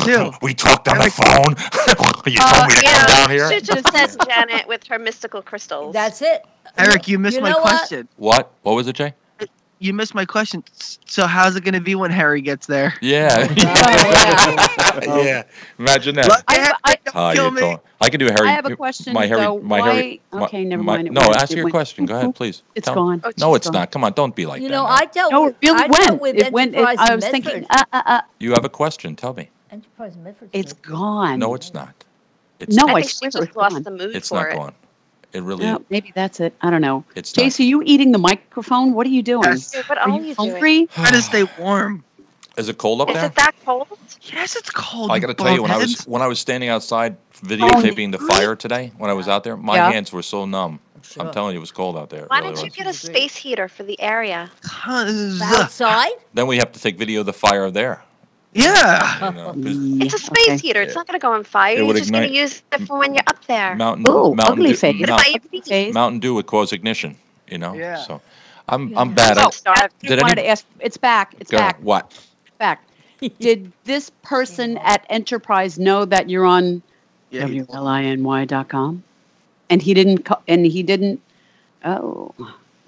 [SPEAKER 1] Too.
[SPEAKER 9] We talked on the phone. You told me to come down here.
[SPEAKER 2] She just said Janet with her mystical crystals.
[SPEAKER 6] That's it.
[SPEAKER 1] Eric, you missed my
[SPEAKER 6] know what?
[SPEAKER 1] question.
[SPEAKER 9] What? What was it, Jay?
[SPEAKER 1] You missed my question. So how's it going to be when Harry gets there?
[SPEAKER 9] Yeah.
[SPEAKER 6] Oh,
[SPEAKER 9] Yeah. Imagine that.
[SPEAKER 1] Look,
[SPEAKER 3] I-
[SPEAKER 1] Harry,
[SPEAKER 3] I-
[SPEAKER 1] don't
[SPEAKER 9] Oh,
[SPEAKER 1] kill
[SPEAKER 9] you're
[SPEAKER 1] me.
[SPEAKER 9] calling. I can do Harry.
[SPEAKER 3] I have a question,
[SPEAKER 9] My Harry.
[SPEAKER 3] though.
[SPEAKER 9] My Harry.
[SPEAKER 3] Why- okay, never mind. It
[SPEAKER 9] No,
[SPEAKER 3] went.
[SPEAKER 9] ask
[SPEAKER 3] It
[SPEAKER 9] your
[SPEAKER 3] went.
[SPEAKER 9] question. Go ahead, please.
[SPEAKER 3] It's
[SPEAKER 9] Tell-
[SPEAKER 3] gone.
[SPEAKER 9] No, it's
[SPEAKER 3] gone.
[SPEAKER 9] not. Come on, don't be like
[SPEAKER 6] You
[SPEAKER 9] that.
[SPEAKER 6] know,
[SPEAKER 9] now.
[SPEAKER 6] I dealt
[SPEAKER 3] No,
[SPEAKER 6] with,
[SPEAKER 3] it really
[SPEAKER 6] I dealt
[SPEAKER 3] went.
[SPEAKER 6] with
[SPEAKER 3] It went.
[SPEAKER 6] Enterprise
[SPEAKER 3] I was
[SPEAKER 6] Medford.
[SPEAKER 3] thinking.
[SPEAKER 9] You have a question. Tell me.
[SPEAKER 6] Enterprise Medford.
[SPEAKER 3] It's gone.
[SPEAKER 9] No, it's not. It's
[SPEAKER 3] No,
[SPEAKER 2] I
[SPEAKER 3] I
[SPEAKER 2] think she
[SPEAKER 3] swear
[SPEAKER 2] just
[SPEAKER 3] it's
[SPEAKER 2] lost
[SPEAKER 3] gone.
[SPEAKER 2] the mood
[SPEAKER 9] It's
[SPEAKER 2] for
[SPEAKER 9] not
[SPEAKER 2] it.
[SPEAKER 9] gone. It really.
[SPEAKER 3] No, maybe that's it. I don't know.
[SPEAKER 9] It's not.
[SPEAKER 3] Jace, are you eating the microphone? What are you doing?
[SPEAKER 1] Yes.
[SPEAKER 2] What
[SPEAKER 3] Are
[SPEAKER 2] are
[SPEAKER 3] you
[SPEAKER 2] you doing?
[SPEAKER 3] hungry?
[SPEAKER 1] Try to stay warm.
[SPEAKER 9] Is it cold up
[SPEAKER 2] Is
[SPEAKER 9] there?
[SPEAKER 2] it that cold?
[SPEAKER 1] Yes, it's cold.
[SPEAKER 9] I got to tell you,
[SPEAKER 1] bald
[SPEAKER 9] when I was standing outside videotaping the fire today, when I was out there, my
[SPEAKER 3] Yeah.
[SPEAKER 9] hands were so numb.
[SPEAKER 6] Sure.
[SPEAKER 9] I'm telling you, it was cold out there. It
[SPEAKER 2] Why
[SPEAKER 9] really
[SPEAKER 2] don't you
[SPEAKER 9] was.
[SPEAKER 2] get a space heater for the area?
[SPEAKER 1] heads.
[SPEAKER 6] Outside?
[SPEAKER 9] Then we have to take video of the fire there.
[SPEAKER 1] Yeah.
[SPEAKER 9] You know, 'cause
[SPEAKER 2] It's a space
[SPEAKER 3] Okay.
[SPEAKER 2] heater. It's not going to go on fire.
[SPEAKER 9] It
[SPEAKER 2] You're
[SPEAKER 9] would
[SPEAKER 2] just going to
[SPEAKER 9] ignite.
[SPEAKER 2] use it for when you're up there.
[SPEAKER 9] Mountain
[SPEAKER 3] Ooh,
[SPEAKER 9] Mountain
[SPEAKER 3] ugly
[SPEAKER 9] Dew-
[SPEAKER 3] face.
[SPEAKER 2] It's
[SPEAKER 9] Mount-
[SPEAKER 2] by your feet.
[SPEAKER 3] Face.
[SPEAKER 9] Mountain Dew would cause ignition, you know?
[SPEAKER 1] Yeah.
[SPEAKER 9] So,
[SPEAKER 5] I'm bad.
[SPEAKER 3] Oh,
[SPEAKER 2] Starved.
[SPEAKER 3] I wanted to ask. It's back. It's
[SPEAKER 5] Go
[SPEAKER 3] back.
[SPEAKER 5] ahead. What?
[SPEAKER 3] Back. Did this person at Enterprise know that you're on
[SPEAKER 1] Yeah,
[SPEAKER 3] WLINY.com? And he didn't. And he didn't. Oh,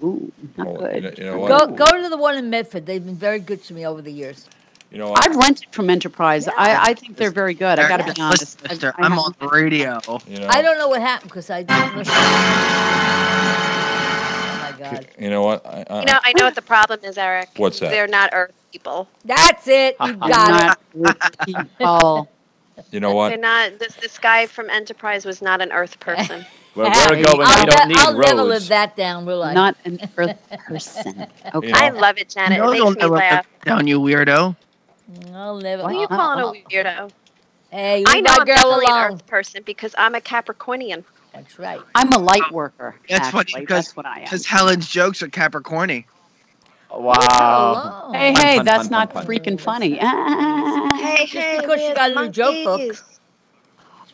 [SPEAKER 3] ooh, not good.
[SPEAKER 5] You know what?
[SPEAKER 6] Go to the one in Medford. They've been very good to me over the years.
[SPEAKER 5] You know what?
[SPEAKER 3] I've rented from Enterprise.
[SPEAKER 6] Yeah.
[SPEAKER 3] I think they're very good. I got to be honest.
[SPEAKER 1] Listen, mister, I'm on the radio.
[SPEAKER 5] You know,
[SPEAKER 6] I don't know what happened because I didn't listen. Oh my God.
[SPEAKER 5] You know what?
[SPEAKER 2] I know what the problem is, Eric.
[SPEAKER 5] What's that?
[SPEAKER 2] They're not Earth people.
[SPEAKER 6] That's it. You got it.
[SPEAKER 3] People.
[SPEAKER 5] You know what?
[SPEAKER 2] They're not. This guy from Enterprise was not an Earth person.
[SPEAKER 8] Where we're going, we don't need
[SPEAKER 6] I'll never live
[SPEAKER 8] roads.
[SPEAKER 6] that down, will I?
[SPEAKER 3] Not an Earth person. Okay.
[SPEAKER 5] You know?
[SPEAKER 2] I love it, Janet.
[SPEAKER 1] No,
[SPEAKER 2] It
[SPEAKER 1] you'll
[SPEAKER 2] makes me
[SPEAKER 1] never
[SPEAKER 2] laugh.
[SPEAKER 1] live down, you weirdo.
[SPEAKER 6] I'll never.
[SPEAKER 2] Who are you calling a weirdo?
[SPEAKER 6] Hey,
[SPEAKER 2] I
[SPEAKER 6] leave
[SPEAKER 2] know
[SPEAKER 6] my
[SPEAKER 2] I'm
[SPEAKER 6] girl
[SPEAKER 2] definitely an
[SPEAKER 6] alone.
[SPEAKER 2] Earth person because I'm a Capricornian.
[SPEAKER 6] That's right.
[SPEAKER 3] I'm a light worker.
[SPEAKER 1] That's funny
[SPEAKER 3] actually.
[SPEAKER 1] because
[SPEAKER 3] That's what I am.
[SPEAKER 1] Helen's jokes are Capricorny.
[SPEAKER 8] Wow.
[SPEAKER 6] Alone.
[SPEAKER 3] Hey,
[SPEAKER 8] Pun,
[SPEAKER 3] hey,
[SPEAKER 8] pun,
[SPEAKER 3] that's
[SPEAKER 8] pun,
[SPEAKER 3] not
[SPEAKER 8] pun, pun.
[SPEAKER 3] freaking funny.
[SPEAKER 2] Hey,
[SPEAKER 6] Just because she got a new joke book.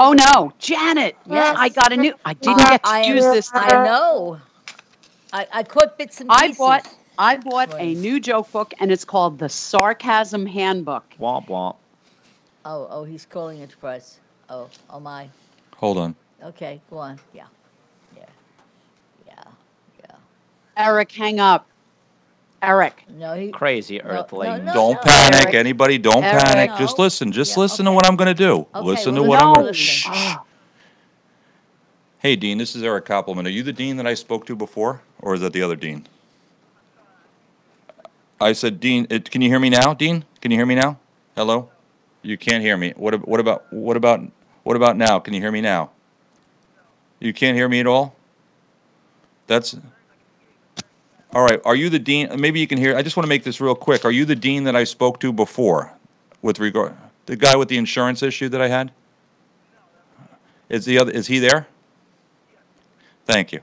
[SPEAKER 3] Oh no, Janet!
[SPEAKER 6] Yes.
[SPEAKER 3] I got a new. I didn't get to use this.
[SPEAKER 6] I know. I caught bits and pieces.
[SPEAKER 3] I bought a new joke book, and it's called the Sarcasm Handbook.
[SPEAKER 8] Womp womp.
[SPEAKER 6] Oh, he's calling Enterprise. Oh my.
[SPEAKER 5] Hold on.
[SPEAKER 6] Okay, go on. Yeah.
[SPEAKER 3] Eric, hang up. Eric.
[SPEAKER 6] No, he.
[SPEAKER 8] Crazy Earthling.
[SPEAKER 5] Don't
[SPEAKER 6] no,
[SPEAKER 5] panic,
[SPEAKER 3] Eric.
[SPEAKER 5] anybody. Don't
[SPEAKER 3] Eric.
[SPEAKER 5] panic.
[SPEAKER 6] No.
[SPEAKER 5] Just listen. Just
[SPEAKER 6] Yeah,
[SPEAKER 5] listen to
[SPEAKER 6] okay.
[SPEAKER 5] what I'm going to do.
[SPEAKER 6] Okay,
[SPEAKER 5] Listen to
[SPEAKER 6] well,
[SPEAKER 5] what
[SPEAKER 6] no.
[SPEAKER 5] I'm going to.
[SPEAKER 6] Shh.
[SPEAKER 5] Hey, Dean. This is Eric Koppelman. Are you the dean that I spoke to before, or is that the other dean? I said, Dean. Can you hear me now, Dean? Can you hear me now? Hello. You can't hear me. What about now? Can you hear me now? You can't hear me at all? That's all right. Are you the dean? Maybe you can hear. I just want to make this real quick. Are you the dean that I spoke to before with regard the guy with the insurance issue that I had? Is he there? Thank you.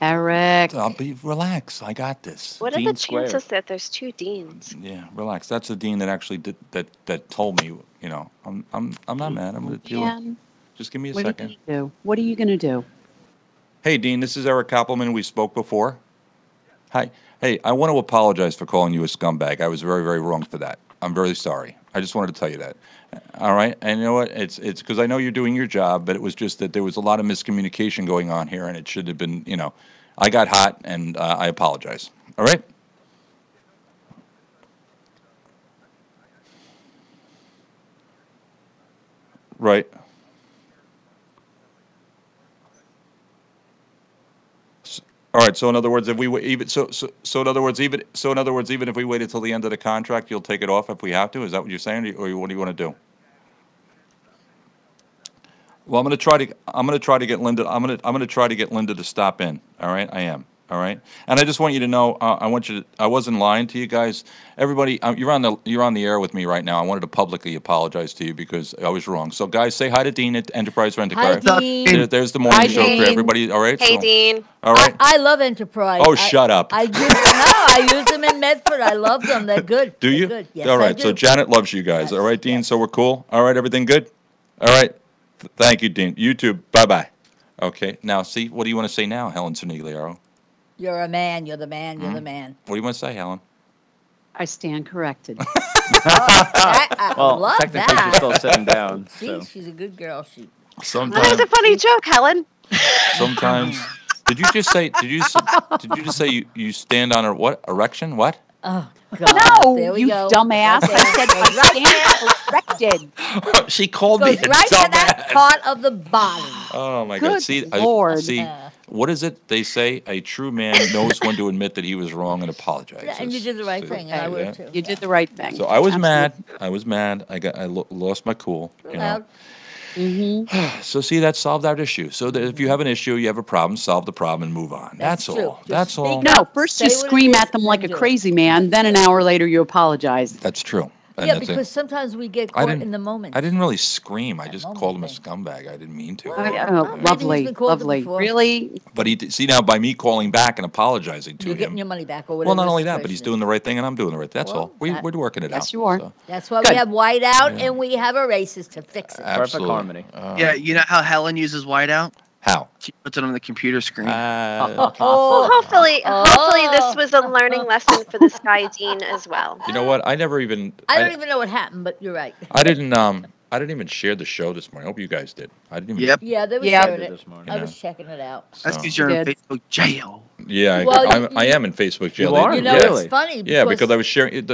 [SPEAKER 3] Eric.
[SPEAKER 5] Relax. I got this.
[SPEAKER 2] What are
[SPEAKER 8] Dean
[SPEAKER 2] the
[SPEAKER 8] squared.
[SPEAKER 2] chances that there's two deans?
[SPEAKER 5] Yeah, relax. That's the dean that actually did that told me, I'm not mad. I'm going to deal with.
[SPEAKER 3] Dan,
[SPEAKER 5] Just give me a
[SPEAKER 3] what are you
[SPEAKER 5] second.
[SPEAKER 3] gonna do? What are you gonna do?
[SPEAKER 5] Hey, Dean, this is Eric Koppelman. We spoke before. Hi. Hey, I want to apologize for calling you a scumbag. I was very, very wrong for that. I'm very sorry. I just wanted to tell you that. All right? And you know what? It's because I know you're doing your job, but it was just that there was a lot of miscommunication going on here, and it should have been, I got hot, and I apologize. All right? Right. All right. So in other words, if we even in other words, even if we waited till the end of the contract, you'll take it off if we have to. Is that what you're saying, or what do you want to do? Well, I'm going to try to get Linda. I'm going to try to get Linda to stop in. All right. I am. All right. And I just want you to know, I wasn't lying to you guys. Everybody, you're on the air with me right now. I wanted to publicly apologize to you because I was wrong. So guys, say hi to Dean at Enterprise Rent-A-Car.
[SPEAKER 6] Hi, Dean.
[SPEAKER 5] There's the morning
[SPEAKER 3] Hi,
[SPEAKER 5] show
[SPEAKER 3] Dean.
[SPEAKER 5] for everybody. All right.
[SPEAKER 2] Hey, Dean.
[SPEAKER 5] All right.
[SPEAKER 6] I love Enterprise.
[SPEAKER 5] Oh, shut up.
[SPEAKER 6] I use them in Medford. I love them. They're good.
[SPEAKER 5] Do you?
[SPEAKER 6] They're good. Yes,
[SPEAKER 5] All
[SPEAKER 6] I
[SPEAKER 5] right. So
[SPEAKER 6] do.
[SPEAKER 5] Janet loves you guys. All right, Dean.
[SPEAKER 6] Yes.
[SPEAKER 5] So we're cool. All right. Everything good? All right. Thank you, Dean. You too. Bye-bye. Okay. Now, see, what do you want to say now, Helen Cernigliaro?
[SPEAKER 6] You're a man. You're the man. You're the man.
[SPEAKER 5] What do you want to say, Helen?
[SPEAKER 3] I stand corrected.
[SPEAKER 6] I
[SPEAKER 8] Well,
[SPEAKER 6] love
[SPEAKER 8] technically
[SPEAKER 6] that.
[SPEAKER 8] she's still sitting down.
[SPEAKER 6] See,
[SPEAKER 8] So.
[SPEAKER 6] she's a good girl.
[SPEAKER 2] That was
[SPEAKER 5] Sometimes.
[SPEAKER 2] a funny joke, Helen.
[SPEAKER 5] Sometimes. Did you just say? Did you just say you stand on a what erection? What?
[SPEAKER 6] Oh God!
[SPEAKER 3] No,
[SPEAKER 6] there we
[SPEAKER 3] you
[SPEAKER 6] go.
[SPEAKER 3] dumbass.
[SPEAKER 6] Okay.
[SPEAKER 3] I said I stand corrected.
[SPEAKER 5] She called me
[SPEAKER 6] Goes
[SPEAKER 5] a
[SPEAKER 6] right to that
[SPEAKER 5] dumbass.
[SPEAKER 6] part of the body.
[SPEAKER 5] Oh my God!
[SPEAKER 3] Good
[SPEAKER 5] See,
[SPEAKER 3] Lord.
[SPEAKER 5] see, what is it they say? A true man knows when to admit that he was wrong and apologizes.
[SPEAKER 6] And you did the right
[SPEAKER 5] See,
[SPEAKER 6] thing, and I
[SPEAKER 5] see
[SPEAKER 6] would
[SPEAKER 5] that?
[SPEAKER 6] too.
[SPEAKER 3] You did the right thing.
[SPEAKER 5] So I was
[SPEAKER 3] Absolutely.
[SPEAKER 5] mad. I was mad. I lost my cool. You know.
[SPEAKER 6] Loud.
[SPEAKER 5] So see, that solved that issue. So that if you have an issue, you have a problem, solve the problem and move on. That's
[SPEAKER 6] That's true.
[SPEAKER 5] all.
[SPEAKER 6] Just
[SPEAKER 5] That's
[SPEAKER 6] speak
[SPEAKER 5] all.
[SPEAKER 6] up.
[SPEAKER 3] No, first
[SPEAKER 6] Say
[SPEAKER 3] you
[SPEAKER 6] what it
[SPEAKER 3] scream
[SPEAKER 6] is
[SPEAKER 3] at them like
[SPEAKER 6] and
[SPEAKER 3] a
[SPEAKER 6] do it.
[SPEAKER 3] crazy man, then an hour later you apologize.
[SPEAKER 5] That's true. And
[SPEAKER 6] Yeah,
[SPEAKER 5] that's it.
[SPEAKER 6] because sometimes we get
[SPEAKER 5] I
[SPEAKER 6] caught
[SPEAKER 5] didn't-
[SPEAKER 6] in the moment.
[SPEAKER 5] I didn't really scream. I just
[SPEAKER 6] moment
[SPEAKER 5] called him a
[SPEAKER 6] thing.
[SPEAKER 5] scumbag. I didn't mean to.
[SPEAKER 6] Well,
[SPEAKER 3] Oh,
[SPEAKER 6] maybe he's
[SPEAKER 3] lovely,
[SPEAKER 6] been called it
[SPEAKER 3] lovely.
[SPEAKER 6] before.
[SPEAKER 3] Really?
[SPEAKER 5] But see now by me calling back and apologizing to
[SPEAKER 6] You're
[SPEAKER 5] him.
[SPEAKER 6] getting your money back or whatever.
[SPEAKER 5] Well, not
[SPEAKER 6] the
[SPEAKER 5] only that, but he's
[SPEAKER 6] situation
[SPEAKER 5] doing the right thing and I'm doing the right thing. That's
[SPEAKER 6] Well,
[SPEAKER 5] all. We're working it out.
[SPEAKER 3] Yes, you are.
[SPEAKER 5] So,
[SPEAKER 6] is. That's why
[SPEAKER 3] Good.
[SPEAKER 6] we have whiteout
[SPEAKER 5] Yeah.
[SPEAKER 6] and we have erasers to fix it.
[SPEAKER 5] absolutely.
[SPEAKER 8] harmony.
[SPEAKER 1] Yeah, you know how Helen uses whiteout?
[SPEAKER 5] How?
[SPEAKER 1] She puts it on the computer screen.
[SPEAKER 2] Well, hopefully this was a learning lesson for this guy Dean as well.
[SPEAKER 5] You know what? I don't even
[SPEAKER 6] know what happened, but you're right.
[SPEAKER 5] I didn't even share the show this morning. I hope you guys did. I didn't even.
[SPEAKER 1] Yep.
[SPEAKER 6] Yeah, they were
[SPEAKER 3] Yeah.
[SPEAKER 6] sharing it.
[SPEAKER 8] This morning.
[SPEAKER 6] I was checking it out.
[SPEAKER 1] That's
[SPEAKER 5] So-
[SPEAKER 1] because you're in
[SPEAKER 3] Did.
[SPEAKER 1] Facebook jail.
[SPEAKER 5] Yeah,
[SPEAKER 6] Well,
[SPEAKER 5] I am in Facebook jail.
[SPEAKER 8] You are?
[SPEAKER 6] You know,
[SPEAKER 8] Really?
[SPEAKER 6] it's funny.
[SPEAKER 5] Yeah, because I was sharing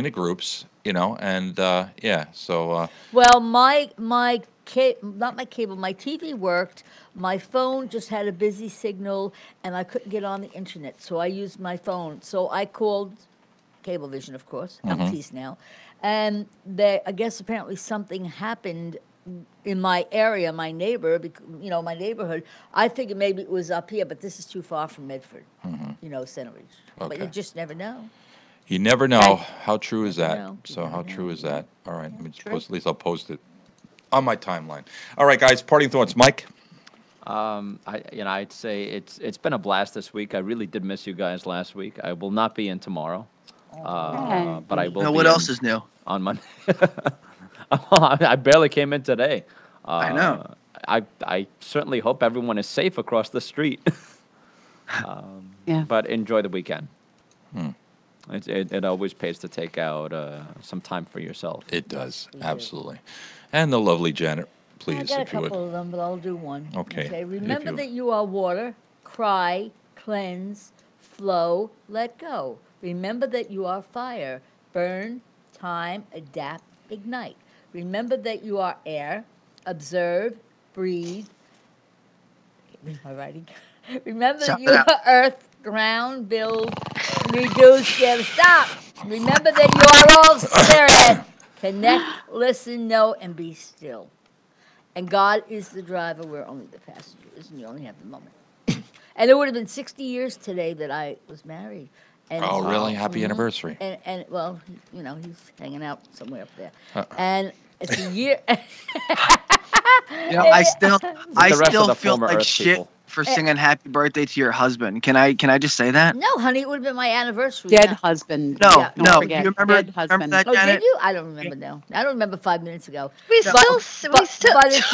[SPEAKER 5] the groups, and yeah, so
[SPEAKER 6] Well, my not my cable, my TV worked. My phone just had a busy signal, and I couldn't get on the internet, so I used my phone. So I called Cablevision, of course, Altice now, and I guess apparently something happened in my area, my neighbor, my neighborhood. I figured maybe it was up here, but this is too far from Medford, Center Ridge. But
[SPEAKER 5] Okay.
[SPEAKER 6] you just never know.
[SPEAKER 5] you never know. How true is
[SPEAKER 6] Never
[SPEAKER 5] that?
[SPEAKER 6] know.
[SPEAKER 5] So how true is that? All right, let me just
[SPEAKER 3] True.
[SPEAKER 5] post. At least I'll post it on my timeline. All right, guys. Parting thoughts, Mike.
[SPEAKER 8] I'd say it's been a blast this week. I really did miss you guys last week. I will not be in tomorrow, but I will.
[SPEAKER 1] Now,
[SPEAKER 8] be
[SPEAKER 1] what
[SPEAKER 8] in
[SPEAKER 1] else is new?
[SPEAKER 8] on Monday? I barely came in today.
[SPEAKER 1] I know.
[SPEAKER 8] I certainly hope everyone is safe across the street.
[SPEAKER 3] Yeah.
[SPEAKER 8] But enjoy the weekend. It always pays to take out some time for yourself.
[SPEAKER 5] It does absolutely, and the lovely Janet. Please,
[SPEAKER 6] I got a
[SPEAKER 5] if you would.
[SPEAKER 6] couple of them, but I'll do one.
[SPEAKER 5] Okay, if
[SPEAKER 6] Remember
[SPEAKER 5] you-
[SPEAKER 6] that you are water. Cry, cleanse, flow, let go. Remember that you are fire. Burn, time, adapt, ignite. Remember that you are air. Observe, breathe. Read my writing. Remember that
[SPEAKER 1] Sound
[SPEAKER 6] you
[SPEAKER 1] it
[SPEAKER 6] are earth, ground, build, reduce, give, stop. Remember that you are all spirit. Connect, listen, know, and be still. And God is the driver, we're only the passengers, and you only have the moment. And it would have been 60 years today that I was married. And
[SPEAKER 5] Oh, really? Happy anniversary.
[SPEAKER 6] And well, he's hanging out somewhere up there. And it's a year.
[SPEAKER 1] I still
[SPEAKER 8] rest of the
[SPEAKER 1] feel
[SPEAKER 8] former
[SPEAKER 1] like
[SPEAKER 8] Earth
[SPEAKER 1] shit
[SPEAKER 8] people.
[SPEAKER 1] for singing "Happy Birthday" to your husband. Can I just say that?
[SPEAKER 6] No, honey, it would have been my anniversary.
[SPEAKER 3] Dead
[SPEAKER 6] now.
[SPEAKER 3] husband.
[SPEAKER 1] No,
[SPEAKER 3] Yeah, don't
[SPEAKER 1] no.
[SPEAKER 3] forget.
[SPEAKER 1] Do you remember,
[SPEAKER 3] Dead
[SPEAKER 1] remember
[SPEAKER 3] husband.
[SPEAKER 1] that,
[SPEAKER 6] Oh,
[SPEAKER 1] Janet?
[SPEAKER 6] did you? I don't remember now. I don't remember 5 minutes ago.
[SPEAKER 2] We still.
[SPEAKER 6] But it's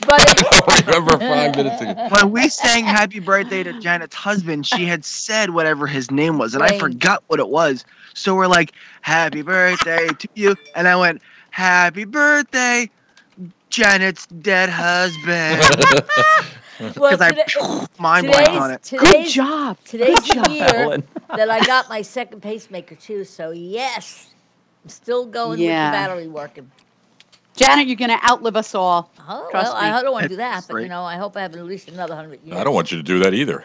[SPEAKER 6] but it,
[SPEAKER 5] Remember 5 minutes ago.
[SPEAKER 1] When we sang "Happy Birthday" to Janet's husband, she had said whatever his name was, and I
[SPEAKER 6] Wayne.
[SPEAKER 1] forgot what it was. So we're like, "Happy birthday to you," and I went, "Happy birthday, Janet's dead husband,"
[SPEAKER 6] well,
[SPEAKER 1] because mind blanked on it.
[SPEAKER 3] Good job.
[SPEAKER 6] Today's
[SPEAKER 3] Good
[SPEAKER 6] the
[SPEAKER 3] job.
[SPEAKER 6] year
[SPEAKER 8] Ellen.
[SPEAKER 6] that I got my second pacemaker too. So yes, I'm still going with the
[SPEAKER 3] Yeah.
[SPEAKER 6] battery working.
[SPEAKER 3] Janet, you're going to outlive us all.
[SPEAKER 6] Oh,
[SPEAKER 3] Trust
[SPEAKER 6] well,
[SPEAKER 3] me.
[SPEAKER 6] I don't want to do that,
[SPEAKER 1] That's
[SPEAKER 6] but
[SPEAKER 1] great.
[SPEAKER 6] I hope I have at least another 100 years.
[SPEAKER 5] I don't want you to do that either.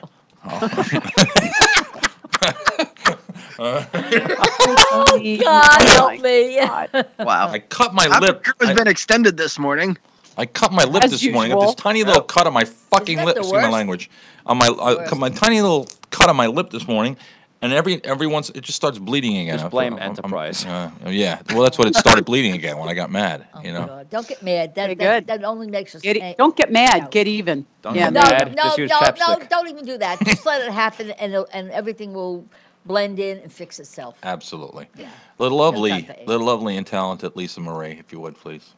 [SPEAKER 6] Oh God, help me!
[SPEAKER 1] Wow.
[SPEAKER 5] I cut my
[SPEAKER 1] Our
[SPEAKER 5] lip.
[SPEAKER 1] crew has been extended this morning.
[SPEAKER 5] I cut my lip
[SPEAKER 3] As
[SPEAKER 5] this morning. I have
[SPEAKER 3] usual.
[SPEAKER 5] this tiny little cut on my fucking
[SPEAKER 6] Isn't that
[SPEAKER 5] lip.
[SPEAKER 6] the
[SPEAKER 5] Excuse my
[SPEAKER 6] worst?
[SPEAKER 5] language. On my
[SPEAKER 6] worst.
[SPEAKER 5] cut my tiny little cut on my lip this morning, and every once it just starts bleeding again.
[SPEAKER 8] Just blame Enterprise.
[SPEAKER 5] Yeah, well, that's what it started bleeding again when I got mad.
[SPEAKER 6] Oh,
[SPEAKER 5] You know.
[SPEAKER 6] God. Don't get mad.
[SPEAKER 3] Very
[SPEAKER 6] That
[SPEAKER 3] good.
[SPEAKER 6] only makes us.
[SPEAKER 3] Don't get mad.
[SPEAKER 6] No.
[SPEAKER 3] Get even.
[SPEAKER 8] Don't
[SPEAKER 3] Yeah,
[SPEAKER 8] get
[SPEAKER 6] No,
[SPEAKER 8] mad.
[SPEAKER 6] no,
[SPEAKER 8] Just use
[SPEAKER 6] no,
[SPEAKER 8] chapstick.
[SPEAKER 6] don't even do that. Just let it happen, and everything will blend in and fix itself.
[SPEAKER 5] Absolutely.
[SPEAKER 6] Yeah.
[SPEAKER 5] The
[SPEAKER 6] That's
[SPEAKER 5] lovely and talented Lisa Marie, if you would, please.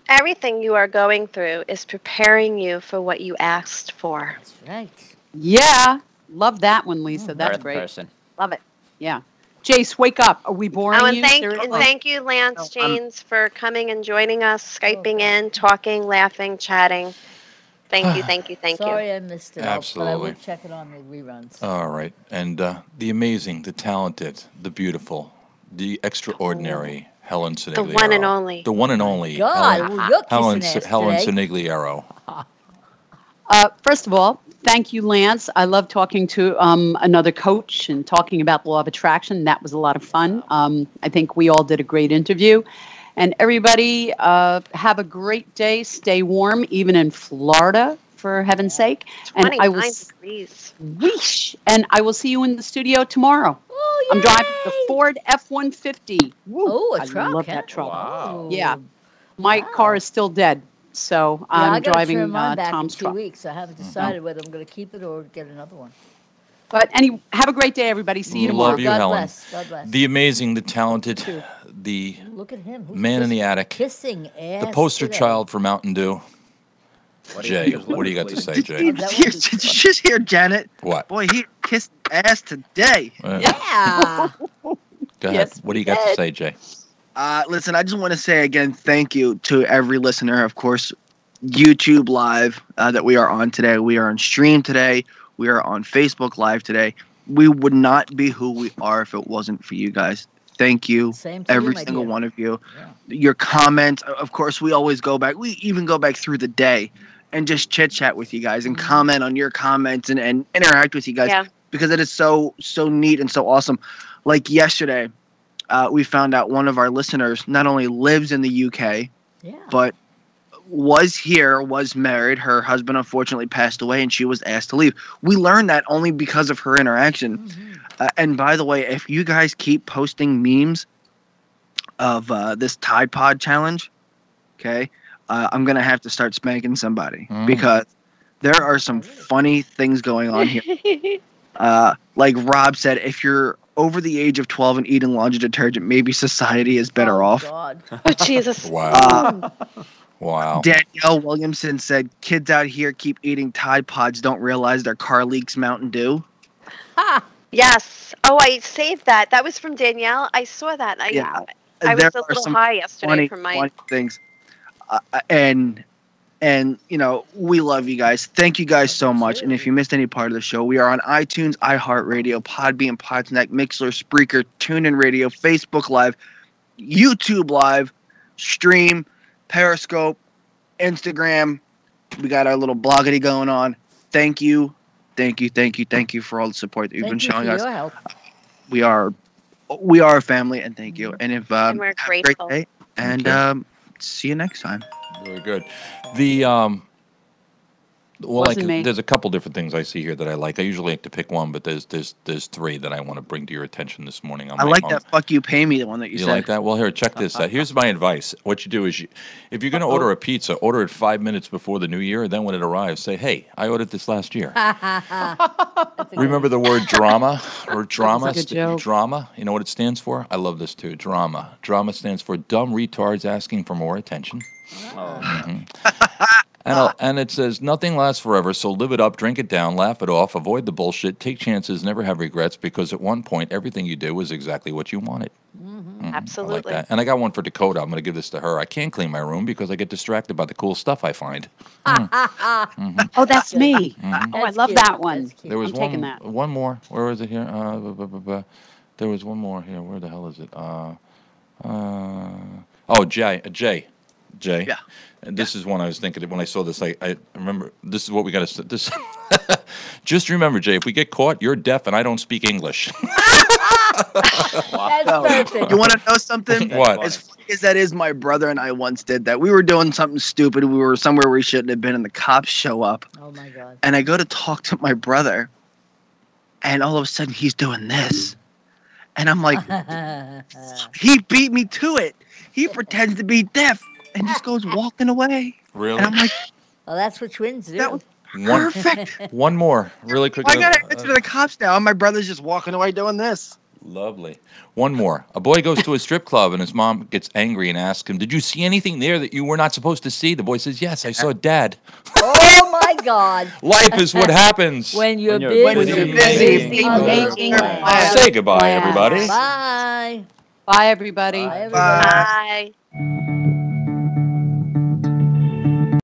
[SPEAKER 2] Everything you are going through is preparing you for what you asked for.
[SPEAKER 6] That's right.
[SPEAKER 3] Yeah. Love that one, Lisa. That's
[SPEAKER 8] Earth
[SPEAKER 3] great.
[SPEAKER 8] person.
[SPEAKER 3] Love it. Yeah. Jace, wake up. Are we boring
[SPEAKER 2] Oh, and
[SPEAKER 3] you?
[SPEAKER 2] thank
[SPEAKER 3] Seriously?
[SPEAKER 2] you, Lance
[SPEAKER 1] No, I'm-
[SPEAKER 2] Janes, for coming and joining us, Skyping
[SPEAKER 6] Okay.
[SPEAKER 2] in, talking, laughing, chatting. Thank you, thank you, thank you.
[SPEAKER 6] Sorry I missed it. But I
[SPEAKER 5] Absolutely.
[SPEAKER 6] will check it on the reruns.
[SPEAKER 5] All right, and the amazing, the talented, the beautiful, the extraordinary Helen Sinigliero.
[SPEAKER 2] one and only.
[SPEAKER 5] The one and only.
[SPEAKER 6] God,
[SPEAKER 5] Helen,
[SPEAKER 6] well, you're
[SPEAKER 5] Helen,
[SPEAKER 6] kissing ass
[SPEAKER 5] Helen
[SPEAKER 6] today.
[SPEAKER 5] Sinigliero.
[SPEAKER 3] First of all, thank you, Lance. I love talking to another coach and talking about the law of attraction. That was a lot of fun. I think we all did a great interview. And everybody, have a great day. Stay warm, even in Florida, for heaven's sake. And I
[SPEAKER 2] 29
[SPEAKER 3] will
[SPEAKER 2] degrees.
[SPEAKER 3] Weesh. And I will see you in the studio tomorrow.
[SPEAKER 6] Oh,
[SPEAKER 3] I'm driving the
[SPEAKER 6] yay!
[SPEAKER 3] Ford F-150. Woo.
[SPEAKER 6] Oh, a
[SPEAKER 3] I
[SPEAKER 6] truck.
[SPEAKER 3] love
[SPEAKER 6] huh?
[SPEAKER 3] that truck.
[SPEAKER 8] Wow.
[SPEAKER 3] Yeah. My car is still dead. So
[SPEAKER 6] Yeah, I
[SPEAKER 3] I'm
[SPEAKER 6] gotta
[SPEAKER 3] driving
[SPEAKER 6] turn mine back
[SPEAKER 3] Tom's
[SPEAKER 6] in 2
[SPEAKER 3] truck.
[SPEAKER 6] weeks. I haven't decided whether I'm going to keep it or get another one.
[SPEAKER 3] But have a great day, everybody. See you tomorrow.
[SPEAKER 5] Love you,
[SPEAKER 6] God
[SPEAKER 5] Helen.
[SPEAKER 6] bless. God bless.
[SPEAKER 5] The amazing, the talented, the
[SPEAKER 6] Look at him. Who's
[SPEAKER 5] man in the attic,
[SPEAKER 6] kissing ass
[SPEAKER 5] the poster
[SPEAKER 6] today?
[SPEAKER 5] child for Mountain Dew, Jay, what do you got to say, Jay?
[SPEAKER 1] Did you just hear Janet?
[SPEAKER 5] What?
[SPEAKER 1] Boy, he kissed ass today.
[SPEAKER 6] Yeah.
[SPEAKER 5] Go ahead. What do you got to say, Jay?
[SPEAKER 1] Listen, I just want to say again, thank you to every listener. Of course, YouTube Live that we are on today. We are on stream today. We are on Facebook Live today. We would not be who we are if it wasn't for you guys. Thank you,
[SPEAKER 6] Same to
[SPEAKER 1] every
[SPEAKER 6] you, my
[SPEAKER 1] single
[SPEAKER 6] dear.
[SPEAKER 1] one of you.
[SPEAKER 6] Yeah.
[SPEAKER 1] Your comments, of course, we always go back. We even go back through the day and just chit chat with you guys and comment on your comments and interact with you guys because it is so neat and so awesome. Like yesterday, we found out one of our listeners not only lives in the UK, but was here, was married. Her husband unfortunately passed away and she was asked to leave. We learned that only because of her interaction. And by the way, if you guys keep posting memes of this Tide Pod challenge, okay, I'm going to have to start spanking somebody because there are some funny things going on here. Like Rob said, if you're over the age of 12 and eating laundry detergent, maybe society is better off.
[SPEAKER 6] God.
[SPEAKER 2] Oh, Jesus.
[SPEAKER 5] Wow. Wow.
[SPEAKER 1] Danielle Williamson said, kids out here keep eating Tide Pods, don't realize their car leaks Mountain Dew.
[SPEAKER 2] Yes. Oh, I saved that. That was from Danielle. I saw that. I was a little high yesterday from my
[SPEAKER 1] funny things. And you know, we love you guys. Thank you guys so much. And if you missed any part of the show, we are on iTunes, iHeartRadio, Podbean, Podsnack, Mixler, Spreaker, TuneIn Radio, Facebook Live, YouTube Live, Stream, Periscope, Instagram. We got our little bloggity going on. Thank you for all the support that you've been showing us.
[SPEAKER 6] Your help.
[SPEAKER 1] We are a family, and thank you. And if
[SPEAKER 2] and we're
[SPEAKER 1] have a
[SPEAKER 2] grateful.
[SPEAKER 1] great day, and see you next time.
[SPEAKER 5] Very good. The
[SPEAKER 3] Wasn't me.
[SPEAKER 5] there's a couple different things I see here that I like. I usually like to pick one, but there's three that I want to bring to your attention this morning.
[SPEAKER 1] I like that. Fuck you, pay me. The one that you
[SPEAKER 5] You
[SPEAKER 1] said.
[SPEAKER 5] like that? Well, here, check this out. Here's my advice. What you do is, if you're going to order a pizza, order it 5 minutes before the new year. And then when it arrives, say, "Hey, I ordered this last year." Remember the word drama or drama?
[SPEAKER 3] That's a good joke.
[SPEAKER 5] Drama. You know what it stands for? I love this too. Drama. Drama stands for dumb retards asking for more attention. And it says, nothing lasts forever, so live it up, drink it down, laugh it off, avoid the bullshit, take chances, never have regrets, because at one point, everything you do was exactly what you wanted.
[SPEAKER 2] Absolutely.
[SPEAKER 5] I like that. And I got one for Dakota. I'm going to give this to her. I can't clean my room because I get distracted by the cool stuff I find.
[SPEAKER 3] Oh, that's me. Oh, I
[SPEAKER 6] That's
[SPEAKER 3] love
[SPEAKER 6] cute.
[SPEAKER 3] that one.
[SPEAKER 6] That's cute.
[SPEAKER 5] There was
[SPEAKER 3] I'm taking that.
[SPEAKER 5] one more. Where is it here? There was one more here. Where the hell is it? Jay.
[SPEAKER 1] Yeah.
[SPEAKER 5] And this is one I was thinking of when I saw this. I remember this is what we got to this. Just remember, Jay, if we get caught, you're deaf and I don't speak English.
[SPEAKER 6] That's perfect.
[SPEAKER 1] You want to know something?
[SPEAKER 5] What?
[SPEAKER 1] As funny as that is, my brother and I once did that. We were doing something stupid. We were somewhere we shouldn't have been, and the cops show up.
[SPEAKER 6] Oh my God.
[SPEAKER 1] And I go to talk to my brother, and all of a sudden he's doing this. And I'm like, he beat me to it. He pretends to be deaf and just goes walking away.
[SPEAKER 5] Really?
[SPEAKER 1] And I'm like,
[SPEAKER 6] Well, that's what twins do.
[SPEAKER 1] that was perfect.
[SPEAKER 5] One more, really quick.
[SPEAKER 1] I got to answer to the cops now, and my brother's just walking away doing this.
[SPEAKER 5] Lovely. One more. A boy goes to a strip club and his mom gets angry and asks him, "Did you see anything there that you were not supposed to see?" The boy says, "Yes, I saw Dad."
[SPEAKER 6] Oh my God.
[SPEAKER 5] Life is what happens.
[SPEAKER 6] When you're
[SPEAKER 5] When
[SPEAKER 6] busy.
[SPEAKER 5] you're busy.
[SPEAKER 6] Making plans.
[SPEAKER 5] Say goodbye, everybody.
[SPEAKER 6] Bye.
[SPEAKER 3] Bye, everybody.
[SPEAKER 6] Bye, everybody.
[SPEAKER 2] Bye.